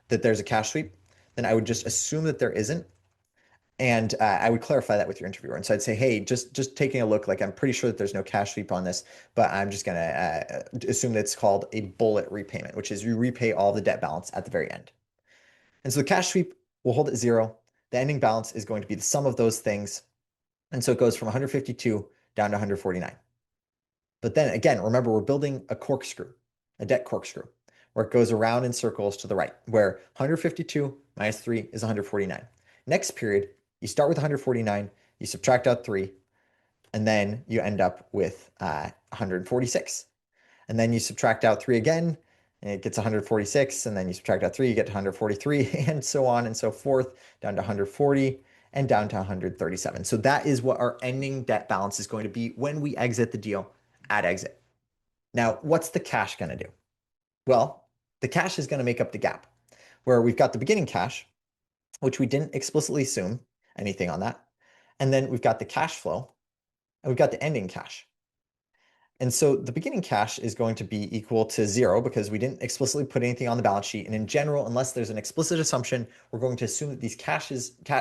that there's a cash sweep, then I would just assume that there isn't. And I would clarify that with your interviewer. And so I'd say, hey, just taking a look, like I'm pretty sure that there's no cash sweep on this, but I'm just going to assume that it's called a bullet repayment, which is you repay all the debt balance at the very end. And so the cash sweep will hold at 0. The ending balance is going to be the sum of those things. And so it goes from 152 down to 149. But then again, remember, we're building a corkscrew, a debt corkscrew, where it goes around in circles to the right, where 152 minus 3 is 149. Next period, you start with 149, you subtract out 3, and then you end up with 146. And then you subtract out 3 again, and it gets 146, and then you subtract out 3, you get to 143, and so on and so forth, down to 140, and down to 137. So that is what our ending debt balance is going to be when we exit the deal at exit. Now, what's the cash going to do? Well, the cash is going to make up the gap where we've got the beginning cash, which we didn't explicitly assume anything on that. And then we've got the cash flow and we've got the ending cash. And so the beginning cash is going to be equal to 0 because we didn't explicitly put anything on the balance sheet. And in general, unless there's an explicit assumption, we're going to assume that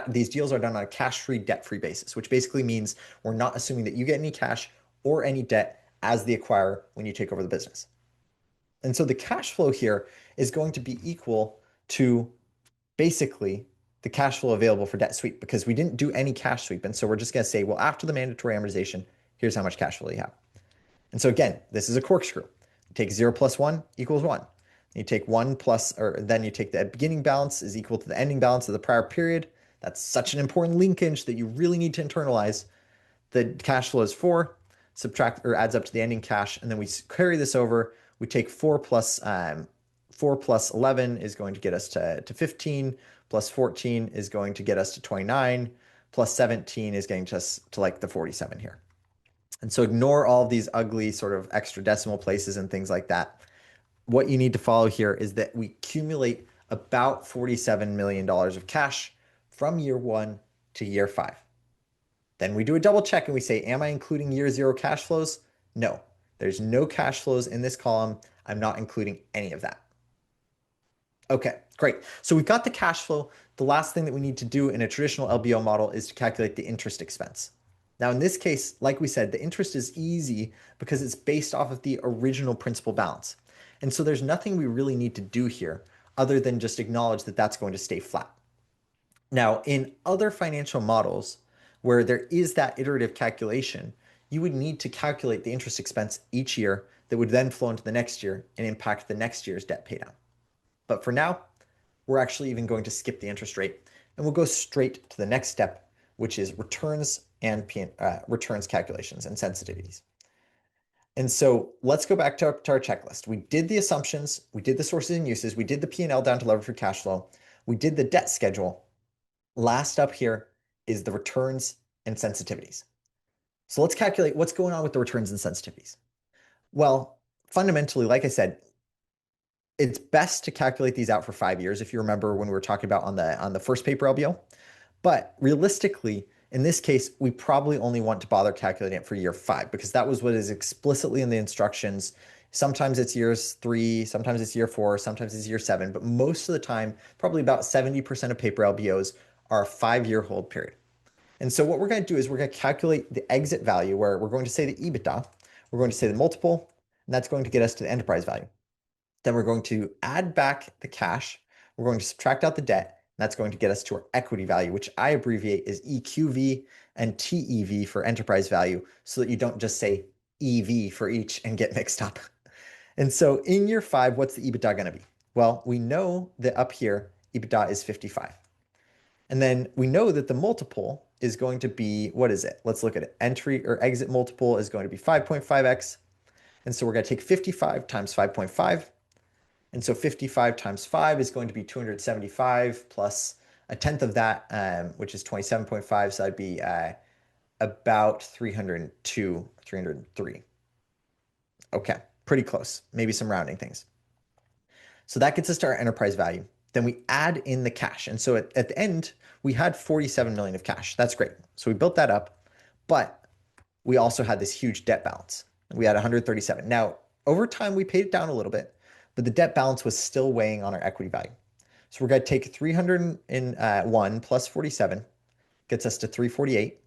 these deals are done on a cash-free, debt-free basis, which basically means we're not assuming that you get any cash or any debt as the acquirer when you take over the business. And so the cash flow here is going to be equal to basically the cash flow available for debt sweep because we didn't do any cash sweep. And so we're just going to say, well, after the mandatory amortization, here's how much cash flow you have. And so again, this is a corkscrew. You take 0 plus 1 equals 1. You take 1 plus, or then you take the beginning balance is equal to the ending balance of the prior period. That's such an important linkage that you really need to internalize. The cash flow is 4, subtract or adds up to the ending cash, and then we carry this over. We take 4 plus 11 is going to get us to 15, plus 14 is going to get us to 29, plus 17 is getting us to like the 47 here. And so ignore all of these ugly sort of extra decimal places and things like that. What you need to follow here is that we accumulate about $47 million of cash from year 1 to year 5. Then we do a double check and we say, am I including year 0 cash flows? No, there's no cash flows in this column. I'm not including any of that. Okay, great. So we've got the cash flow. The last thing that we need to do in a traditional LBO model is to calculate the interest expense. Now, in this case, like we said, the interest is easy because it's based off of the original principal balance. And so there's nothing we really need to do here other than just acknowledge that that's going to stay flat. Now, in other financial models where there is that iterative calculation, you would need to calculate the interest expense each year that would then flow into the next year and impact the next year's debt paydown. But for now, we're actually even going to skip the interest rate and we'll go straight to the next step, which is returns and returns calculations and sensitivities. And so let's go back to our checklist. We did the assumptions, we did the sources and uses, we did the P&L down to levered free cash flow, we did the debt schedule. Last up here is the returns and sensitivities. So let's calculate what's going on with the returns and sensitivities. Well, fundamentally, like I said, it's best to calculate these out for 5 years if you remember when we were talking about on the first paper LBO. But realistically, in this case, we probably only want to bother calculating it for year 5 because that was what is explicitly in the instructions. Sometimes it's years 3, sometimes it's year 4, sometimes it's year 7, but most of the time, probably about 70% of paper LBOs are a 5-year hold period. And so what we're going to do is we're going to calculate the exit value where we're going to say the EBITDA, we're going to say the multiple, and that's going to get us to the enterprise value. Then we're going to add back the cash, we're going to subtract out the debt, and that's going to get us to our equity value, which I abbreviate as EQV and TEV for enterprise value so that you don't just say EV for each and get mixed up. And so in year 5, what's the EBITDA going to be? Well, we know that up here, EBITDA is 55. And then we know that the multiple is going to be, what is it? Let's look at it. Entry or exit multiple is going to be 5.5x. And so we're going to take 55 times 5.5. And so 55 times 5 is going to be 275 plus a tenth of that, which is 27.5. So that'd be about 302, 303. Okay, pretty close. Maybe some rounding things. So that gets us to our enterprise value. Then we add in the cash. And so at the end, we had 47 million of cash. That's great. So we built that up, but we also had this huge debt balance. We had 137. Now, over time, we paid it down a little bit, but the debt balance was still weighing on our equity value. So we're going to take 301 plus 47, gets us to 348,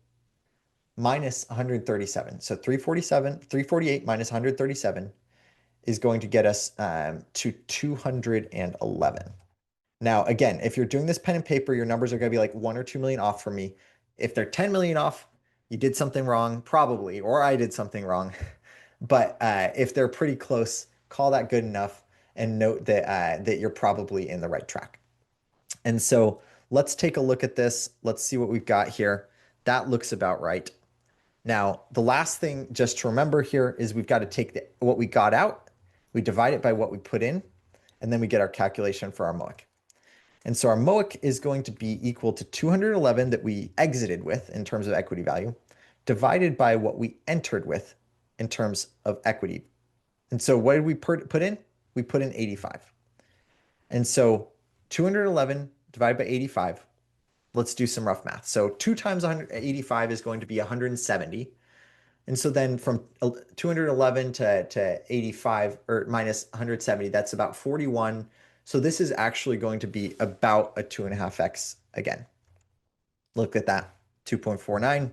minus 137. So 348 minus 137 is going to get us to 211. Now, again, if you're doing this pen and paper, your numbers are going to be like 1 or 2 million off from me. If they're 10 million off, you did something wrong, probably, or I did something wrong. But if they're pretty close, call that good enough and note that you're probably in the right track. And so let's take a look at this. Let's see what we've got here. That looks about right. Now, the last thing just to remember here is we've got to take what we got out, we divide it by what we put in, and then we get our calculation for our MOIC. And so our MOIC is going to be equal to 211 that we exited with in terms of equity value, divided by what we entered with in terms of equity. And so what did we put in? We put in 85. And so 211 divided by 85, let's do some rough math. So 2 times 185 is going to be 170. And so then from 211 to 85 or minus 170, that's about 41. So this is actually going to be about a 2.5x again. Look at that, 2.49,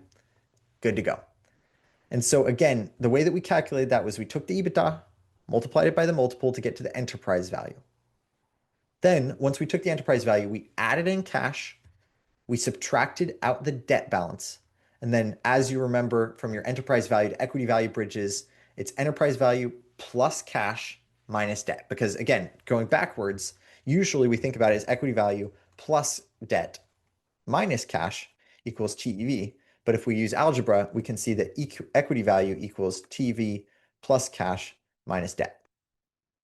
good to go. And so again, the way that we calculated that was we took the EBITDA, multiplied it by the multiple to get to the enterprise value. Then once we took the enterprise value, we added in cash, we subtracted out the debt balance. And then as you remember from your enterprise value to equity value bridges, it's enterprise value plus cash minus debt. Because again, going backwards, usually we think about it as equity value plus debt minus cash equals TEV. But if we use algebra, we can see that equity value equals TEV plus cash minus debt.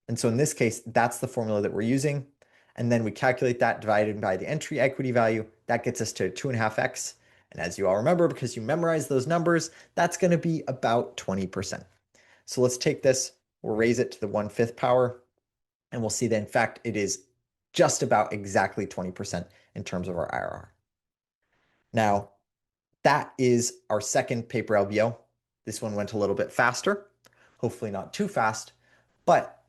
And so in this case, that's the formula that we're using. And then we calculate that divided by the entry equity value. That gets us to 2.5x. And as you all remember, because you memorized those numbers, that's going to be about 20%. So let's take this, we'll raise it to the 1/5 power, and we'll see that in fact, it is just about exactly 20% in terms of our IRR. Now, that is our second paper LBO. This one went a little bit faster, hopefully not too fast, but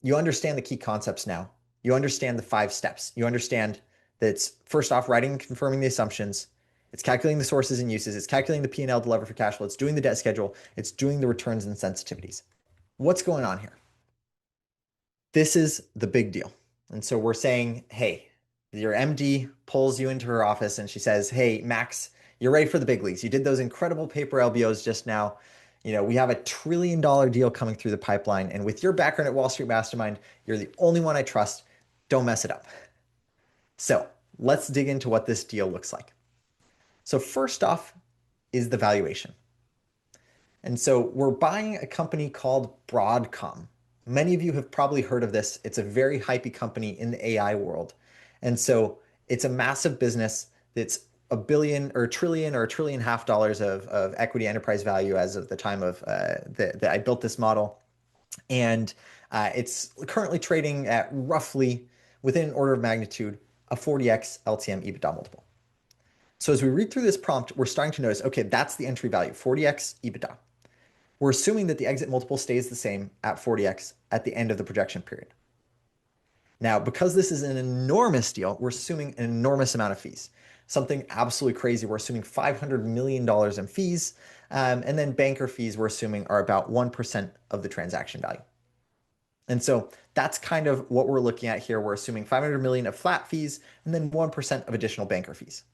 you understand the key concepts now. You understand the 5 steps. You understand that it's first off writing and confirming the assumptions. It's calculating the sources and uses. It's calculating the P&L to lever for cash flow. It's doing the debt schedule. It's doing the returns and sensitivities. What's going on here? This is the big deal. And so we're saying, hey, your MD pulls you into her office and she says, hey, Max, you're ready for the big leagues. You did those incredible paper LBOs just now. We have a $1 trillion deal coming through the pipeline. And with your background at Wall Street Mastermind, you're the only one I trust. Don't mess it up. So let's dig into what this deal looks like. So first off is the valuation. And so we're buying a company called Broadcom. Many of you have probably heard of this. It's a very hypey company in the AI world. And so it's a massive business that's $1 billion or $1 trillion or $1.5 trillion of equity enterprise value as of the time of that I built this model. And it's currently trading at roughly within an order of magnitude a 40x LTM EBITDA multiple. So as we read through this prompt, we're starting to notice, okay, that's the entry value, 40x EBITDA. We're assuming that the exit multiple stays the same at 40x at the end of the projection period. Now, because this is an enormous deal, we're assuming an enormous amount of fees. Something absolutely crazy. We're assuming $500 million in fees. And then banker fees, we're assuming, are about 1% of the transaction value. And so that's kind of what we're looking at here. We're assuming 500 million of flat fees and then 1% of additional banker fees.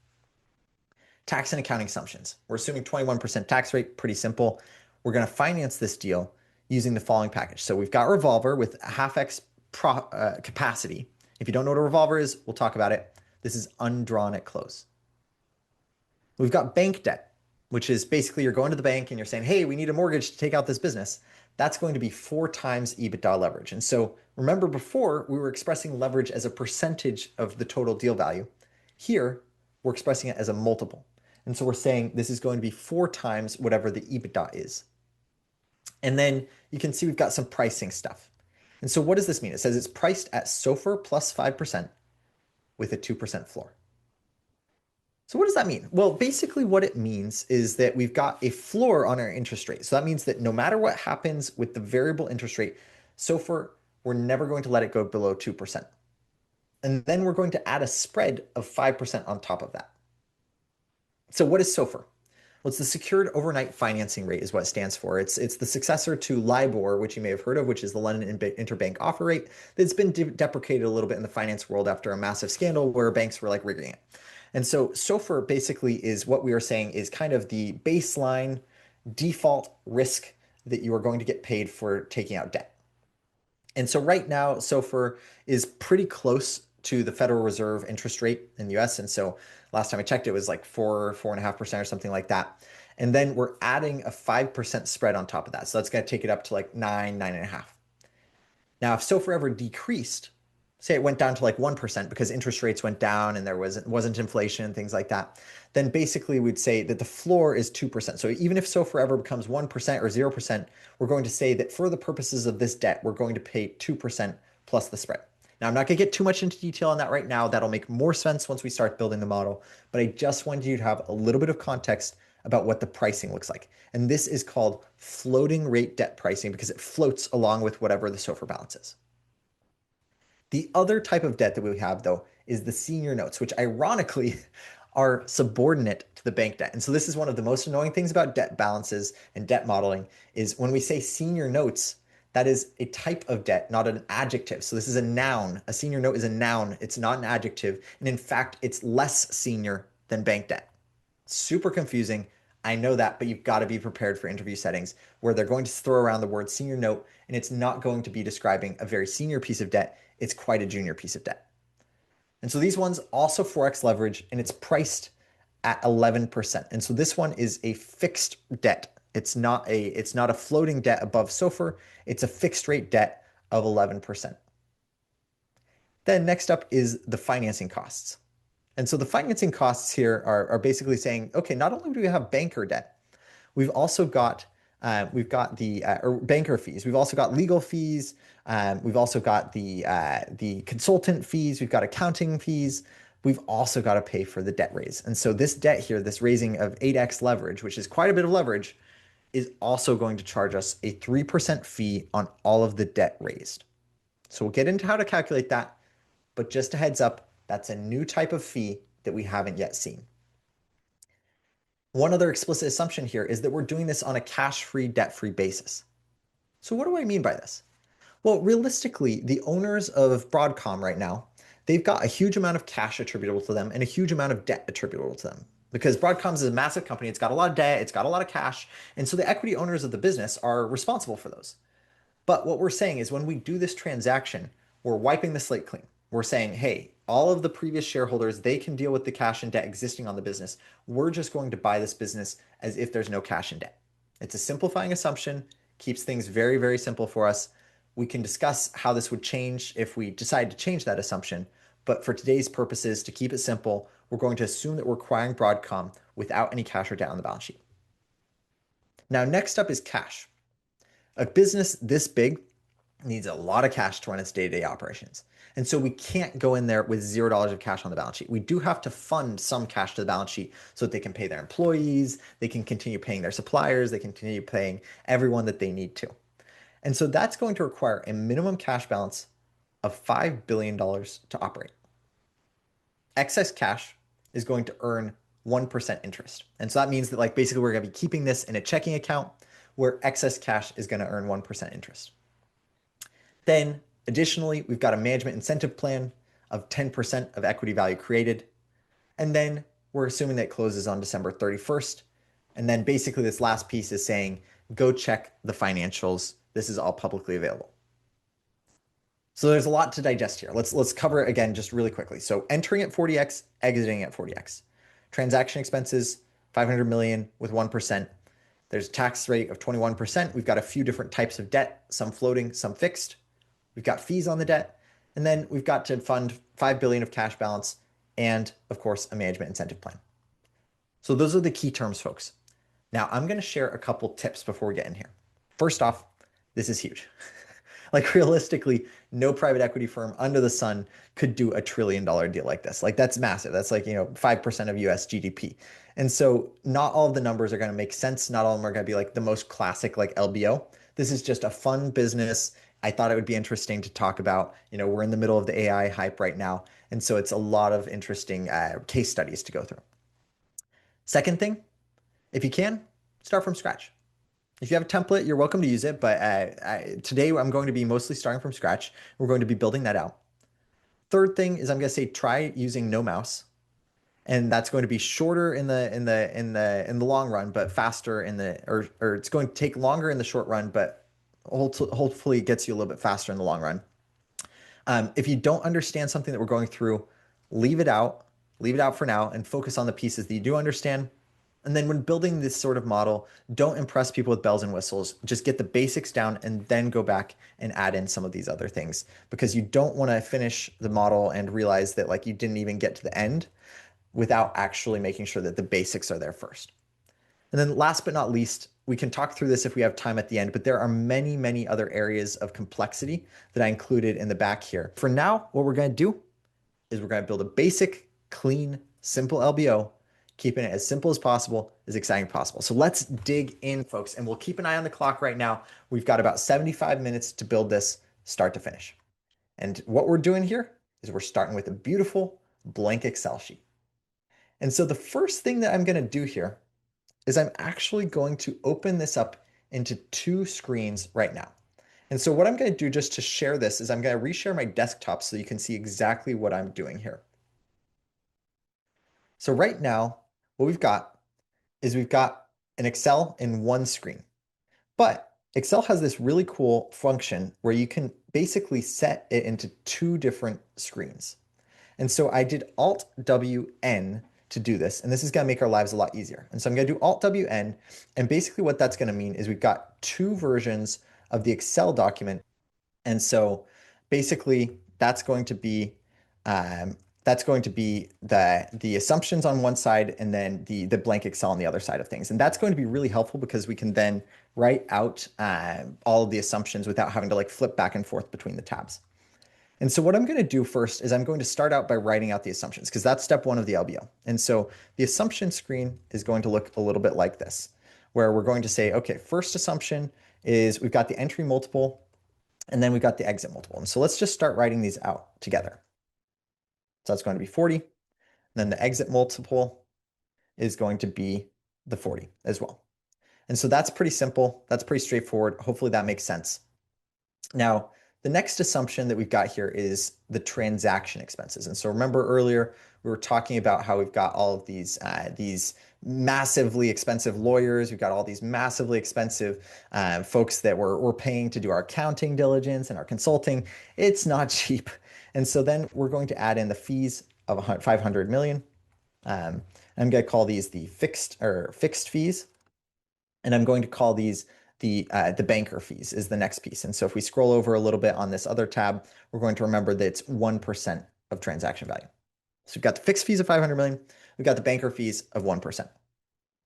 Tax and accounting assumptions. We're assuming 21% tax rate, pretty simple. We're going to finance this deal using the following package. So we've got revolver with a half X capacity. If you don't know what a revolver is, we'll talk about it. This is undrawn at close. We've got bank debt, which is basically you're going to the bank and you're saying, hey, we need a mortgage to take out this business. That's going to be 4 times EBITDA leverage. And so remember before we were expressing leverage as a percentage of the total deal value. Here, we're expressing it as a multiple. And so we're saying this is going to be 4 times whatever the EBITDA is. And then you can see we've got some pricing stuff. And so what does this mean? It says it's priced at SOFR plus 5% with a 2% floor. So what does that mean? Well, basically what it means is that we've got a floor on our interest rate. So that means that no matter what happens with the variable interest rate, SOFR, we're never going to let it go below 2%. And then we're going to add a spread of 5% on top of that. So what is SOFR? Well, it's the Secured Overnight Financing Rate is what it stands for. It's the successor to LIBOR, which you may have heard of, which is the London Interbank Offer Rate that's been deprecated a little bit in the finance world after a massive scandal where banks were like rigging it. And so SOFR basically is what we are saying is kind of the baseline default risk that you are going to get paid for taking out debt. And so right now, SOFR is pretty close to the Federal Reserve interest rate in the US. And so last time I checked, it was like 4.5% or something like that. And then we're adding a 5% spread on top of that. So that's going to take it up to like 9.5. Now, if SOFR ever decreased, say it went down to like 1% because interest rates went down and there wasn't inflation, things like that, then basically we'd say that the floor is 2%. So even if SOFR ever becomes 1% or 0%, we're going to say that for the purposes of this debt, we're going to pay 2% plus the spread. Now, I'm not going to get too much into detail on that right now. That'll make more sense once we start building the model, but I just wanted you to have a little bit of context about what the pricing looks like. And this is called floating rate debt pricing because it floats along with whatever the SOFR balance is. The other type of debt that we have, though, is the senior notes, which ironically are subordinate to the bank debt. And so this is one of the most annoying things about debt balances and debt modeling is when we say senior notes, that is a type of debt, not an adjective. So this is a noun. A senior note is a noun. It's not an adjective. And in fact, it's less senior than bank debt. Super confusing. I know that, but you've got to be prepared for interview settings where they're going to throw around the word senior note, and it's not going to be describing a very senior piece of debt. It's quite a junior piece of debt. And so these ones also Forex leverage, and it's priced at 11%. And so this one is a fixed debt. It's not a floating debt above SOFR. It's a fixed rate debt of 11%. Then next up is the financing costs. And so the financing costs here are basically saying, okay, not only do we have banker debt, we've also got the or banker fees. We've also got legal fees. We've also got the consultant fees. We've got accounting fees. We've also got to pay for the debt raise. And so this debt here, this raising of 8x leverage, which is quite a bit of leverage, is also going to charge us a 3% fee on all of the debt raised. So we'll get into how to calculate that, but just a heads up, that's a new type of fee that we haven't yet seen. One other explicit assumption here is that we're doing this on a cash-free, debt-free basis. So what do I mean by this? Well, realistically, the owners of Broadcom right now, they've got a huge amount of cash attributable to them and a huge amount of debt attributable to them. Because Broadcom is a massive company, it's got a lot of debt, it's got a lot of cash, and so the equity owners of the business are responsible for those. But what we're saying is when we do this transaction, we're wiping the slate clean. We're saying, hey, all of the previous shareholders, they can deal with the cash and debt existing on the business. We're just going to buy this business as if there's no cash and debt. It's a simplifying assumption, keeps things very, very simple for us. We can discuss how this would change if we decide to change that assumption. But for today's purposes, to keep it simple, we're going to assume that we're acquiring Broadcom without any cash or debt on the balance sheet. Now, next up is cash. A business this big needs a lot of cash to run its day-to-day operations. And so we can't go in there with $0 of cash on the balance sheet. We do have to fund some cash to the balance sheet so that they can pay their employees, they can continue paying their suppliers, they can continue paying everyone that they need to. And so that's going to require a minimum cash balance of $5 billion to operate. Excess cash is going to earn 1% interest. And so that means that like basically we're going to be keeping this in a checking account where excess cash is going to earn 1% interest. Then additionally, we've got a management incentive plan of 10% of equity value created. And then we're assuming that it closes on December 31st. And then basically this last piece is saying, go check the financials. This is all publicly available. So there's a lot to digest here. Let's cover it again just really quickly. So entering at 40x, exiting at 40x. Transaction expenses, 500 million with 1%. There's a tax rate of 21%. We've got a few different types of debt, some floating, some fixed. We've got fees on the debt. And then we've got to fund 5 billion of cash balance and of course a management incentive plan. So those are the key terms, folks. Now I'm going to share a couple tips before we get in here. First off, this is huge. Like realistically, no private equity firm under the sun could do a $1 trillion deal like this. Like that's massive. That's like, 5% of US GDP. And so not all of the numbers are going to make sense. Not all of them are going to be like the most classic like LBO. This is just a fun business. I thought it would be interesting to talk about. We're in the middle of the AI hype right now. And so it's a lot of interesting case studies to go through. Second thing, if you can, start from scratch. If you have a template, you're welcome to use it. But today I'm going to be mostly starting from scratch. We're going to be building that out. Third thing is I'm going to say try using no mouse. And that's going to be shorter in the long run, but faster or it's going to take longer in the short run, but hopefully it gets you a little bit faster in the long run. If you don't understand something that we're going through, leave it out for now and focus on the pieces that you do understand. And then when building this sort of model, don't impress people with bells and whistles. Just get the basics down and then go back and add in some of these other things because you don't want to finish the model and realize that like you didn't even get to the end without actually making sure that the basics are there first. And then last but not least, we can talk through this if we have time at the end, but there are many, many other areas of complexity that I included in the back here. For now, what we're going to do is we're going to build a basic, clean, simple LBO, keeping it as simple as possible, as exciting as possible. So let's dig in, folks, and we'll keep an eye on the clock right now. We've got about 75 minutes to build this start to finish. And what we're doing here is we're starting with a beautiful blank Excel sheet. And so the first thing that I'm going to do here is I'm actually going to open this up into two screens right now. And so what I'm going to do just to share this is I'm going to reshare my desktop so you can see exactly what I'm doing here. So right now, what we've got is we've got an Excel in one screen. But Excel has this really cool function where you can basically set it into two different screens. And so I did Alt WN to do this, and this is going to make our lives a lot easier. And so I'm going to do Alt WN, and basically what that's going to mean is we've got two versions of the Excel document. And so basically that's going to be the assumptions on one side and then the blank Excel on the other side of things. And that's going to be really helpful because we can then write out all of the assumptions without having to like flip back and forth between the tabs. And so what I'm going to do first is I'm going to start out by writing out the assumptions because that's step one of the LBO. And so the assumption screen is going to look a little bit like this, where we're going to say, okay, first assumption is we've got the entry multiple and then we've got the exit multiple. And so let's just start writing these out together. So that's going to be 40. And then the exit multiple is going to be the 40 as well. And so that's pretty simple. That's pretty straightforward. Hopefully that makes sense. Now, the next assumption that we've got here is the transaction expenses. And so remember earlier, we were talking about how we've got all of these massively expensive lawyers. We've got all these massively expensive folks that we're paying to do our accounting diligence and our consulting. It's not cheap. And so then we're going to add in the fees of 500 million. I'm going to call these the fixed fees. And I'm going to call these the banker fees is the next piece. And so if we scroll over a little bit on this other tab, we're going to remember that it's 1% of transaction value. So we've got the fixed fees of 500 million. We've got the banker fees of 1%.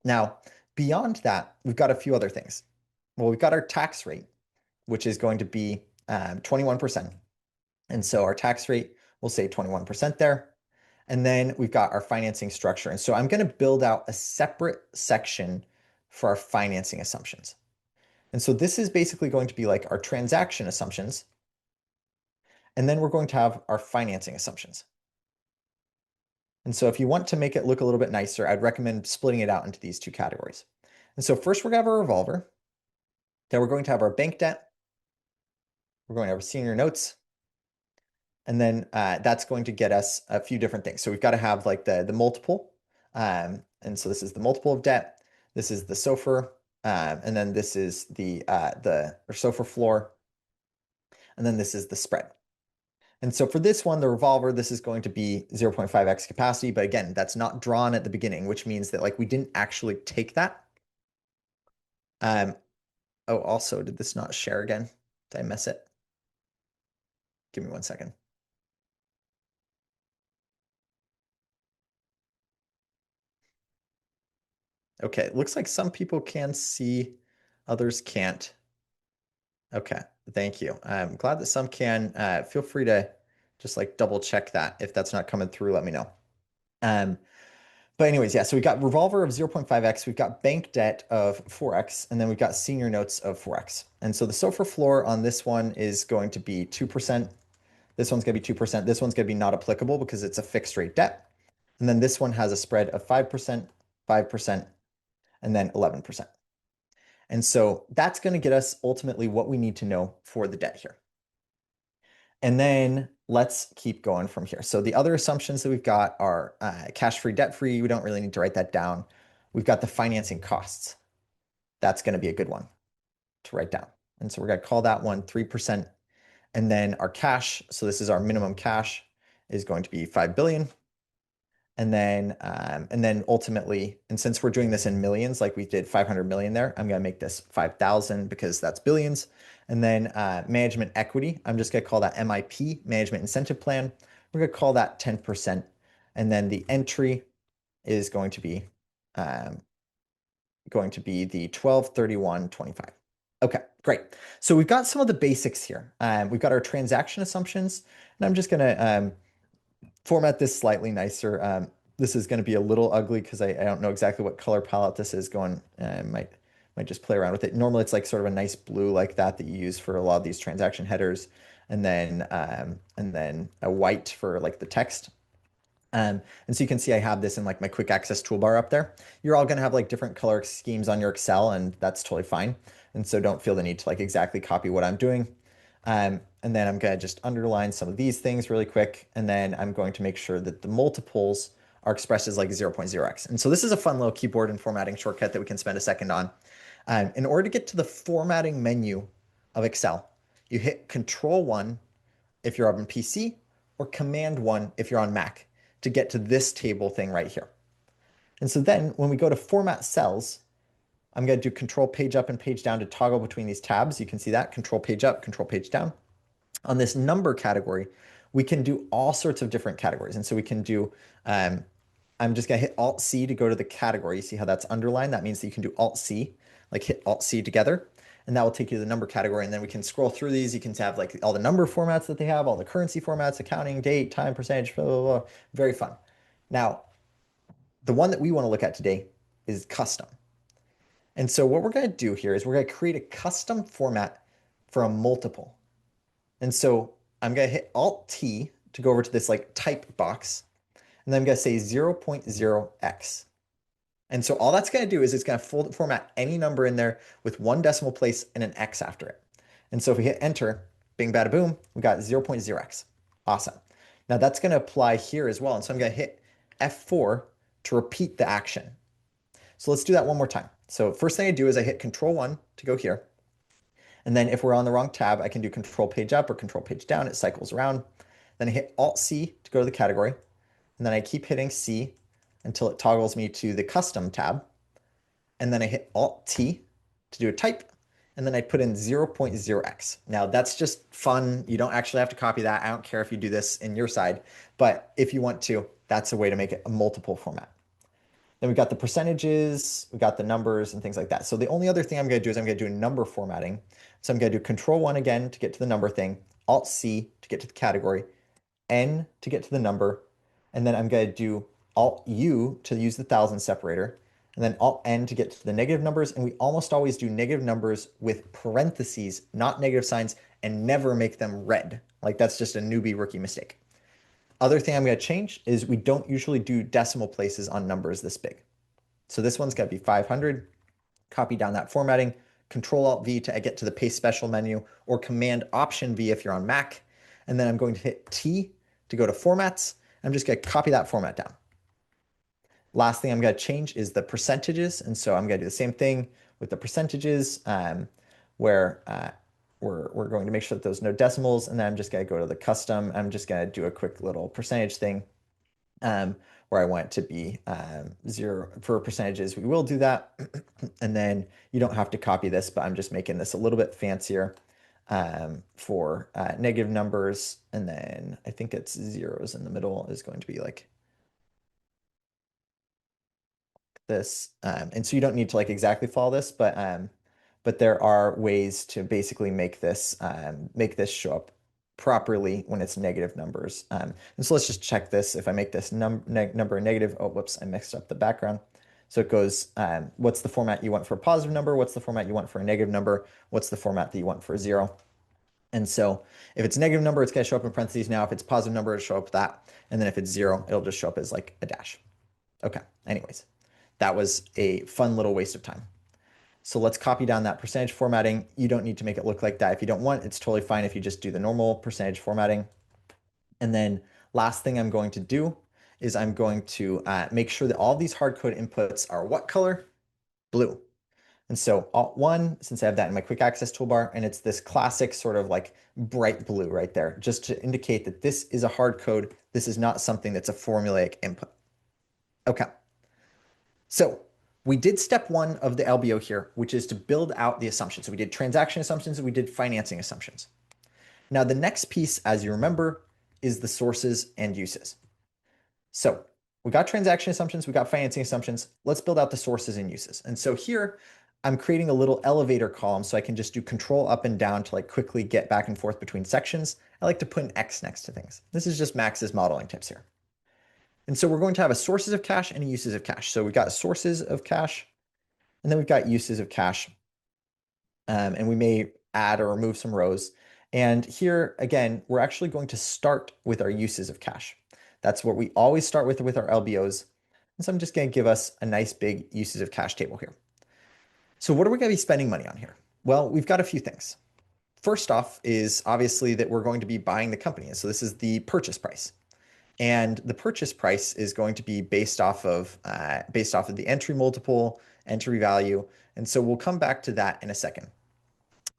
Now, beyond that, we've got a few other things. Well, we've got our tax rate, which is going to be 21%. And so our tax rate, we'll say 21% there. And then we've got our financing structure. And so I'm going to build out a separate section for our financing assumptions. And so this is basically going to be like our transaction assumptions. And then we're going to have our financing assumptions. And so if you want to make it look a little bit nicer, I'd recommend splitting it out into these two categories. And so first we're going to have our revolver. Then we're going to have our bank debt. We're going to have our senior notes. And then that's going to get us a few different things. So we've got to have like the multiple. And so this is the multiple of debt. This is the SOFR. And then this is the SOFR floor. And then this is the spread. And so for this one, the revolver, this is going to be 0.5x capacity. But again, that's not drawn at the beginning, which means that like we didn't actually take that. Oh, also, did this not share again? Did I miss it? Give me 1 second. Okay, it looks like some people can see, others can't. Okay, thank you. I'm glad that some can. Feel free to just like double check that. If that's not coming through, let me know. But anyways, yeah, so we've got revolver of 0.5x, we've got bank debt of 4x, and then we've got senior notes of 4x. And so the SOFR floor on this one is going to be 2%. This one's going to be 2%. This one's going to be not applicable because it's a fixed rate debt. And then this one has a spread of 5%, 5%, and then 11%. And so that's going to get us ultimately what we need to know for the debt here. And then let's keep going from here. So the other assumptions that we've got are cash-free, debt-free. We don't really need to write that down. We've got the financing costs. That's going to be a good one to write down. And so we're going to call that one 3%. And then our cash, so this is our minimum cash, is going to be 5 billion. And then ultimately, and since we're doing this in millions, like we did 500 million there, I'm going to make this 5,000 because that's billions. And then management equity, I'm just going to call that MIP, management incentive plan. We're going to call that 10%. And then the entry is um, going to be the 12/31/25. Okay, great. So we've got some of the basics here. We've got our transaction assumptions, and I'm just going to format this slightly nicer. This is going to be a little ugly because I don't know exactly what color palette this is going. Might just play around with it. Normally, it's like sort of a nice blue like that you use for a lot of these transaction headers, and then a white for like the text. And so you can see I have this in like my quick access toolbar up there. You're all going to have like different color schemes on your Excel, and that's totally fine. And so don't feel the need to like exactly copy what I'm doing. And then I'm going to just underline some of these things really quick. And then I'm going to make sure that the multiples are expressed as like 0.0x. And so this is a fun little keyboard and formatting shortcut that we can spend a second on. In order to get to the formatting menu of Excel, you hit Control 1 if you're on PC or Command 1 if you're on Mac to get to this table thing right here. And so then when we go to Format Cells, I'm going to do Control Page Up and Page Down to toggle between these tabs. You can see that, Control Page Up, Control Page Down. On this number category, we can do all sorts of different categories. And so we can do, I'm just going to hit Alt-C to go to the category. You see how that's underlined? That means that you can do Alt-C, like hit Alt-C together, and that will take you to the number category. And then we can scroll through these. You can have like all the number formats that they have, all the currency formats, accounting, date, time, percentage, blah, blah, blah. Very fun. Now, the one that we want to look at today is custom. And so what we're going to do here is we're going to create a custom format for a multiple. And so I'm going to hit Alt-T to go over to this like type box. And then I'm going to say 0.0x. And so all that's going to do is it's going to format any number in there with one decimal place and an X after it. And so if we hit enter, bing, bada, boom, we got 0.0x. Awesome. Now that's going to apply here as well. And so I'm going to hit F4 to repeat the action. So let's do that one more time. So first thing I do is I hit Control 1 to go here. And then if we're on the wrong tab, I can do Control Page Up or Control Page Down. It cycles around. Then I hit Alt-C to go to the category. And then I keep hitting C until it toggles me to the custom tab. And then I hit Alt-T to do a type. And then I put in 0.0x. Now that's just fun. You don't actually have to copy that. I don't care if you do this in your side, but if you want to, that's a way to make it a multiple format. Then we've got the percentages, we've got the numbers and things like that. So the only other thing I'm going to do is I'm going to do number formatting. So I'm going to do Control 1 again to get to the number thing, Alt-C to get to the category, N to get to the number, and then I'm going to do Alt-U to use the thousand separator, and then Alt-N to get to the negative numbers. And we almost always do negative numbers with parentheses, not negative signs, and never make them red. Like that's just a newbie rookie mistake. Other thing I'm going to change is we don't usually do decimal places on numbers this big. So this one's going to be 500. Copy down that formatting, Control-Alt-V to get to the Paste Special menu, or Command-Option-V if you're on Mac. And then I'm going to hit T to go to Formats. I'm just going to copy that format down. Last thing I'm going to change is the percentages. And so I'm going to do the same thing with the percentages where we're going to make sure that there's no decimals. And then I'm just going to go to the custom. I'm just going to do a quick little percentage thing where I want it to be 0 for percentages. We will do that. And then you don't have to copy this, but I'm just making this a little bit fancier for negative numbers. And then I think it's zeros in the middle is going to be like this. And so you don't need to like exactly follow this, but there are ways to basically make this show up properly when it's negative numbers. And so let's just check this. If I make this number negative, oh, whoops, I mixed up the background. So it goes, what's the format you want for a positive number? What's the format you want for a negative number? What's the format that you want for a 0? And so if it's a negative number, it's going to show up in parentheses now. If it's a positive number, it'll show up that. And then if it's 0, it'll just show up as like a dash. Okay, anyways, that was a fun little waste of time. So let's copy down that percentage formatting. You don't need to make it look like that. If you don't want, it's totally fine if you just do the normal percentage formatting. And then last thing I'm going to do is I'm going to make sure that all these hard code inputs are what color? Blue. And so Alt-1, since I have that in my quick access toolbar, and it's this classic sort of like bright blue right there, just to indicate that this is a hard code. This is not something that's a formulaic input. Okay. So we did step one of the LBO here, which is to build out the assumptions. So we did transaction assumptions and we did financing assumptions. Now, the next piece, as you remember, is the sources and uses. So we got transaction assumptions, we got financing assumptions. Let's build out the sources and uses. And so here I'm creating a little elevator column so I can just do control up and down to like quickly get back and forth between sections. I like to put an X next to things. This is just Max's modeling tips here. And so we're going to have a sources of cash and a uses of cash. So we've got sources of cash and then we've got uses of cash. And we may add or remove some rows. And here, again, we're actually going to start with our uses of cash. That's what we always start with our LBOs. And so I'm just going to give us a nice big uses of cash table here. So what are we going to be spending money on here? Well, we've got a few things. First off is obviously that we're going to be buying the company. So this is the purchase price. And the purchase price is going to be based off of the entry multiple, entry value. And so we'll come back to that in a second.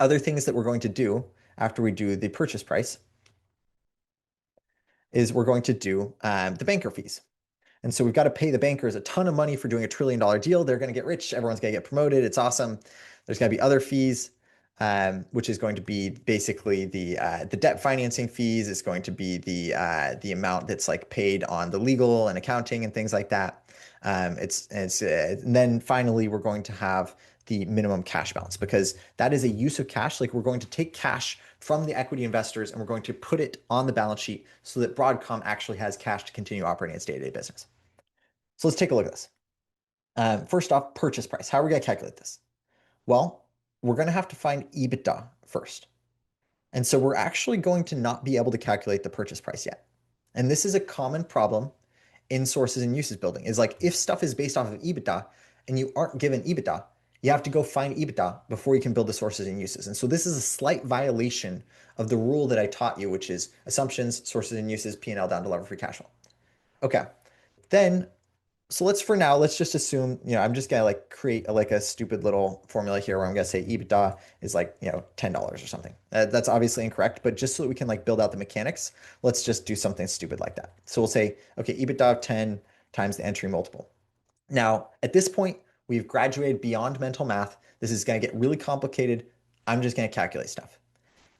Other things that we're going to do after we do the purchase price is we're going to do the banker fees. And so we've got to pay the bankers a ton of money for doing a $1 trillion deal. They're going to get rich. Everyone's going to get promoted. It's awesome. There's going to be other fees, which is going to be basically the debt financing fees. It's going to be the amount that's like paid on the legal and accounting and things like that. And then finally, we're going to have the minimum cash balance because that is a use of cash. Like we're going to take cash from the equity investors and we're going to put it on the balance sheet so that Broadcom actually has cash to continue operating its day-to-day business. So let's take a look at this. First off, purchase price. How are we going to calculate this? Well, we're going to have to find EBITDA first. And so we're actually going to not be able to calculate the purchase price yet. And this is a common problem in sources and uses building is like if stuff is based off of EBITDA and you aren't given EBITDA, you have to go find EBITDA before you can build the sources and uses. And so this is a slight violation of the rule that I taught you, which is assumptions, sources and uses, P&L down to lever free cash flow. Okay. Then so let's just assume, I'm just gonna like create a stupid little formula here where I'm gonna say EBITDA is like, $10 or something. That's obviously incorrect, but just so that we can like build out the mechanics, let's just do something stupid like that. So we'll say, okay, EBITDA of 10 times the entry multiple. Now, at this point, we've graduated beyond mental math. This is gonna get really complicated. I'm just gonna calculate stuff.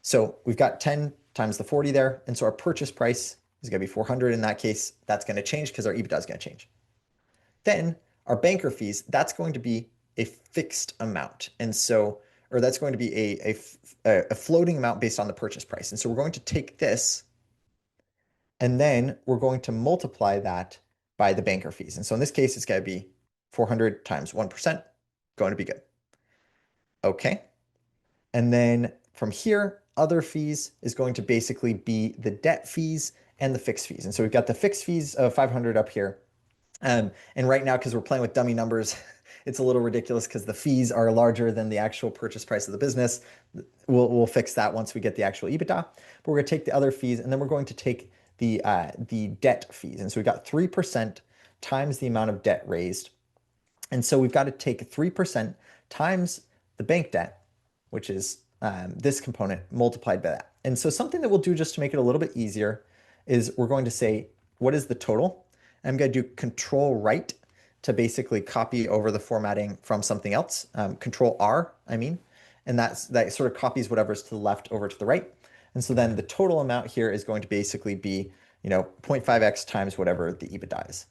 So we've got 10 times the 40 there. And so our purchase price is gonna be 400 in that case. That's gonna change because our EBITDA is gonna change. Then our banker fees, that's going to be a fixed amount. And so, or that's going to be a floating amount based on the purchase price. And so we're going to take this and then we're going to multiply that by the banker fees. And so in this case, it's going to be 400 times 1%, going to be good. Okay. And then from here, other fees is going to basically be the debt fees and the fixed fees. And so we've got the fixed fees of 500 up here. And right now, because we're playing with dummy numbers, it's a little ridiculous because the fees are larger than the actual purchase price of the business. We'll fix that once we get the actual EBITDA. But we're going to take the other fees and then we're going to take the debt fees. And so we've got 3% times the amount of debt raised. And so we've got to take 3% times the bank debt, which is this component multiplied by that. And so something that we'll do just to make it a little bit easier is we're going to say, what is the total? I'm going to do control right to basically copy over the formatting from something else. Control R, I mean, and that sort of copies whatever's to the left over to the right. And so then the total amount here is going to basically be, 0.5x times whatever the EBITDA is.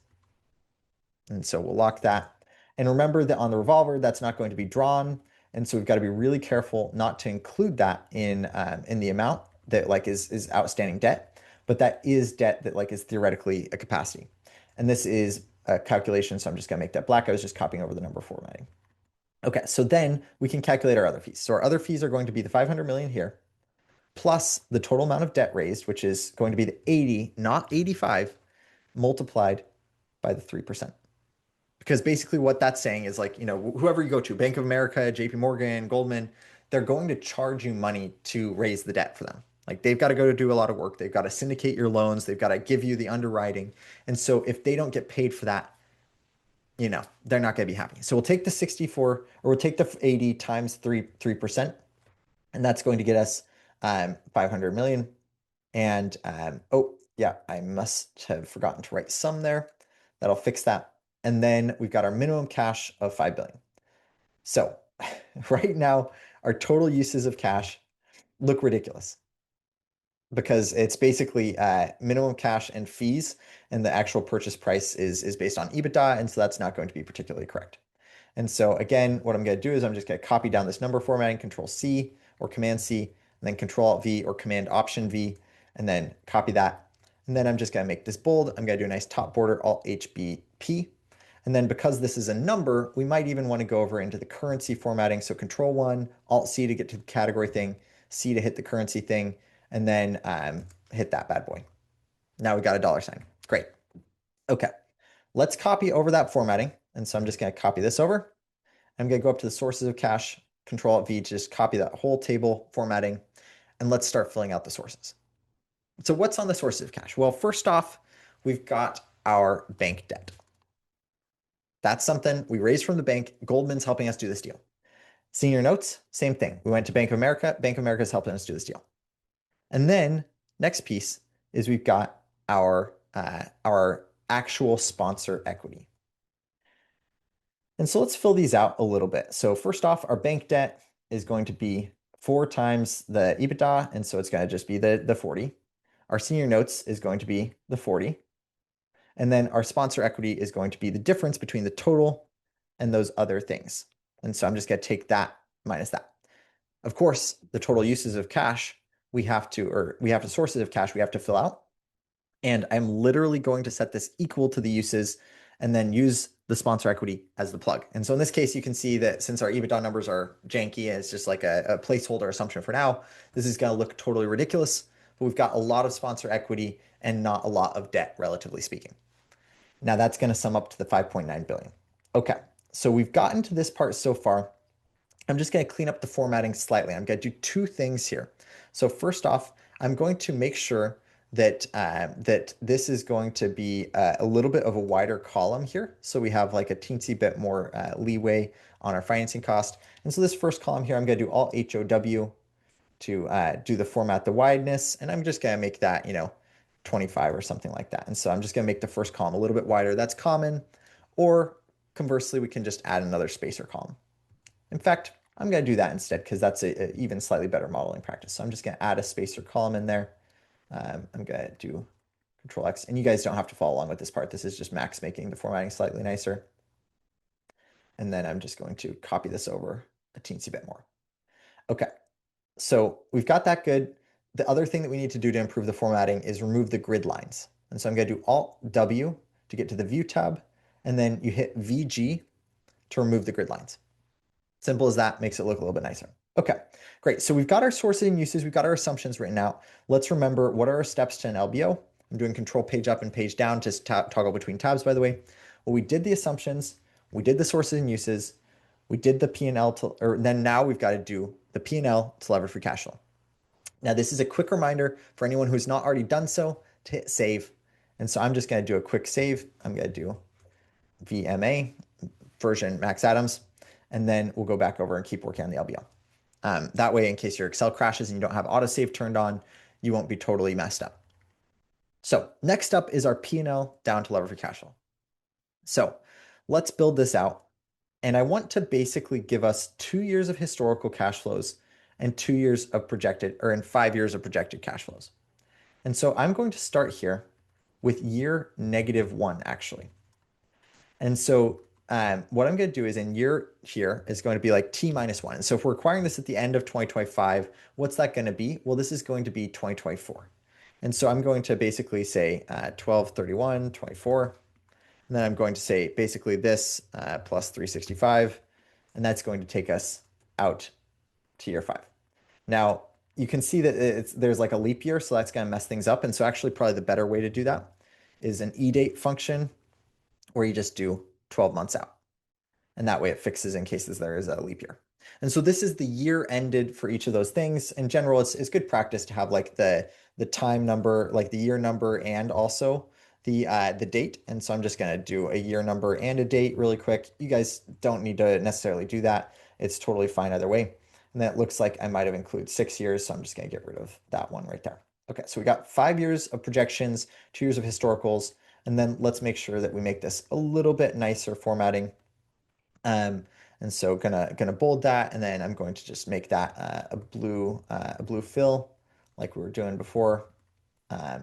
And so we'll lock that. And remember that on the revolver, that's not going to be drawn. And so we've got to be really careful not to include that in the amount that like is outstanding debt, but that is debt that like is theoretically a capacity. And this is a calculation, so I'm just going to make that black. I was just copying over the number formatting. Okay, so then we can calculate our other fees. So our other fees are going to be the 500 million here, plus the total amount of debt raised, which is going to be the 80, not 85, multiplied by the 3%. Because basically what that's saying is like, whoever you go to, Bank of America, JP Morgan, Goldman, they're going to charge you money to raise the debt for them. Like they've got to go to do a lot of work. They've got to syndicate your loans. They've got to give you the underwriting. And so if they don't get paid for that, they're not going to be happy. So we'll take the 64 or we'll take the 80 times 3%. And that's going to get us 500 million. And oh yeah, I must have forgotten to write sum there. That'll fix that. And then we've got our minimum cash of 5 billion. So right now, our total uses of cash look ridiculous because it's basically minimum cash and fees, and the actual purchase price is based on EBITDA, and so that's not going to be particularly correct. And so again, what I'm going to do is I'm just going to copy down this number formatting, Control C or Command C, and then Control Alt V or Command Option V, and then copy that. And then I'm just going to make this bold. I'm going to do a nice top border, Alt HBP. And then because this is a number, we might even want to go over into the currency formatting. So Control 1, Alt C to get to the category thing, C to hit the currency thing, and then hit that bad boy. Now we got a dollar sign. Great. Okay, let's copy over that formatting. And so I'm just going to copy this over. I'm going to go up to the sources of cash, Control V to just copy that whole table formatting, and let's start filling out the sources. So what's on the sources of cash? Well, first off, we've got our bank debt. That's something we raised from the bank. Goldman's helping us do this deal. Senior notes, same thing. We went to Bank of America. Bank of America is helping us do this deal. And then next piece is we've got our actual sponsor equity. And so let's fill these out a little bit. So first off, our bank debt is going to be 4 times the EBITDA, and so it's going to just be the 40. Our senior notes is going to be the 40. And then our sponsor equity is going to be the difference between the total and those other things. And so I'm just going to take that minus that. Of course, the total uses of cash we have to sources of cash we have to fill out. And I'm literally going to set this equal to the uses and then use the sponsor equity as the plug. And so in this case, you can see that since our EBITDA numbers are janky and it's just like a placeholder assumption for now, this is going to look totally ridiculous, but we've got a lot of sponsor equity and not a lot of debt, relatively speaking. Now that's going to sum up to the 5.9 billion. Okay, so we've gotten to this part so far. I'm just going to clean up the formatting slightly. I'm going to do 2 things here. So first off, I'm going to make sure that that this is going to be a little bit of a wider column here. So we have like a teensy bit more leeway on our financing cost. And so this first column here, I'm going to do Alt HOW to do the format, the wideness, and I'm just going to make that, 25 or something like that. And so I'm just going to make the first column a little bit wider. That's common. Or conversely, we can just add another spacer column. In fact, I'm going to do that instead because that's a even slightly better modeling practice. So I'm just going to add a spacer column in there. I'm going to do Control X, and you guys don't have to follow along with this part. This is just Max making the formatting slightly nicer. And then I'm just going to copy this over a teensy bit more. Okay, so we've got that good. The other thing that we need to do to improve the formatting is remove the grid lines. And so I'm going to do Alt W to get to the View tab, and then you hit VG to remove the grid lines. Simple as that, makes it look a little bit nicer. Okay, great. So we've got our sources and uses, we've got our assumptions written out. Let's remember what are our steps to an LBO. I'm doing Control page up and page down to toggle between tabs, by the way. Well, we did the assumptions, we did the sources and uses, we did the P&L, then now we've got to do the P&L to lever free cash flow. Now, this is a quick reminder for anyone who's not already done so to hit save. And so I'm just going to do a quick save. I'm going to do VMA, version Max Adams, and then we'll go back over and keep working on the LBO. That way, in case your Excel crashes and you don't have autosave turned on, you won't be totally messed up. So next up is our P&L down to lever free cash flow. So let's build this out. And I want to basically give us 2 years of historical cash flows and 2 years of projected, or in 5 years of projected cash flows. And so I'm going to start here with year -1, actually. And so what I'm going to do is in year here is going to be like T-1. And so if we're acquiring this at the end of 2025, what's that going to be? Well, this is going to be 2024. And so I'm going to basically say 12/31/24. And then I'm going to say basically this plus 365. And that's going to take us out to year 5. Now, you can see that there's like a leap year, so that's going to mess things up. And so actually probably the better way to do that is an EDate function where you just do 12 months out. And that way it fixes in cases there is a leap year. And so this is the year ended for each of those things. In general, it's good practice to have like the time number, like the year number and also the date. And so I'm just going to do a year number and a date really quick. You guys don't need to necessarily do that. It's totally fine either way. And that looks like I might have included 6 years. So I'm just going to get rid of that one right there. Okay, so we got 5 years of projections, 2 years of historicals, And then let's make sure that we make this a little bit nicer formatting. And so gonna bold that, and then I'm going to just make that a blue fill like we were doing before.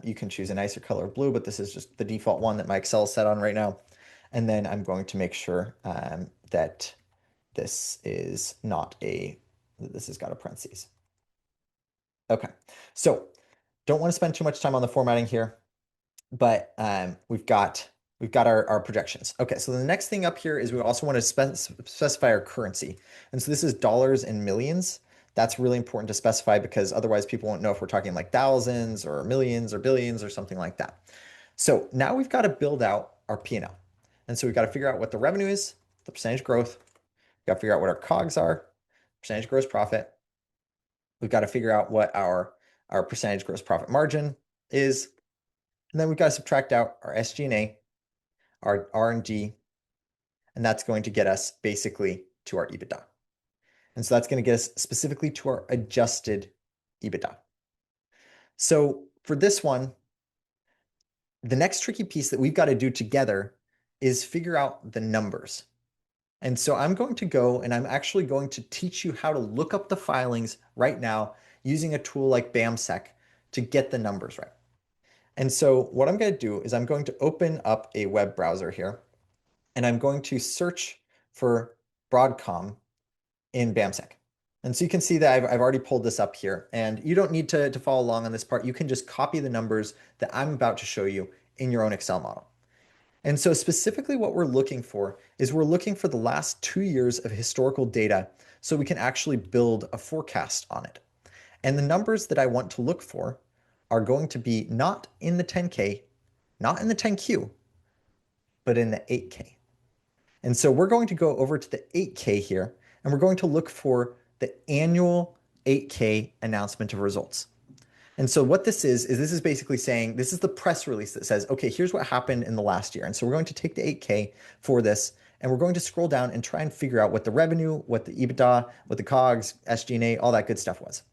You can choose a nicer color of blue, but this is just the default one that my Excel is set on right now. And then I'm going to make sure that this is not this has got a parentheses. Okay, so don't want to spend too much time on the formatting here, but we've got our projections. Okay, so the next thing up here is we also want to specify our currency. And so this is dollars and millions. That's really important to specify because otherwise people won't know if we're talking like thousands or millions or billions or something like that. So now we've got to build out our P&L. And so we've got to figure out what the revenue is, the percentage growth. We've got to figure out what our COGS are, percentage gross profit. We've got to figure out what our percentage gross profit margin is. And then we've got to subtract out our SG&A, our R&D, and that's going to get us basically to our EBITDA. And so that's going to get us specifically to our adjusted EBITDA. So for this one, the next tricky piece that we've got to do together is figure out the numbers. And so I'm going to go and I'm actually going to teach you how to look up the filings right now using a tool like BAMSEC to get the numbers right. And so what I'm going to do is I'm going to open up a web browser here, and I'm going to search for Broadcom in BAMSEC. And so you can see that I've already pulled this up here, and you don't need to follow along on this part. You can just copy the numbers that I'm about to show you in your own Excel model. And so specifically what we're looking for is we're looking for the last 2 years of historical data so we can actually build a forecast on it. And the numbers that I want to look for are going to be not in the 10K, not in the 10Q, but in the 8K. And so we're going to go over to the 8K here, and we're going to look for the annual 8K announcement of results. And so what this is this is basically saying, this is the press release that says, okay, here's what happened in the last year. And so we're going to take the 8K for this, and we're going to scroll down and try and figure out what the revenue, what the EBITDA, what the COGS, SG&A, all that good stuff was.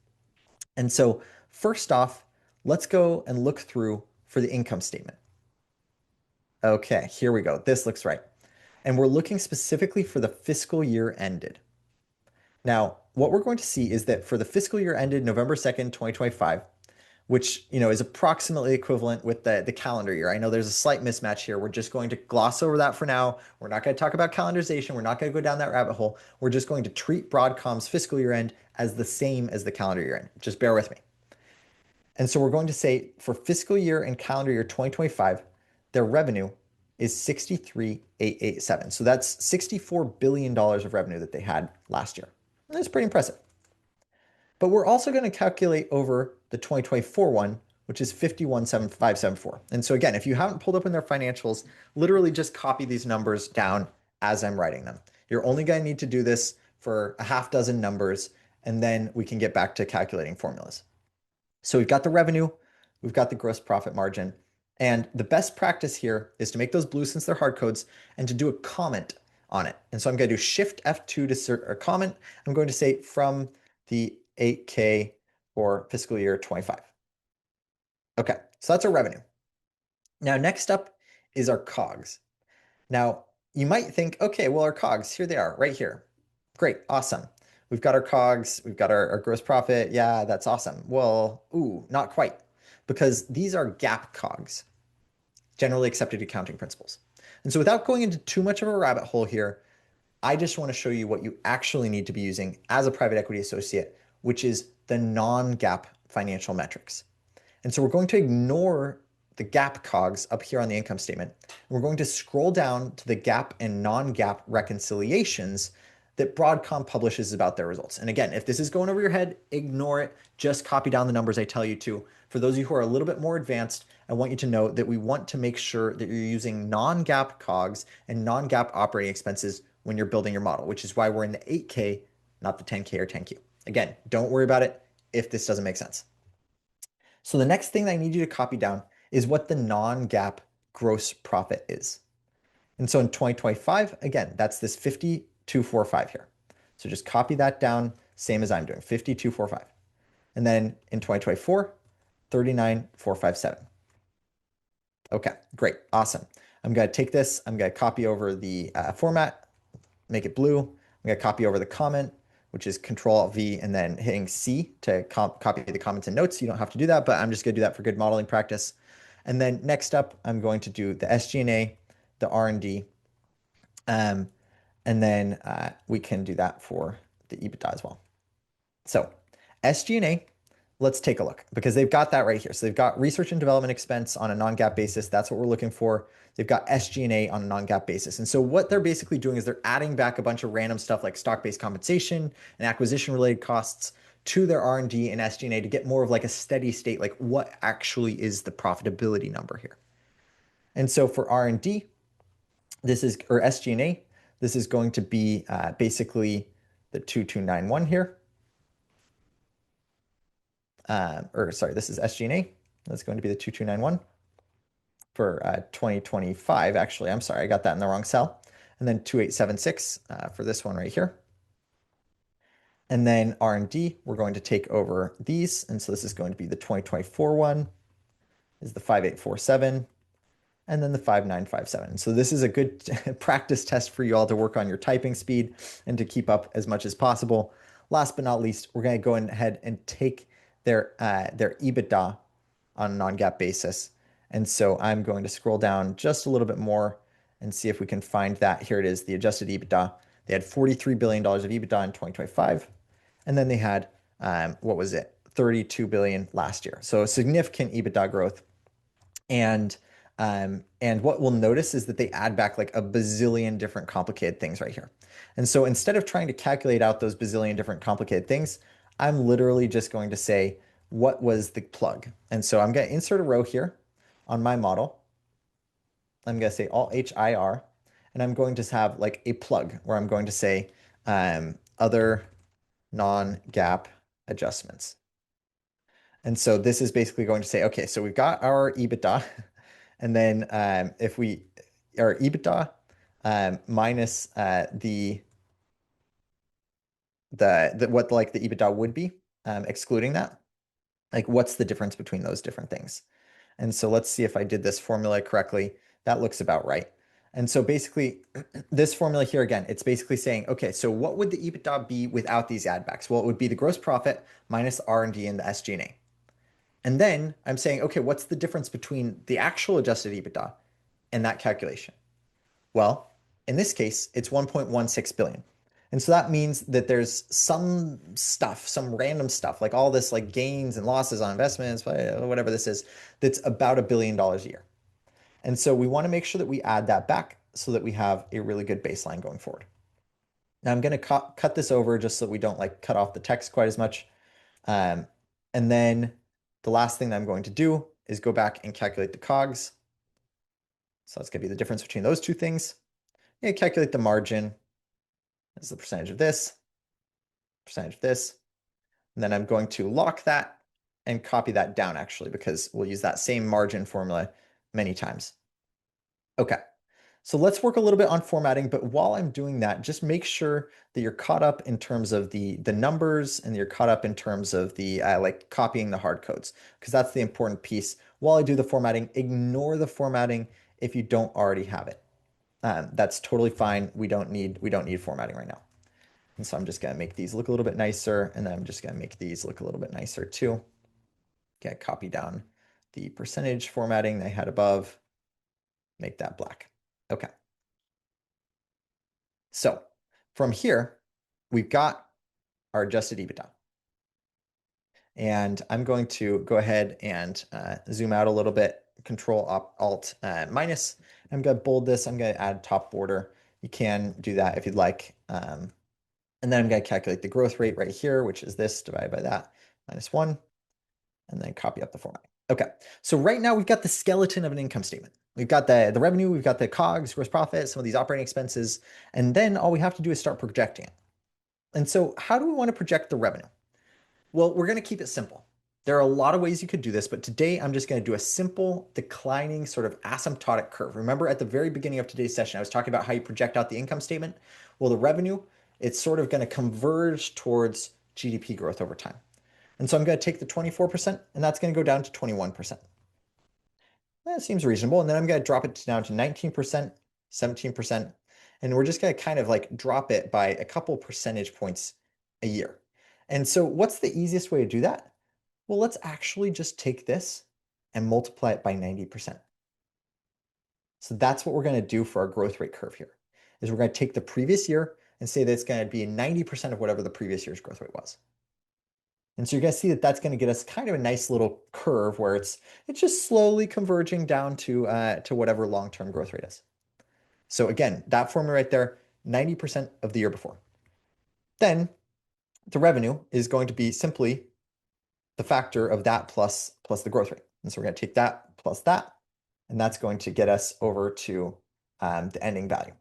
And so first off, let's go and look through for the income statement. Okay, here we go. This looks right. And we're looking specifically for the fiscal year ended. Now, what we're going to see is that for the fiscal year ended November 2nd, 2025, which is approximately equivalent with the calendar year. I know there's a slight mismatch here. We're just going to gloss over that for now. We're not going to talk about calendarization. We're not going to go down that rabbit hole. We're just going to treat Broadcom's fiscal year end as the same as the calendar year end. Just bear with me. And so we're going to say for fiscal year and calendar year 2025, their revenue is 63,887. So that's $64 billion of revenue that they had last year. And that's pretty impressive. But we're also going to calculate over the 2024 one, which is 51,574. And so again, if you haven't pulled up in their financials, literally just copy these numbers down as I'm writing them. You're only going to need to do this for a half dozen numbers, and then we can get back to calculating formulas. So we've got the revenue, we've got the gross profit margin, and the best practice here is to make those blue since they're hard codes and to do a comment on it. And so I'm going to do Shift F2 to insert a comment. I'm going to say from the 8K for fiscal year 25. Okay, so that's our revenue. Now, next up is our COGS. Now, you might think, okay, well, our COGS, here they are, right here. Great, awesome. We've got our COGS, we've got our gross profit. Yeah, that's awesome. Well, not quite, because these are GAAP COGS, generally accepted accounting principles. And so without going into too much of a rabbit hole here, I just want to show you what you actually need to be using as a private equity associate, which is the non-GAAP financial metrics. And so we're going to ignore the GAAP COGS up here on the income statement. We're going to scroll down to the GAAP and non-GAAP reconciliations that Broadcom publishes about their results. And again, if this is going over your head, ignore it. Just copy down the numbers I tell you to. For those of you who are a little bit more advanced, I want you to know that we want to make sure that you're using non-GAAP COGS and non-GAAP operating expenses when you're building your model, which is why we're in the 8K, not the 10K or 10Q. Again, don't worry about it if this doesn't make sense. So the next thing that I need you to copy down is what the non-GAAP gross profit is. And so in 2025, again, that's this 5245 here. So just copy that down, same as I'm doing, 5245. And then in 2024, 39,457. Okay, great. Awesome. I'm going to take this. I'm going to copy over the format, make it blue. I'm going to copy over the comment, which is Control V, and then hitting C to copy the comments and notes. You don't have to do that, but I'm just going to do that for good modeling practice. And then next up, I'm going to do the SG&A, the R&D, and then we can do that for the EBITDA as well. So SG&A, let's take a look because they've got that right here. So they've got research and development expense on a non-GAAP basis. That's what we're looking for. They've got SG&A on a non-GAAP basis. And so what they're basically doing is they're adding back a bunch of random stuff like stock-based compensation and acquisition-related costs to their R&D and SG&A to get more of like a steady state, like what actually is the profitability number here. And so for R&D, this is, or SG&A, this is going to be basically the 2291 here. Or sorry, this is SG&A. That's going to be the 2291 for 2025. Actually, I'm sorry, I got that in the wrong cell. And then 2876 for this one right here. And then R&D, we're going to take over these. And so this is going to be the 2024 one, is the 5847, and then the 5957. So this is a good practice test for you all to work on your typing speed and to keep up as much as possible. Last but not least, we're going to go ahead and take their EBITDA on a non-GAAP basis. And so I'm going to scroll down just a little bit more and see if we can find that. Here it is, the adjusted EBITDA. They had $43 billion of EBITDA in 2025. And then they had, what was it? 32 billion last year. So a significant EBITDA growth. And what we'll notice is that they add back like a bazillion different complicated things right here. And so instead of trying to calculate out those bazillion different complicated things, I'm literally just going to say, what was the plug? And so I'm going to insert a row here on my model. I'm going to say Alt HIR, and I'm going to have like a plug where I'm going to say other non-GAAP adjustments. And so this is basically going to say, okay, so we've got our EBITDA, and then if we, our EBITDA minus what like the EBITDA would be, excluding that, like what's the difference between those different things? And so let's see if I did this formula correctly. That looks about right. And so basically this formula here, again, it's basically saying, okay, so what would the EBITDA be without these add backs? Well, it would be the gross profit minus R&D and the SG&A. And then I'm saying, okay, what's the difference between the actual adjusted EBITDA and that calculation? Well, in this case, it's 1.16 billion. And so that means that there's some stuff, some random stuff, like all this like gains and losses on investments, whatever this is, that's about $1 billion a year. And so we want to make sure that we add that back so that we have a really good baseline going forward. Now I'm going to cut this over just so we don't like cut off the text quite as much. And then the last thing that I'm going to do is go back and calculate the COGS. So that's going to be the difference between those two things. And calculate the margin as the percentage of this, percentage of this. And then I'm going to lock that and copy that down actually, because we'll use that same margin formula many times. Okay, so let's work a little bit on formatting, but while I'm doing that, just make sure that you're caught up in terms of the numbers and you're caught up in terms of the like copying the hard codes, because that's the important piece. While I do the formatting, ignore the formatting if you don't already have it. That's totally fine. We don't need formatting right now. And so I'm just going to make these look a little bit nicer, and then I'm just going to make these look a little bit nicer too. Okay, copy down the percentage formatting they had above, make that black. Okay. So from here, we've got our adjusted EBITDA. And I'm going to go ahead and zoom out a little bit, Control Alt minus. I'm going to bold this. I'm going to add top border. You can do that if you'd like. And then I'm going to calculate the growth rate right here, which is this divided by that, -1, and then copy up the format. Okay, so right now we've got the skeleton of an income statement. We've got the revenue, we've got the COGS, gross profit, some of these operating expenses, and then all we have to do is start projecting it. And so how do we want to project the revenue? Well, we're going to keep it simple. There are a lot of ways you could do this, but today I'm just going to do a simple declining sort of asymptotic curve. Remember at the very beginning of today's session, I was talking about how you project out the income statement. Well, the revenue, it's sort of going to converge towards GDP growth over time. And so I'm going to take the 24%, and that's going to go down to 21%. That seems reasonable. And then I'm going to drop it down to 19%, 17%. And we're just going to kind of like drop it by a couple percentage points a year. And so what's the easiest way to do that? Well, let's actually just take this and multiply it by 90%. So that's what we're going to do for our growth rate curve here, is we're going to take the previous year and say that it's going to be 90% of whatever the previous year's growth rate was. And so you're going to see that that's going to get us kind of a nice little curve where it's just slowly converging down to whatever long-term growth rate is. So again, that formula right there, 90% of the year before. Then the revenue is going to be simply the factor of that plus the growth rate. And so we're going to take that plus that, and that's going to get us over to the ending value.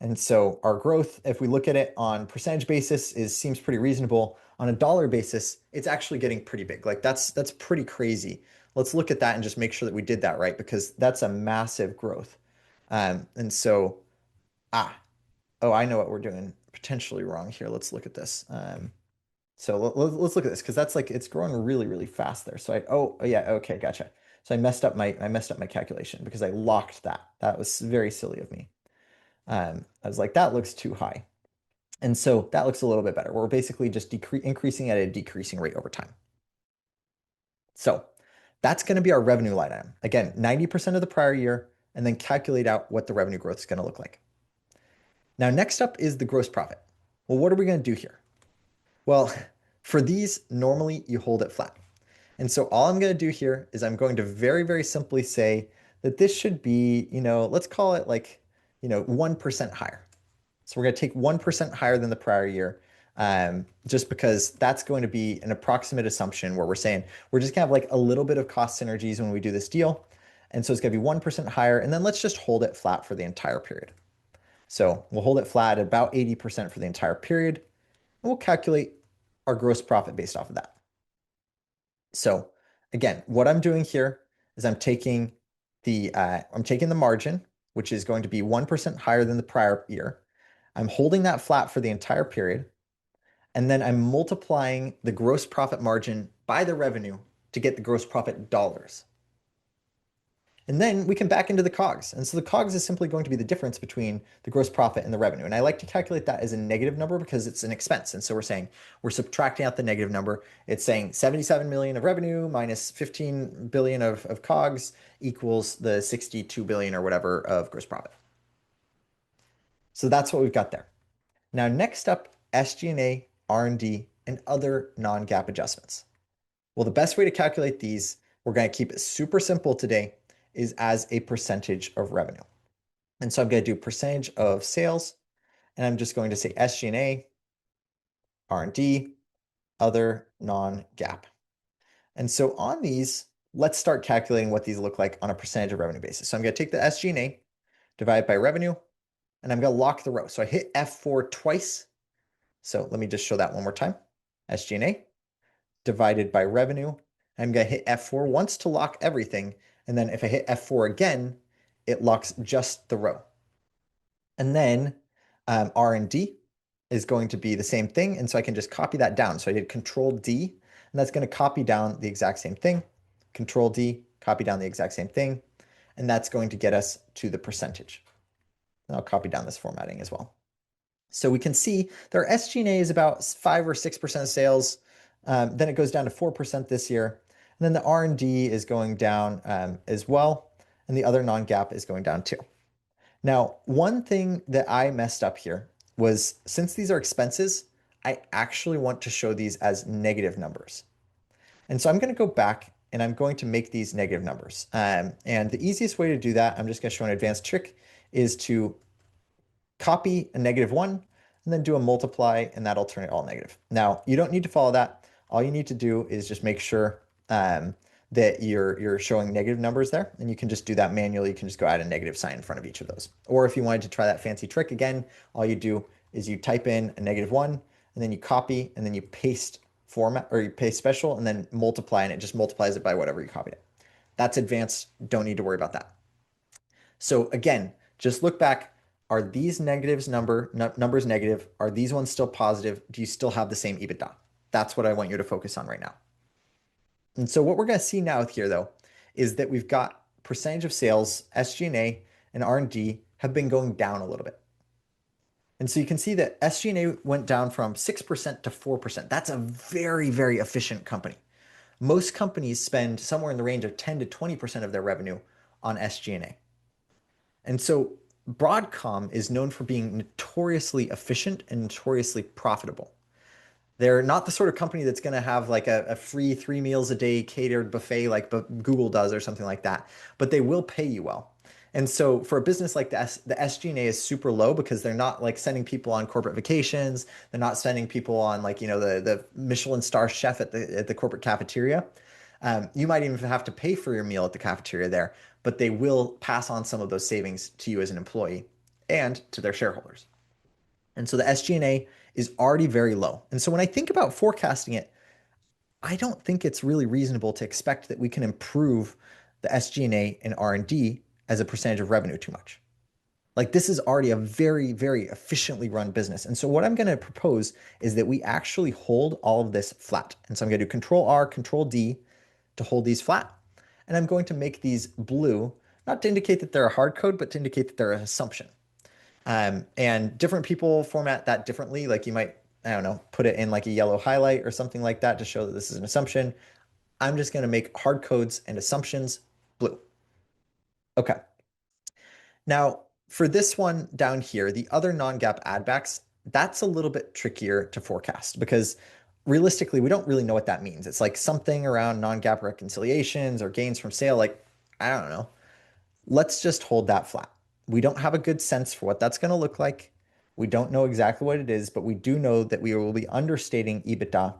And so our growth, if we look at it on percentage basis, seems pretty reasonable. On a dollar basis, it's actually getting pretty big. Like that's pretty crazy. Let's look at that and just make sure that we did that right, because that's a massive growth. And so, oh, I know what we're doing potentially wrong here. Let's look at this. So let's look at this, because that's like it's growing really, really fast there. So oh yeah, okay, gotcha. So I messed up my calculation because I locked that. That was very silly of me. I was like, that looks too high. And so that looks a little bit better. We're basically just increasing at a decreasing rate over time. So that's going to be our revenue line item. Again, 90% of the prior year, and then calculate out what the revenue growth is going to look like. Now, next up is the gross profit. Well, what are we going to do here? Well, for these, normally you hold it flat. And so all I'm going to do here is I'm going to very, very simply say that this should be, let's call it like, 1% higher. So we're going to take 1% higher than the prior year, just because that's going to be an approximate assumption where we're saying we're just going to have like a little bit of cost synergies when we do this deal. And so it's going to be 1% higher. And then let's just hold it flat for the entire period. So we'll hold it flat at about 80% for the entire period. And we'll calculate our gross profit based off of that. So again, what I'm doing here is I'm taking the margin, which is going to be 1% higher than the prior year. I'm holding that flat for the entire period, and then I'm multiplying the gross profit margin by the revenue to get the gross profit dollars. And then we can back into the COGS. And so the COGS is simply going to be the difference between the gross profit and the revenue. And I like to calculate that as a negative number because it's an expense. And so we're saying we're subtracting out the negative number. It's saying 77 million of revenue minus 15 billion of COGS equals the 62 billion or whatever of gross profit. So that's what we've got there. Now, next up, SG&A, R&D, and other non-GAAP adjustments. Well, the best way to calculate these, we're going to keep it super simple today, is as a percentage of revenue. And so I'm going to do percentage of sales, and I'm just going to say SG&A, R&D, other non-GAAP. And so on these, let's start calculating what these look like on a percentage of revenue basis. So I'm going to take the SG&A, divide by revenue, and I'm going to lock the row. So I hit F4 twice. So let me just show that one more time. SG&A divided by revenue. I'm going to hit F4 once to lock everything. And then if I hit F4 again, it locks just the row. And then R&D is going to be the same thing. And so I can just copy that down. So I did Control D, and that's going to copy down the exact same thing. Control D, copy down the exact same thing. And that's going to get us to the percentage. And I'll copy down this formatting as well. So we can see that our SG&A is about 5 or 6% of sales. Then it goes down to 4% this year. And then the R&D is going down as well. And the other non-GAAP is going down too. Now, one thing that I messed up here was, since these are expenses, I actually want to show these as negative numbers. And so I'm going to go back and I'm going to make these negative numbers. And the easiest way to do that, I'm just going to show an advanced trick, is to copy a -1 and then do a multiply, and that'll turn it all negative. Now, you don't need to follow that. All you need to do is just make sure that you're showing negative numbers there, and you can just do that manually. You can just go add a negative sign in front of each of those. Or if you wanted to try that fancy trick again, all you do is you type in a -1, and then you copy, and then you paste format, or you paste special, and then multiply, and it just multiplies it by whatever you copied it. That's advanced. Don't need to worry about that. So again, just look back. Are these numbers negative? Are these ones still positive? Do you still have the same EBITDA? That's what I want you to focus on right now. And so what we're going to see now here, though, is that we've got percentage of sales, SG&A, and R&D have been going down a little bit. And so you can see that SG&A went down from 6% to 4%. That's a very, very efficient company. Most companies spend somewhere in the range of 10 to 20% of their revenue on SG&A. And so Broadcom is known for being notoriously efficient and notoriously profitable. They're not the sort of company that's going to have like a free 3 meals a day catered buffet like Google does or something like that, but they will pay you well. And so for a business like this, the SG&A is super low because they're not like sending people on corporate vacations. They're not sending people on like, the Michelin star chef at the corporate cafeteria. You might even have to pay for your meal at the cafeteria there, but they will pass on some of those savings to you as an employee and to their shareholders. And so the SG&A is already very low. And so when I think about forecasting it, I don't think it's really reasonable to expect that we can improve the SG&A and R&D as a percentage of revenue too much. Like this is already a very, very efficiently run business. And so what I'm going to propose is that we actually hold all of this flat. And so I'm going to do Control R, Control D to hold these flat. And I'm going to make these blue, not to indicate that they're a hard code, but to indicate that they're an assumption. And different people format that differently. Like you might, I don't know, put it in like a yellow highlight or something like that to show that this is an assumption. I'm just going to make hard codes and assumptions blue. Okay. Now, for this one down here, the other non-GAAP add backs, that's a little bit trickier to forecast because realistically, we don't really know what that means. It's like something around non-GAAP reconciliations or gains from sale. Like, I don't know. Let's just hold that flat. We don't have a good sense for what that's going to look like. We don't know exactly what it is, but we do know that we will be understating EBITDA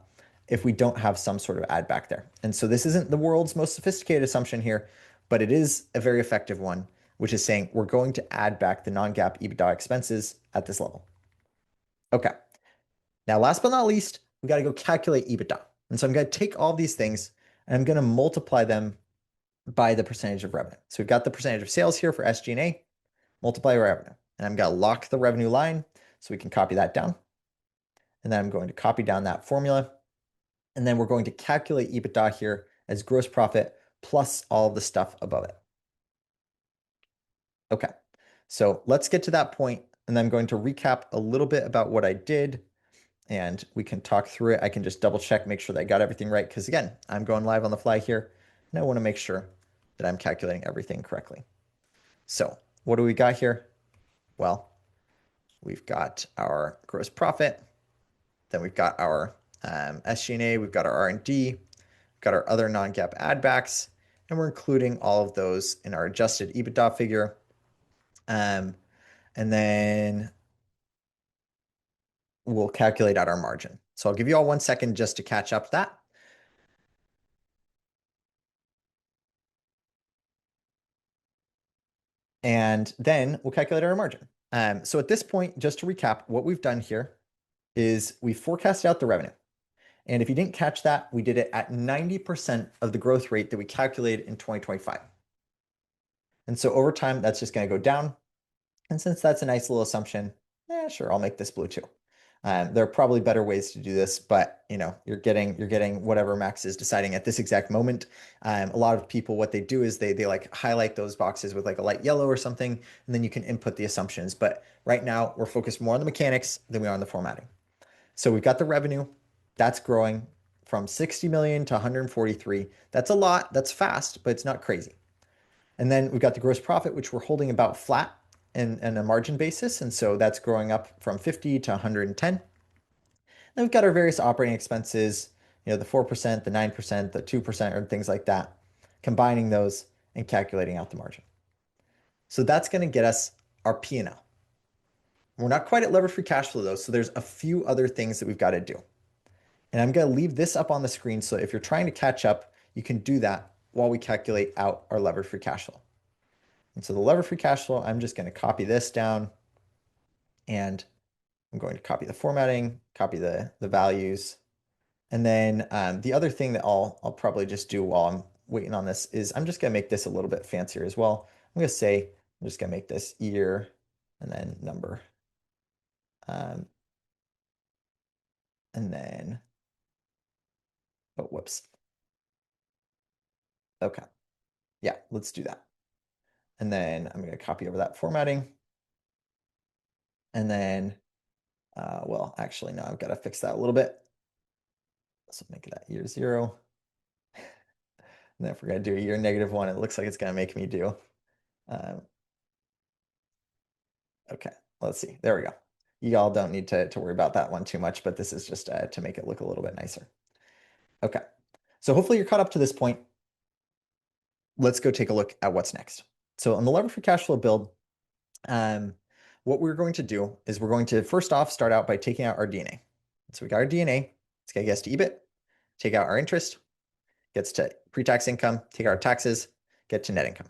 if we don't have some sort of add back there. And so this isn't the world's most sophisticated assumption here, but it is a very effective one, which is saying we're going to add back the non-GAAP EBITDA expenses at this level. Okay. Now, last but not least, we got to go calculate EBITDA. And so I'm going to take all these things and I'm going to multiply them by the percentage of revenue. So we've got the percentage of sales here for SG&A, multiply revenue. And I'm going to lock the revenue line so we can copy that down. And then I'm going to copy down that formula. And then we're going to calculate EBITDA here as gross profit plus all of the stuff above it. Okay, so let's get to that point, and then I'm going to recap a little bit about what I did, and we can talk through it. I can just double check, make sure that I got everything right, because again, I'm going live on the fly here, and I want to make sure that I'm calculating everything correctly. So what do we got here? Well, we've got our gross profit, then we've got our SG&A, we've got our R&D, we've got our other non-GAAP add backs, and we're including all of those in our adjusted EBITDA figure. And then we'll calculate out our margin. So I'll give you all 1 second just to catch up that. And then we'll calculate our margin. So at this point, just to recap, what we've done here is we forecasted out the revenue. And if you didn't catch that, we did it at 90% of the growth rate that we calculated in 2025. And so over time, that's just going to go down. And since that's a nice little assumption, sure, I'll make this blue too. There are probably better ways to do this, but you're getting whatever Max is deciding at this exact moment. A lot of people, what they do is they like highlight those boxes with like a light yellow or something, and then you can input the assumptions. But right now, we're focused more on the mechanics than we are on the formatting. So we've got the revenue that's growing from 60 million to 143. That's a lot. That's fast, but it's not crazy. And then we've got the gross profit, which we're holding about flat in a margin basis. And so that's growing up from 50 to 110. Then we've got our various operating expenses, the 4%, the 9%, the 2%, or things like that, combining those and calculating out the margin. So that's going to get us our P&L. We're not quite at levered free cash flow though, so there's a few other things that we've got to do. And I'm going to leave this up on the screen so if you're trying to catch up, you can do that while we calculate out our levered free cash flow. And so the levered free cash flow, I'm just going to copy this down and I'm going to copy the formatting, copy the values. And then the other thing that I'll probably just do while I'm waiting on this is I'm just going to make this a little bit fancier as well. I'm going to say, I'm just going to make this year and then number. And then, oh, whoops. Okay. Yeah, let's do that. And then I'm going to copy over that formatting. And then, well, actually, no, I've got to fix that a little bit. So make it at year 0. And then if we're going to do a year -1, it looks like it's going to make me do. Okay, let's see. There we go. You all don't need to worry about that one too much, but this is just to make it look a little bit nicer. Okay, so hopefully you're caught up to this point. Let's go take a look at what's next. So on the lever free cash flow build, what we're going to do is we're going to first off start out by taking out our DNA. So we got our DNA, it's going to get us to EBIT, take out our interest, gets to pre-tax income, take out our taxes, get to net income.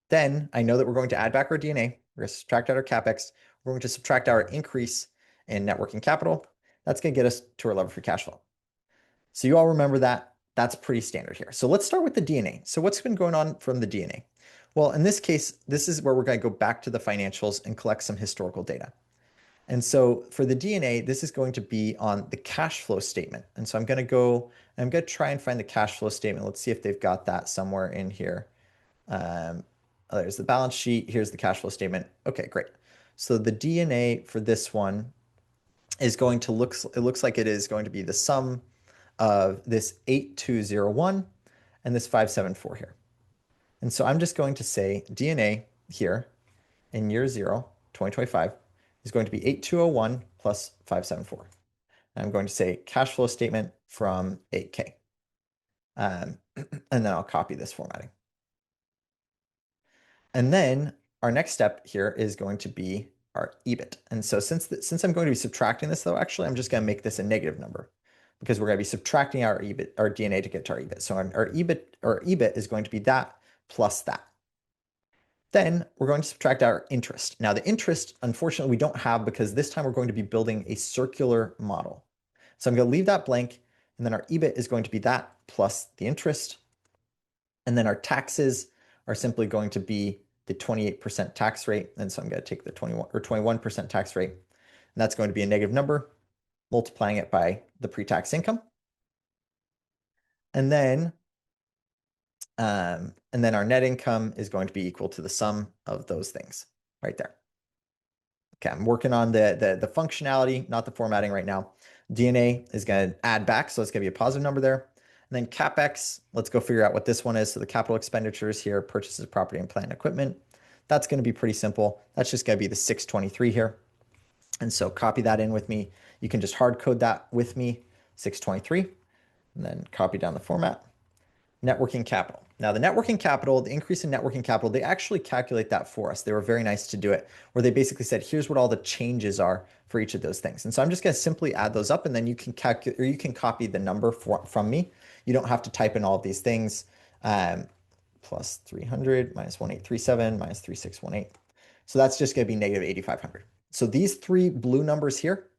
Then I know that we're going to add back our DNA, we're going to subtract out our CapEx, we're going to subtract our increase in net working capital. That's going to get us to our lever free cash flow. So you all remember that. That's pretty standard here. So let's start with the DNA. So what's been going on from the DNA? Well, in this case, this is where we're going to go back to the financials and collect some historical data. And so for the DNA, this is going to be on the cash flow statement. And so I'm going to try and find the cash flow statement. Let's see if they've got that somewhere in here. There's the balance sheet. Here's the cash flow statement. Okay, great. So the DNA for this one is going to it looks like it is going to be the sum of this 8201 and this 574 here. And so I'm just going to say DNA here in year 0, 2025, is going to be 8201 plus 574. And I'm going to say cash flow statement from 8K. And then I'll copy this formatting. And then our next step here is going to be our EBIT. And so since I'm going to be subtracting this though, actually, I'm just going to make this a negative number because we're going to be subtracting our EBIT, our DNA to get to our EBIT. So our EBIT is going to be that plus that. Then we're going to subtract our interest. Now the interest, unfortunately, we don't have because this time we're going to be building a circular model. So I'm going to leave that blank, and then our EBIT is going to be that plus the interest. And then our taxes are simply going to be the 28% tax rate. And so I'm going to take the 21% tax rate, and that's going to be a negative number, multiplying it by the pre-tax income. And then our net income is going to be equal to the sum of those things right there. Okay, I'm working on the functionality, not the formatting right now. DNA is going to add back, so it's going to be a positive number there. And then CapEx, let's go figure out what this one is. So the capital expenditures here, purchases of property and plant and equipment. That's going to be pretty simple. That's just going to be the 623 here. And so copy that in with me. You can just hard code that with me, 623, and then copy down the format. Net working capital. Now the net working capital, the increase in net working capital, they actually calculate that for us. They were very nice to do it, where they basically said, here's what all the changes are for each of those things. And so I'm just going to simply add those up, and then you can calculate, or you can copy the number from me. You don't have to type in all of these things. Plus 300 minus 1837 minus 3618. So that's just going to be negative 8500. So these three blue numbers here,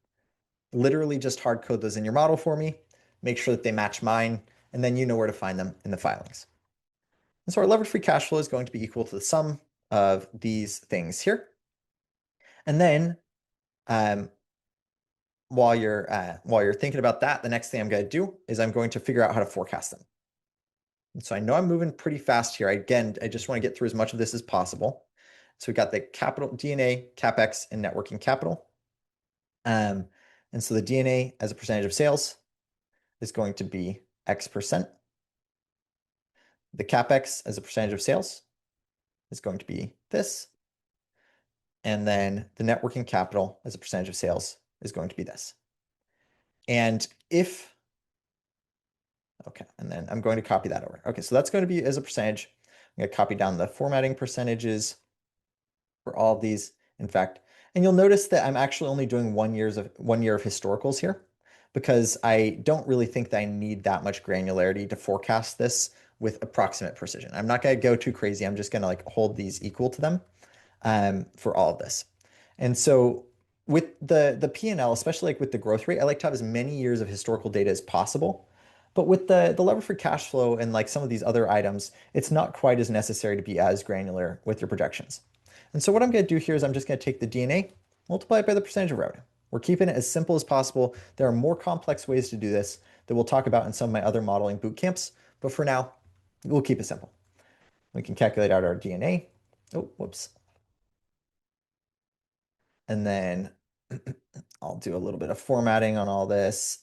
literally just hard code those in your model for me. Make sure that they match mine, and then you know where to find them in the filings. And so our levered free cash flow is going to be equal to the sum of these things here. And then while you're thinking about that, the next thing I'm going to do is I'm going to figure out how to forecast them. And so I know I'm moving pretty fast here. Again, I just want to get through as much of this as possible. So we got the capital DNA, CapEx, and net working capital. And so the DNA as a percentage of sales is going to be X%. The CapEx as a percentage of sales is going to be this. And then the net working capital as a percentage of sales is going to be this. And and then I'm going to copy that over. Okay, so that's going to be as a percentage. I'm going to copy down the formatting percentages for all of these, in fact. And you'll notice that I'm actually only doing 1 year of historicals here, because I don't really think that I need that much granularity to forecast this with approximate precision. I'm not going to go too crazy. I'm just going to like hold these equal to them for all of this. And so with the P&L, especially like with the growth rate, I like to have as many years of historical data as possible. But with the lever for cash flow and like some of these other items, it's not quite as necessary to be as granular with your projections. And so what I'm going to do here is I'm just going to take the DNA, multiply it by the percentage of revenue. We're keeping it as simple as possible. There are more complex ways to do this that we'll talk about in some of my other modeling boot camps, but for now, we'll keep it simple. We can calculate out our DNA. Oh, whoops. And then I'll do a little bit of formatting on all this.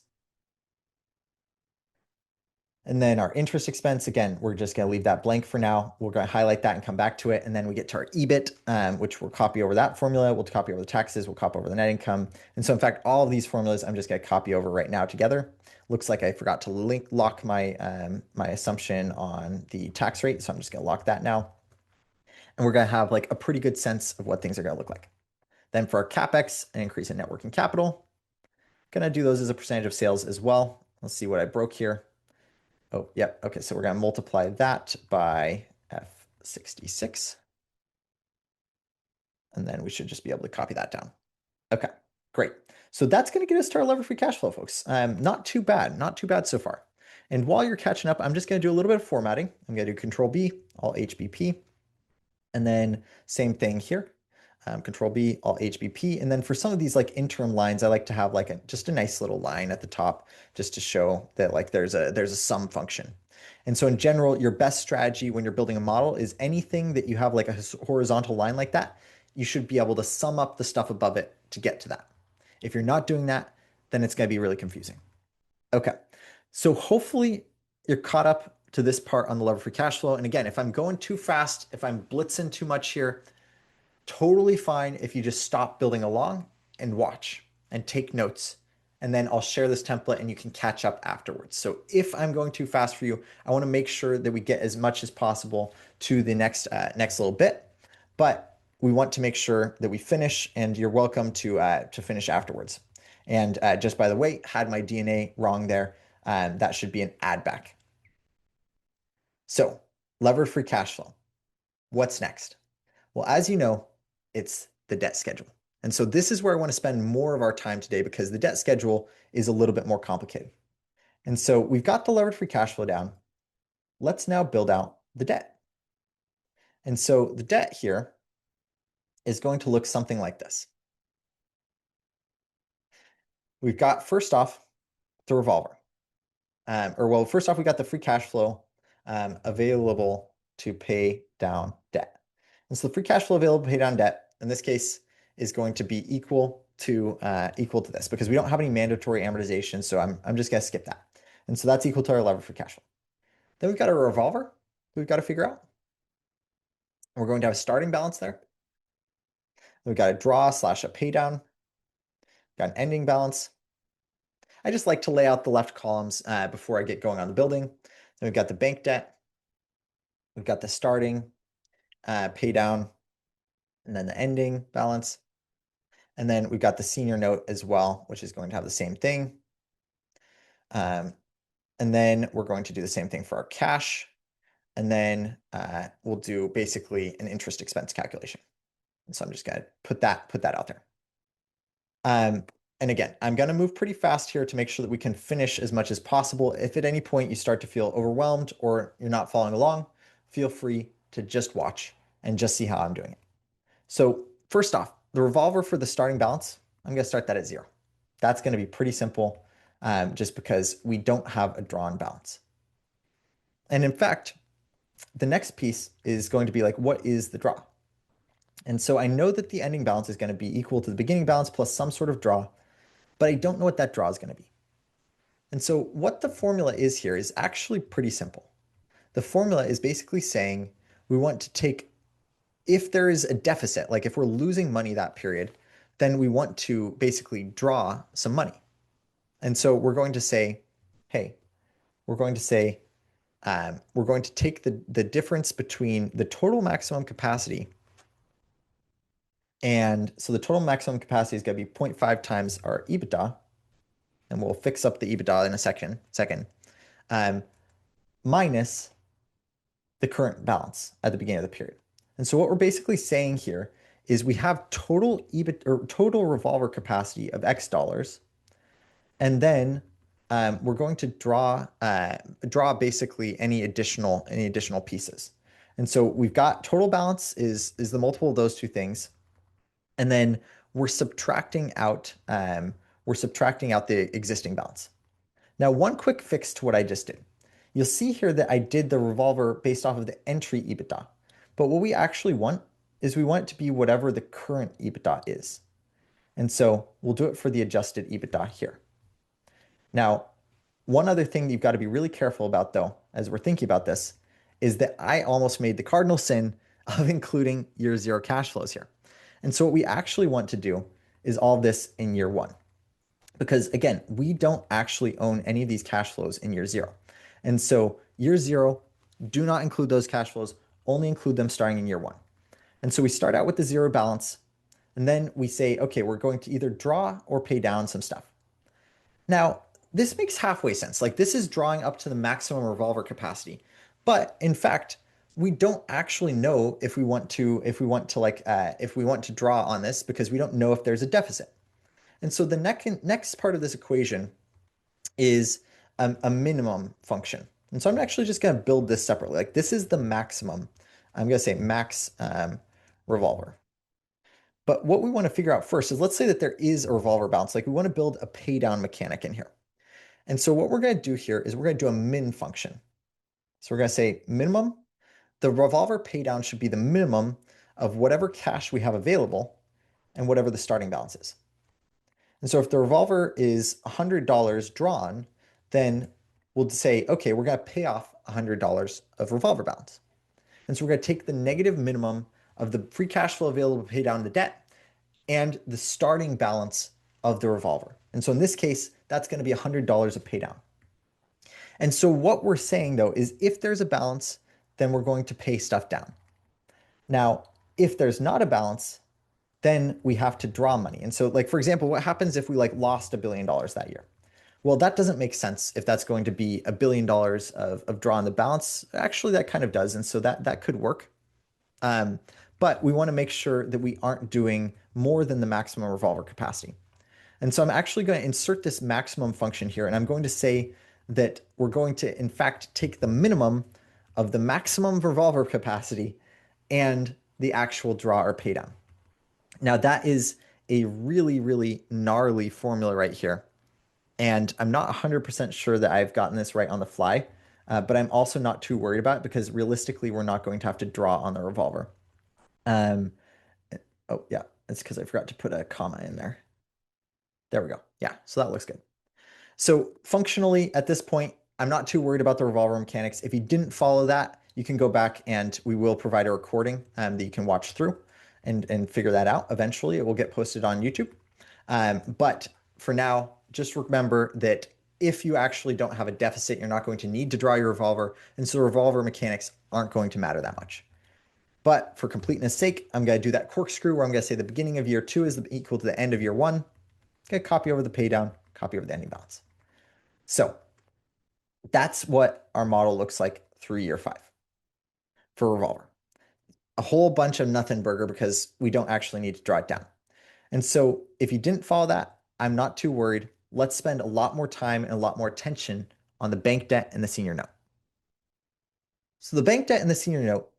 And then our interest expense, again, we're just going to leave that blank for now. We're going to highlight that and come back to it. And then we get to our EBIT, which we'll copy over that formula. We'll copy over the taxes. We'll copy over the net income. And so, in fact, all of these formulas, I'm just going to copy over right now together. Looks like I forgot to lock my, my assumption on the tax rate. So I'm just going to lock that now. And we're going to have like a pretty good sense of what things are going to look like. Then for our CapEx, an increase in net working capital. Going to do those as a percentage of sales as well. Let's see what I broke here. Oh, yep. Okay, so we're going to multiply that by F66. And then we should just be able to copy that down. Okay, great. So that's going to get us to our levered free cash flow, folks. Not too bad. Not too bad so far. And while you're catching up, I'm just going to do a little bit of formatting. I'm going to do Control B, all HBP. And then same thing here. Control B, all HBP. And then for some of these like interim lines, I like to have like just a nice little line at the top just to show that like there's a sum function. And so in general, your best strategy when you're building a model is anything that you have like a horizontal line like that, you should be able to sum up the stuff above it to get to that. If you're not doing that, then it's going to be really confusing. Okay, so hopefully you're caught up to this part on the levered free cash flow. And again, if I'm going too fast, if I'm blitzing too much here, totally fine if you just stop building along and watch and take notes. And then I'll share this template and you can catch up afterwards. So if I'm going too fast for you, I want to make sure that we get as much as possible to the next little bit. But we want to make sure that we finish, and you're welcome to finish afterwards. And just by the way, had my DNA wrong there. That should be an add back. So levered free cash flow. What's next? Well, as you know, it's the debt schedule. And so this is where I want to spend more of our time today because the debt schedule is a little bit more complicated. And so we've got the levered free cash flow down. Let's now build out the debt. And so the debt here is going to look something like this. We've got, first off, the revolver. First off, we got the free cash flow available to pay down debt. And so the free cash flow available to pay down debt, in this case, is going to be equal to this because we don't have any mandatory amortization. So I'm just going to skip that. And so that's equal to our levered free cash flow. Then we've got a revolver we've got to figure out. We're going to have a starting balance there. We've got a draw / a pay down. Got an ending balance. I just like to lay out the left columns before I get going on the building. Then we've got the bank debt. We've got the starting, pay down, and then the ending balance. And then we've got the senior note as well, which is going to have the same thing. And then we're going to do the same thing for our cash. And then we'll do basically an interest expense calculation. And so I'm just going to put that out there. And again, I'm going to move pretty fast here to make sure that we can finish as much as possible. If at any point you start to feel overwhelmed or you're not following along, feel free to just watch and just see how I'm doing it. So first off, the revolver for the starting balance, I'm going to start that at 0. That's going to be pretty simple just because we don't have a drawn balance. And in fact, the next piece is going to be like, what is the draw? And so I know that the ending balance is going to be equal to the beginning balance plus some sort of draw, but I don't know what that draw is going to be. And so what the formula is here is actually pretty simple. The formula is basically saying we want to take, if there is a deficit, like if we're losing money that period, then we want to basically draw some money. And so we're going to say, hey, we're going to take the difference between the total maximum capacity. And so the total maximum capacity is going to be 0.5 times our EBITDA. And we'll fix up the EBITDA in a second, minus the current balance at the beginning of the period. And so what we're basically saying here is we have total EBIT or total revolver capacity of X dollars, and then we're going to draw basically any additional pieces. And so we've got total balance is the multiple of those two things, and then we're subtracting out the existing balance. Now, one quick fix to what I just did you'll see here that I did the revolver based off of the entry EBITDA. But what we actually want is we want it to be whatever the current EBITDA is. And so we'll do it for the adjusted EBITDA here. Now, one other thing that you've got to be really careful about, though, as we're thinking about this, is that I almost made the cardinal sin of including year zero cash flows here. And so what we actually want to do is all this in year one. Because again, we don't actually own any of these cash flows in year zero. And so year zero, do not include those cash flows, only include them starting in year one. And so we start out with the zero balance, and then we say, okay, we're going to either draw or pay down some stuff. Now, this makes halfway sense. Like this is drawing up to the maximum revolver capacity. But in fact, we don't actually know if we want to draw on this because we don't know if there's a deficit. And so the next part of this equation is a minimum function. And so I'm actually just going to build this separately. Like this is the maximum. I'm going to say max revolver. But what we want to figure out first is let's say that there is a revolver balance. Like we want to build a pay down mechanic in here. And so what we're going to do here is we're going to do a min function. So we're going to say minimum. The revolver pay down should be the minimum of whatever cash we have available and whatever the starting balance is. And so if the revolver is $100 drawn, then we'll say, okay, we're going to pay off $100 of revolver balance. And so we're going to take the negative minimum of the free cash flow available to pay down the debt and the starting balance of the revolver. And so in this case, that's going to be $100 of pay down. And so what we're saying though is if there's a balance, then we're going to pay stuff down. Now, if there's not a balance, then we have to draw money. And so like, for example, what happens if we like lost $1 billion that year? Well, that doesn't make sense if that's going to be $1 billion of draw on the balance. Actually, that kind of does. And so that could work. But we want to make sure that we aren't doing more than the maximum revolver capacity. And so I'm actually going to insert this maximum function here. And I'm going to say that we're going to, in fact, take the minimum of the maximum revolver capacity and the actual draw or pay down. Now that is a really, really gnarly formula right here. And I'm not 100% sure that I've gotten this right on the fly, but I'm also not too worried about it because realistically, we're not going to have to draw on the revolver. Oh yeah, it's because I forgot to put a comma in there. There we go. Yeah, so that looks good. So functionally at this point, I'm not too worried about the revolver mechanics. If you didn't follow that, you can go back and we will provide a recording that you can watch through and figure that out. Eventually it will get posted on YouTube. But for now, just remember that if you actually don't have a deficit, you're not going to need to draw your revolver. And so revolver mechanics aren't going to matter that much. But for completeness sake, I'm going to do that corkscrew where I'm going to say the beginning of year two is equal to the end of year one. Okay, copy over the pay down, copy over the ending balance. So that's what our model looks like through year five for revolver. A whole bunch of nothing burger because we don't actually need to draw it down. And so if you didn't follow that, I'm not too worried. Let's spend a lot more time and a lot more attention on the bank debt and the senior note. So the bank debt and the senior note,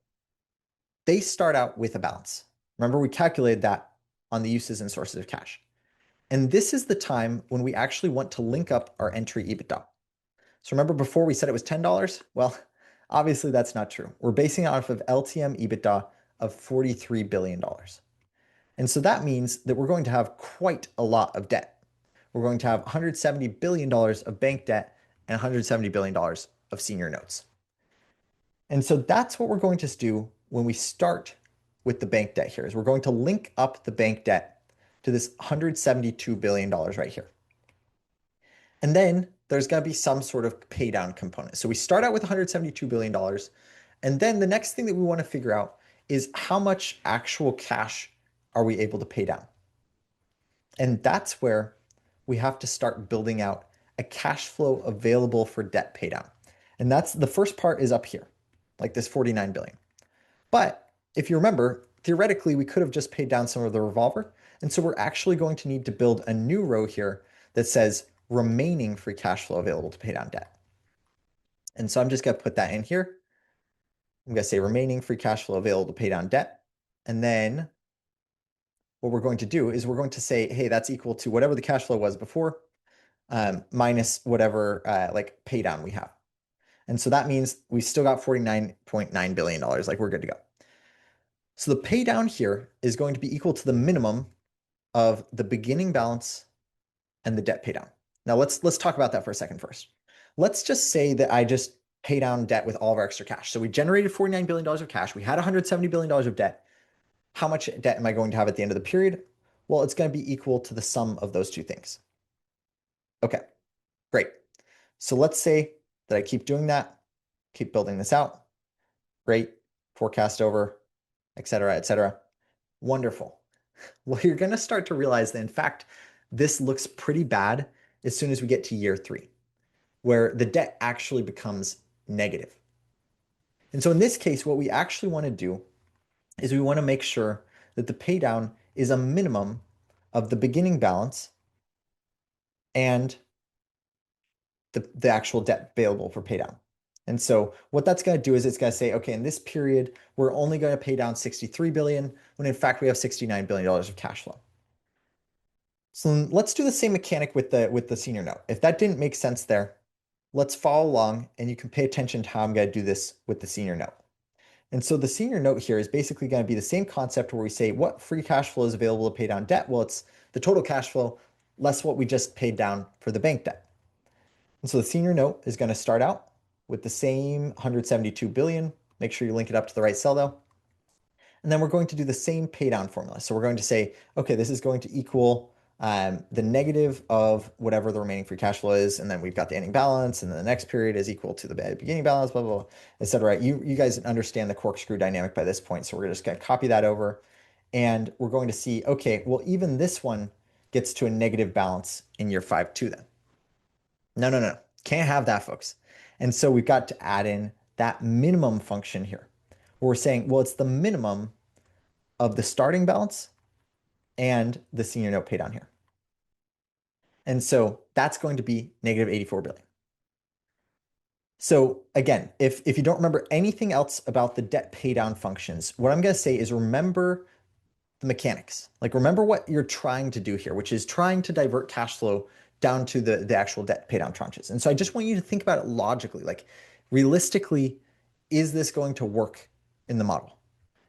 they start out with a balance. Remember, we calculated that on the uses and sources of cash. And this is the time when we actually want to link up our entry EBITDA. So remember before we said it was $10? Well, obviously that's not true. We're basing it off of LTM EBITDA of $43 billion. And so that means that we're going to have quite a lot of debt. We're going to have $170 billion of bank debt and $170 billion of senior notes. And so that's what we're going to do when we start with the bank debt here is we're going to link up the bank debt to this $172 billion right here. And then there's going to be some sort of pay down component. So we start out with $172 billion. And then the next thing that we want to figure out is how much actual cash are we able to pay down? And that's where we have to start building out a cash flow available for debt pay down. And that's the first part is up here, like this 49 billion. But if you remember, theoretically, we could have just paid down some of the revolver. And so we're actually going to need to build a new row here that says remaining free cash flow available to pay down debt. And so I'm just going to put that in here. I'm going to say remaining free cash flow available to pay down debt. And then what we're going to do is we're going to say, hey, that's equal to whatever the cash flow was before minus whatever like pay down we have. And so that means we still got $49.9 billion, like we're good to go. So the pay down here is going to be equal to the minimum of the beginning balance and the debt pay down. Now let's talk about that for a second first. Let's just say that I just pay down debt with all of our extra cash. So we generated $49 billion of cash. We had $170 billion of debt. How much debt am I going to have at the end of the period? Well, it's going to be equal to the sum of those two things. Okay, great. So let's say that I keep doing that, keep building this out. Great, forecast over, et cetera, et cetera. Wonderful. Well, you're going to start to realize that, in fact, this looks pretty bad as soon as we get to year 3, where the debt actually becomes negative. And so in this case, what we actually want to do is we want to make sure that the pay down is a minimum of the beginning balance and the actual debt available for pay down. And so what that's going to do is it's going to say, okay, in this period, we're only going to pay down 63 billion when in fact we have $69 billion of cash flow. So let's do the same mechanic with the senior note. If that didn't make sense there, let's follow along and you can pay attention to how I'm going to do this with the senior note. And so the senior note here is basically going to be the same concept where we say what free cash flow is available to pay down debt. Well, it's the total cash flow less what we just paid down for the bank debt. And so the senior note is going to start out with the same 172 billion. Make sure you link it up to the right cell though. And then we're going to do the same pay down formula. So we're going to say, okay, this is going to equal the negative of whatever the remaining free cash flow is. And then we've got the ending balance. And then the next period is equal to the beginning balance, blah, blah, blah, et cetera. You guys understand the corkscrew dynamic by this point. So we're just going to copy that over. And we're going to see, okay, well, even this one gets to a negative balance in year 5 too then. No. Can't have that, folks. And so we've got to add in that minimum function here, where we're saying, well, it's the minimum of the starting balance and the senior note pay down here. And so that's going to be negative 84 billion. So again, if you don't remember anything else about the debt pay down functions, what I'm going to say is remember the mechanics. Like remember what you're trying to do here, which is trying to divert cash flow down to the actual debt pay down tranches. And so I just want you to think about it logically, like realistically, is this going to work in the model?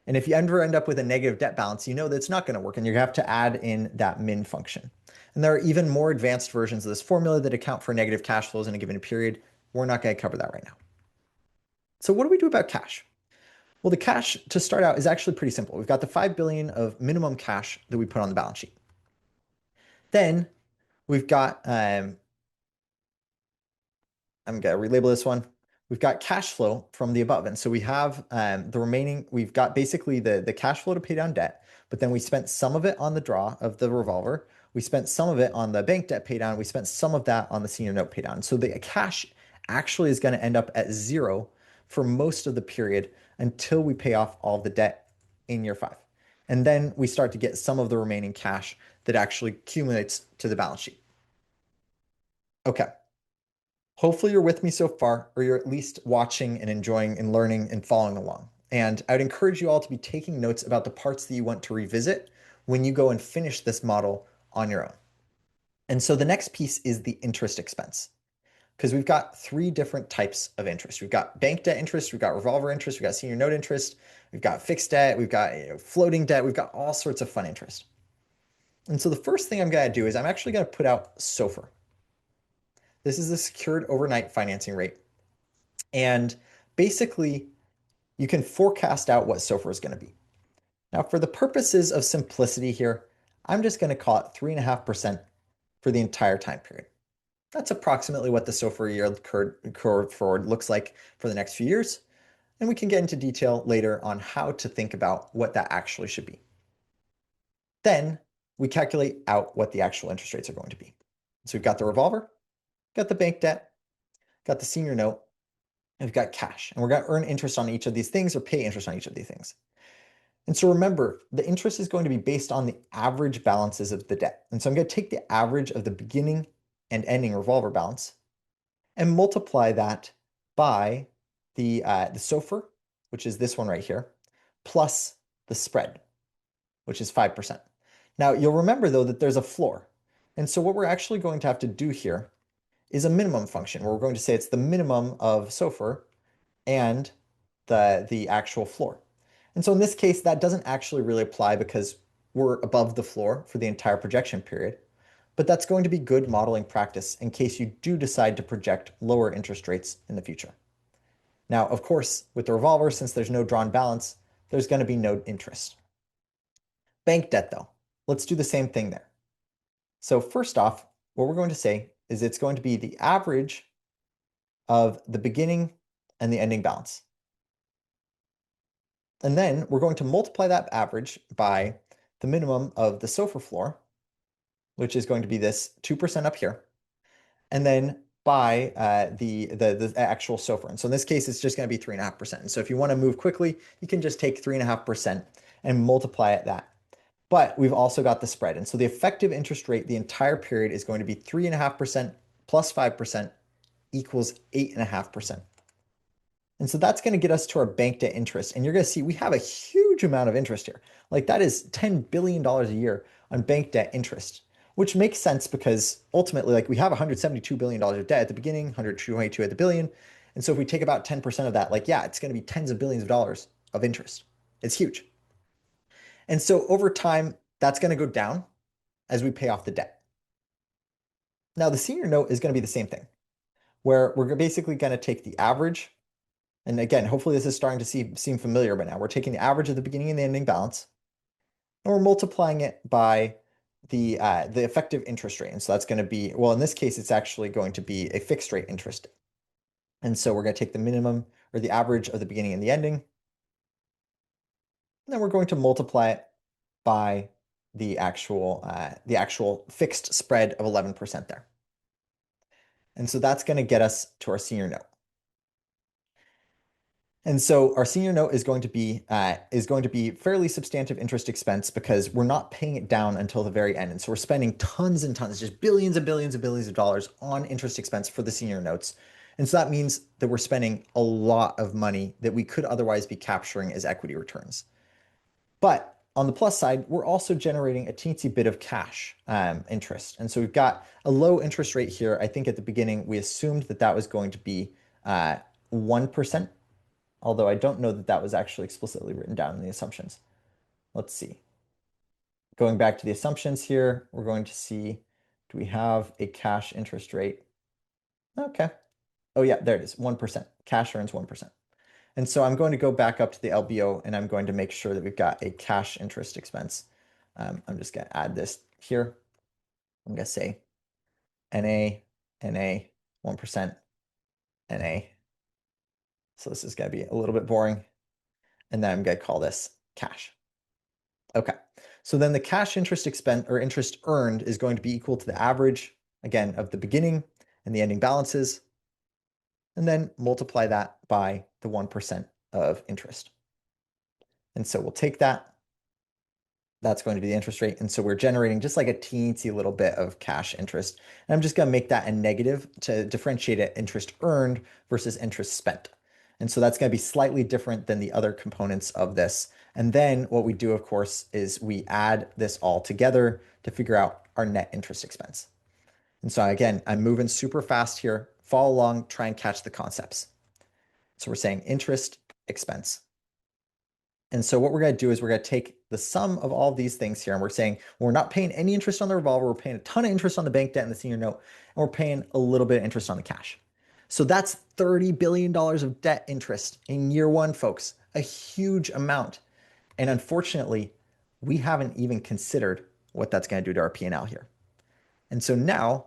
And if you ever end up with a negative debt balance, you know that it's not going to work and you have to add in that min function. And there are even more advanced versions of this formula that account for negative cash flows in a given period. We're not going to cover that right now. So what do we do about cash? Well, the cash to start out is actually pretty simple. We've got the 5 billion of minimum cash that we put on the balance sheet. Then we've got, I'm going to relabel this one. We've got cash flow from the above. And so we have the remaining, we've got basically the cash flow to pay down debt, but then we spent some of it on the draw of the revolver. We spent some of it on the bank debt pay down. We spent some of that on the senior note pay down. So the cash actually is going to end up at 0 for most of the period until we pay off all the debt in year 5. And then we start to get some of the remaining cash that actually accumulates to the balance sheet. Okay. Hopefully you're with me so far, or you're at least watching and enjoying and learning and following along. And I would encourage you all to be taking notes about the parts that you want to revisit when you go and finish this model on your own. And so the next piece is the interest expense, because we've got 3 different types of interest. We've got bank debt interest, we've got revolver interest, we've got senior note interest, we've got fixed debt, we've got floating debt, we've got all sorts of fun interest. And so the first thing I'm going to do is I'm actually going to put out SOFR. This is the secured overnight financing rate. And basically, you can forecast out what SOFR is going to be. Now, for the purposes of simplicity here, I'm just going to call it 3.5% for the entire time period. That's approximately what the SOFR yield curve forward looks like for the next few years. And we can get into detail later on how to think about what that actually should be. Then we calculate out what the actual interest rates are going to be. So we've got the revolver, got the bank debt, got the senior note, and we've got cash. And we're going to earn interest on each of these things or pay interest on each of these things. And so remember, the interest is going to be based on the average balances of the debt. And so I'm going to take the average of the beginning and ending revolver balance and multiply that by the SOFR, which is this one right here, plus the spread, which is 5%. Now, you'll remember, though, that there's a floor. And so what we're actually going to have to do here is a minimum function where we're going to say it's the minimum of SOFR and the actual floor. And so in this case, that doesn't actually really apply because we're above the floor for the entire projection period. But that's going to be good modeling practice in case you do decide to project lower interest rates in the future. Now, of course, with the revolver, since there's no drawn balance, there's going to be no interest. Bank debt, though, let's do the same thing there. So first off, what we're going to say is it's going to be the average of the beginning and the ending balance. And then we're going to multiply that average by the minimum of the SOFR floor, which is going to be this 2% up here, and then by the actual SOFR. And so in this case, it's just going to be 3.5%. And so if you want to move quickly, you can just take 3.5% and multiply it that. But we've also got the spread. And so the effective interest rate the entire period is going to be 3.5% plus 5% equals 8.5%. And so that's going to get us to our bank debt interest. And you're going to see we have a huge amount of interest here. Like that is $10 billion a year on bank debt interest, which makes sense because ultimately, like we have $172 billion of debt at the beginning, 122 at the billion. And so if we take about 10% of that, like, yeah, it's going to be tens of billions of dollars of interest. It's huge. And so over time, that's going to go down as we pay off the debt. Now, the senior note is going to be the same thing, where we're basically going to take the average. And again, hopefully this is starting to seem familiar by now. We're taking the average of the beginning and the ending balance, and we're multiplying it by the effective interest rate. And so that's going to be, well, in this case, it's actually going to be a fixed rate interest. And so we're going to take the minimum or the average of the beginning and the ending. And then we're going to multiply it by the actual fixed spread of 11% there. And so that's going to get us to our senior note. And so our senior note is going to be fairly substantive interest expense because we're not paying it down until the very end. And so we're spending tons and tons, just billions and billions and billions of dollars on interest expense for the senior notes. And so that means that we're spending a lot of money that we could otherwise be capturing as equity returns. But on the plus side, we're also generating a teensy bit of cash interest. And so we've got a low interest rate here. I think at the beginning, we assumed that that was going to be 1%, although I don't know that that was actually explicitly written down in the assumptions. Let's see. Going back to the assumptions here, we're going to see, do we have a cash interest rate? Okay. Oh yeah, there it is, 1%. Cash earns 1%. And so I'm going to go back up to the LBO and I'm going to make sure that we've got a cash interest expense. I'm just going to add this here. I'm going to say NA, 1%, NA. So this is going to be a little bit boring. And then I'm going to call this cash. Okay. So then the cash interest expense or interest earned is going to be equal to the average, again, of the beginning and the ending balances, and then multiply that by the 1% of interest. And so we'll take that. That's going to be the interest rate. And so we're generating just like a teensy little bit of cash interest. And I'm just going to make that a negative to differentiate it interest earned versus interest spent. And so that's going to be slightly different than the other components of this. And then what we do, of course, is we add this all together to figure out our net interest expense. And so again, I'm moving super fast here. Follow along, try and catch the concepts. So we're saying interest expense. And so what we're going to do is we're going to take the sum of all of these things here. And we're saying we're not paying any interest on the revolver. We're paying a ton of interest on the bank debt and the senior note. And we're paying a little bit of interest on the cash. So that's $30 billion of debt interest in year one, folks. A huge amount. And unfortunately, we haven't even considered what that's going to do to our P&L here. And so now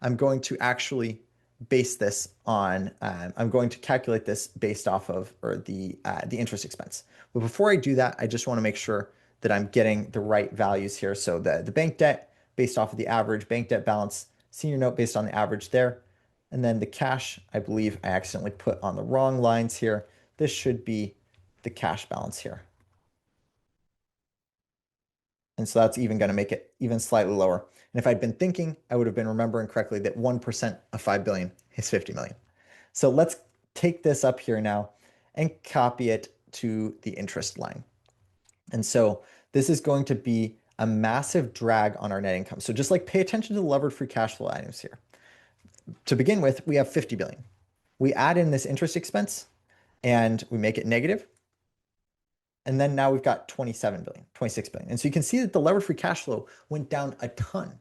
I'm going to actually base this on, I'm going to calculate this based off of the interest expense. But before I do that, I just want to make sure that I'm getting the right values here. So the bank debt based off of the average bank debt balance, senior note based on the average there. And then the cash, I believe I accidentally put on the wrong lines here. This should be the cash balance here. And so that's even going to make it even slightly lower. And if I'd been thinking, I would have been remembering correctly that 1% of 5 billion is 50 million. So let's take this up here now and copy it to the interest line. And so this is going to be a massive drag on our net income. So just like pay attention to the levered free cash flow items here. to begin with, we have 50 billion. We add in this interest expense and we make it negative. And then now we've got 27 billion, 26 billion. And so you can see that the levered free cash flow went down a ton.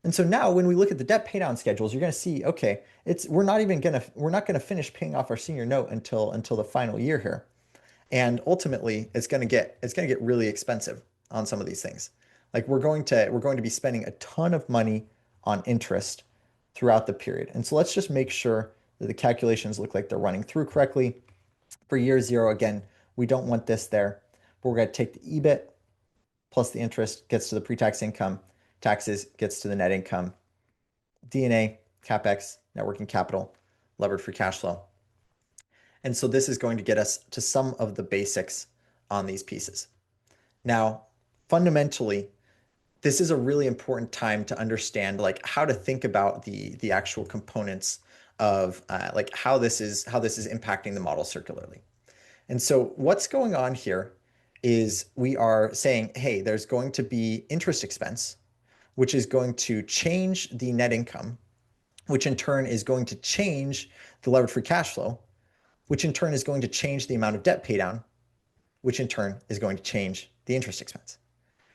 And so now when we look at the debt paydown schedules, you're going to see, okay, we're not going to finish paying off our senior note until the final year here. And ultimately it's going to get really expensive on some of these things. Like we're going to be spending a ton of money on interest throughout the period. And so let's just make sure that the calculations look like they're running through correctly. For year 0, again, we don't want this there, but we're going to take the EBIT plus the interest gets to the pre-tax income, taxes gets to the net income, D&A, CapEx, net working capital, levered free cash flow. And so this is going to get us to some of the basics on these pieces. Now, fundamentally, this is a really important time to understand like how to think about the actual components of like how this is impacting the model circularly. And so what's going on here is we are saying, hey, there's going to be interest expense, which is going to change the net income, which in turn is going to change the levered free cash flow, which in turn is going to change the amount of debt paydown, which in turn is going to change the interest expense.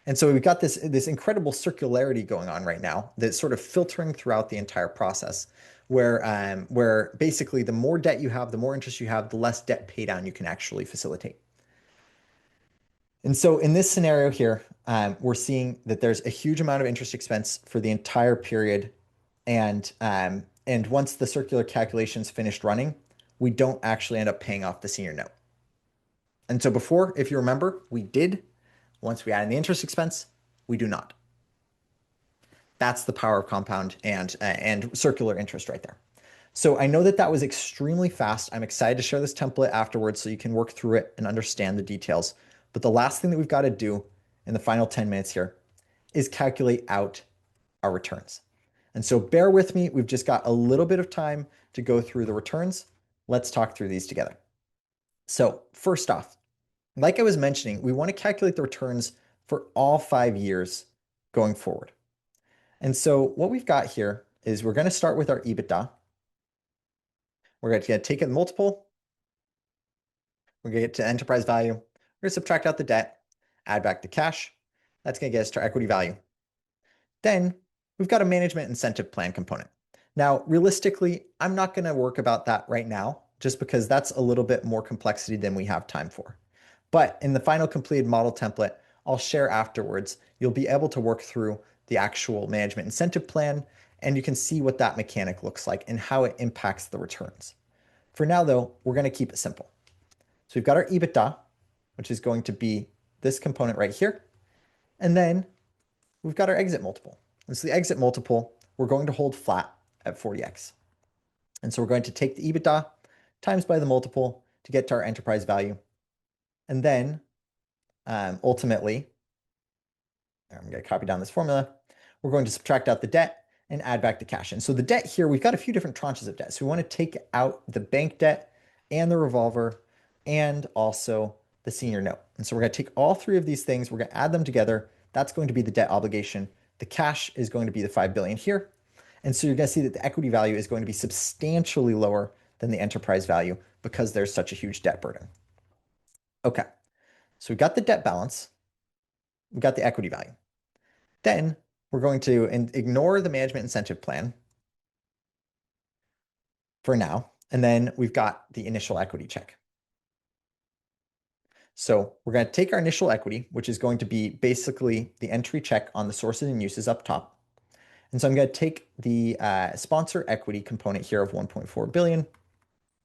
And so we've got this incredible circularity going on right now that's sort of filtering throughout the entire process, where basically the more debt you have, the more interest you have, the less debt paydown you can actually facilitate. And so in this scenario here, we're seeing that there's a huge amount of interest expense for the entire period. And once the circular calculations finished running, we don't actually end up paying off the senior note. And so before, if you remember, we did. Once we add in the interest expense, we do not. That's the power of compound and circular interest right there. So I know that was extremely fast. I'm excited to share this template afterwards so you can work through it and understand the details. But the last thing that we've got to do in the final 10 minutes here is calculate out our returns. And so bear with me. We've just got a little bit of time to go through the returns. Let's talk through these together. So first off, like I was mentioning, we want to calculate the returns for all 5 years going forward. And so what we've got here is we're going to start with our EBITDA. We're going to take a multiple. We're going to get to enterprise value. We're going to subtract out the debt, add back the cash. That's going to get us to our equity value. Then we've got a management incentive plan component. Now, realistically, I'm not going to work about that right now, just because that's a little bit more complexity than we have time for. But in the final completed model template, I'll share afterwards, you'll be able to work through the actual management incentive plan, and you can see what that mechanic looks like and how it impacts the returns. For now, though, we're going to keep it simple. So we've got our EBITDA, which is going to be this component right here. And then we've got our exit multiple. And so the exit multiple, we're going to hold flat at 40x. And so we're going to take the EBITDA times by the multiple to get to our enterprise value. And then ultimately, I'm going to copy down this formula. We're going to subtract out the debt and add back the cash. And so the debt here, we've got a few different tranches of debt. So we want to take out the bank debt and the revolver and also the senior note. And so we're going to take all 3 of these things. We're going to add them together. That's going to be the debt obligation. The cash is going to be the 5 billion here. And so you're going to see that the equity value is going to be substantially lower than the enterprise value because there's such a huge debt burden. Okay. So we've got the debt balance. We've got the equity value. Then we're going to ignore the management incentive plan for now. And then we've got the initial equity check. So we're going to take our initial equity, which is going to be basically the entry check on the sources and uses up top. And so I'm going to take the sponsor equity component here of 1.4 billion.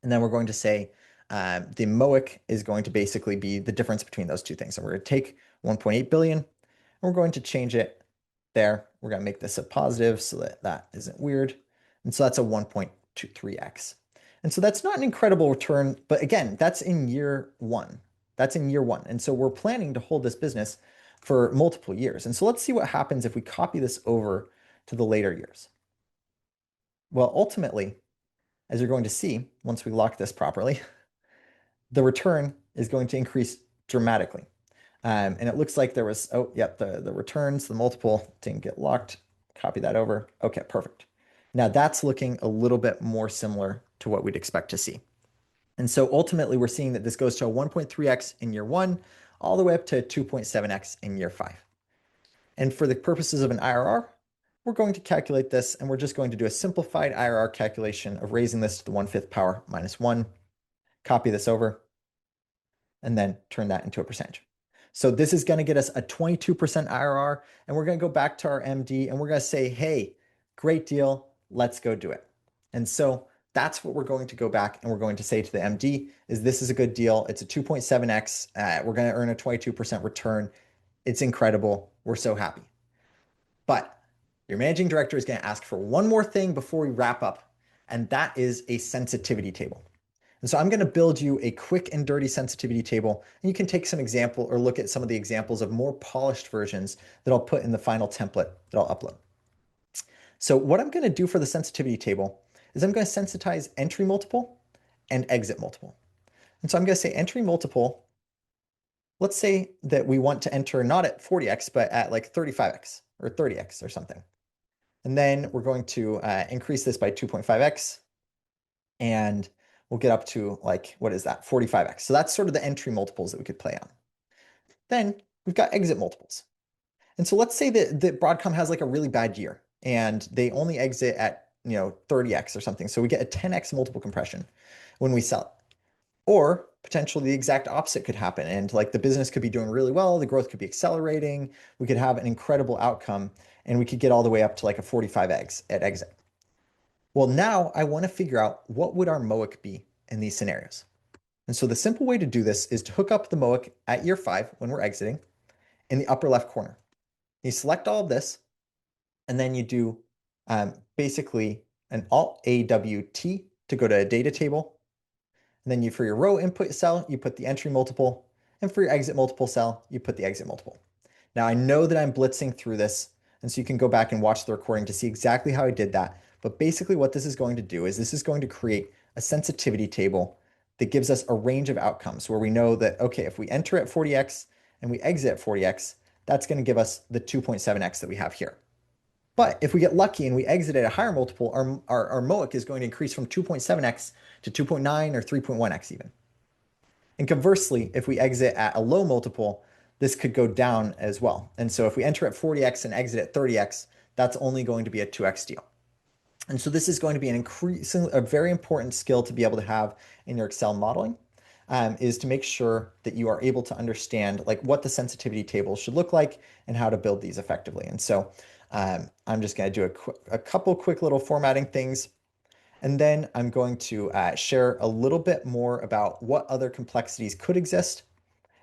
And then we're going to say the MOIC is going to basically be the difference between those two things. So we're going to take 1.8 billion and we're going to change it there. We're going to make this a positive so that that isn't weird. And so that's a 1.23x. And so that's not an incredible return, but again, that's in year 1. That's in year 1. And so we're planning to hold this business for multiple years. And so let's see what happens if we copy this over to the later years. Well, ultimately, as you're going to see, once we lock this properly, the return is going to increase dramatically. And it looks like there was, oh, yep, the returns, the multiple didn't get locked. Copy that over. Okay, perfect. Now that's looking a little bit more similar to what we'd expect to see. And so ultimately, we're seeing that this goes to a 1.3x in year one, all the way up to 2.7x in year five. And for the purposes of an IRR, we're going to calculate this, and we're just going to do a simplified IRR calculation of raising this to the 1/5 power minus 1, copy this over, and then turn that into a percentage. So this is going to get us a 22% IRR, and we're going to go back to our MD, and we're going to say, hey, great deal, let's go do it. And so that's what we're going to go back and we're going to say to the MD is this is a good deal. It's a 2.7x. We're going to earn a 22% return. It's incredible. We're so happy. But your managing director is going to ask for one more thing before we wrap up, and that is a sensitivity table. And so I'm going to build you a quick and dirty sensitivity table, and you can take some example or look at some of the examples of more polished versions that I'll put in the final template that I'll upload. So what I'm going to do for the sensitivity table is I'm going to sensitize entry multiple and exit multiple. And so I'm going to say entry multiple, let's say that we want to enter not at 40x, but at like 35x or 30x or something. And then we're going to increase this by 2.5x, and we'll get up to like, what is that, 45x. So that's sort of the entry multiples that we could play on. Then we've got exit multiples. And so let's say that Broadcom has like a really bad year and they only exit at 30x or something. So we get a 10x multiple compression when we sell it. Or potentially the exact opposite could happen. And like the business could be doing really well, the growth could be accelerating, we could have an incredible outcome, and we could get all the way up to like a 45x at exit. Well, now I want to figure out what would our MOIC be in these scenarios. And so the simple way to do this is to hook up the MOIC at year 5 when we're exiting in the upper left corner. You select all of this, and then you do basically an Alt-AWT to go to a data table. And then for your row input cell, you put the entry multiple. And for your exit multiple cell, you put the exit multiple. Now I know that I'm blitzing through this, and so you can go back and watch the recording to see exactly how I did that. But basically what this is going to do is this is going to create a sensitivity table that gives us a range of outcomes where we know that, okay, if we enter at 40x and we exit at 40x, that's going to give us the 2.7x that we have here. But if we get lucky and we exit at a higher multiple, our MOIC is going to increase from 2.7x to 2.9 or 3.1x even. And conversely, if we exit at a low multiple, this could go down as well. And so if we enter at 40x and exit at 30x, that's only going to be a 2x deal. And so this is going to be a very important skill to be able to have in your Excel modeling, is to make sure that you are able to understand like what the sensitivity tables should look like and how to build these effectively. And so I'm just going to do a couple quick little formatting things. And then I'm going to share a little bit more about what other complexities could exist.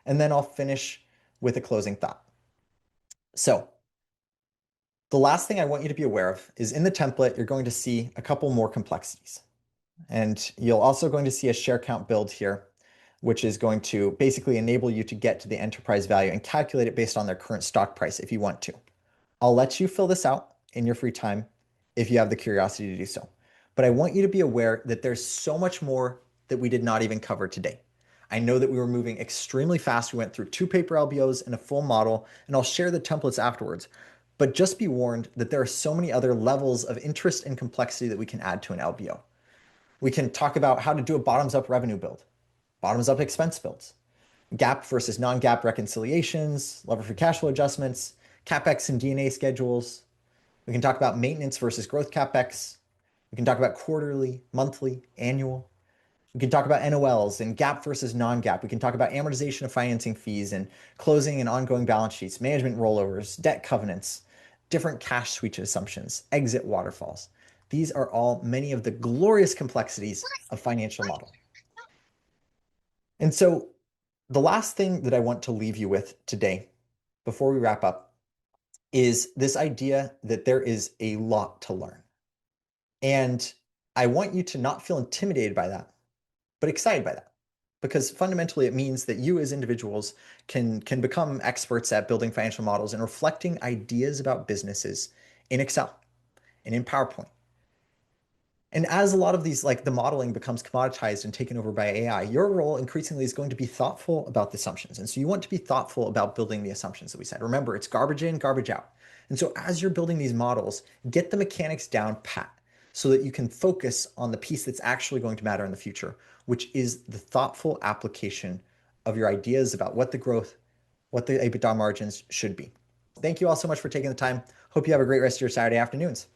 And then I'll finish with a closing thought. So the last thing I want you to be aware of is in the template, you're going to see a couple more complexities. And you're also going to see a share count build here, which is going to basically enable you to get to the enterprise value and calculate it based on their current stock price if you want to. I'll let you fill this out in your free time if you have the curiosity to do so. But I want you to be aware that there's so much more that we did not even cover today. I know that we were moving extremely fast. We went through 2 paper LBOs and a full model, and I'll share the templates afterwards. But just be warned that there are so many other levels of interest and complexity that we can add to an LBO. We can talk about how to do a bottoms-up revenue build, bottoms-up expense builds, GAAP versus non-GAAP reconciliations, lever free cash flow adjustments, CapEx and D&A schedules. We can talk about maintenance versus growth CapEx. We can talk about quarterly, monthly, annual. We can talk about NOLs and GAAP versus non-GAAP. We can talk about amortization of financing fees and closing and ongoing balance sheets, management rollovers, debt covenants, different cash sweep assumptions, exit waterfalls. These are all many of the glorious complexities of financial modeling. And so the last thing that I want to leave you with today, before we wrap up, is this idea that there is a lot to learn. And I want you to not feel intimidated by that, but excited by that. Because fundamentally, it means that you as individuals can become experts at building financial models and reflecting ideas about businesses in Excel and in PowerPoint. And as a lot of these, like the modeling becomes commoditized and taken over by AI, your role increasingly is going to be thoughtful about the assumptions. And so you want to be thoughtful about building the assumptions that we said. Remember, it's garbage in, garbage out. And so as you're building these models, get the mechanics down pat. so that you can focus on the piece that's actually going to matter in the future, which is the thoughtful application of your ideas about what the growth, what the EBITDA margins should be. Thank you all so much for taking the time. Hope you have a great rest of your Saturday afternoons.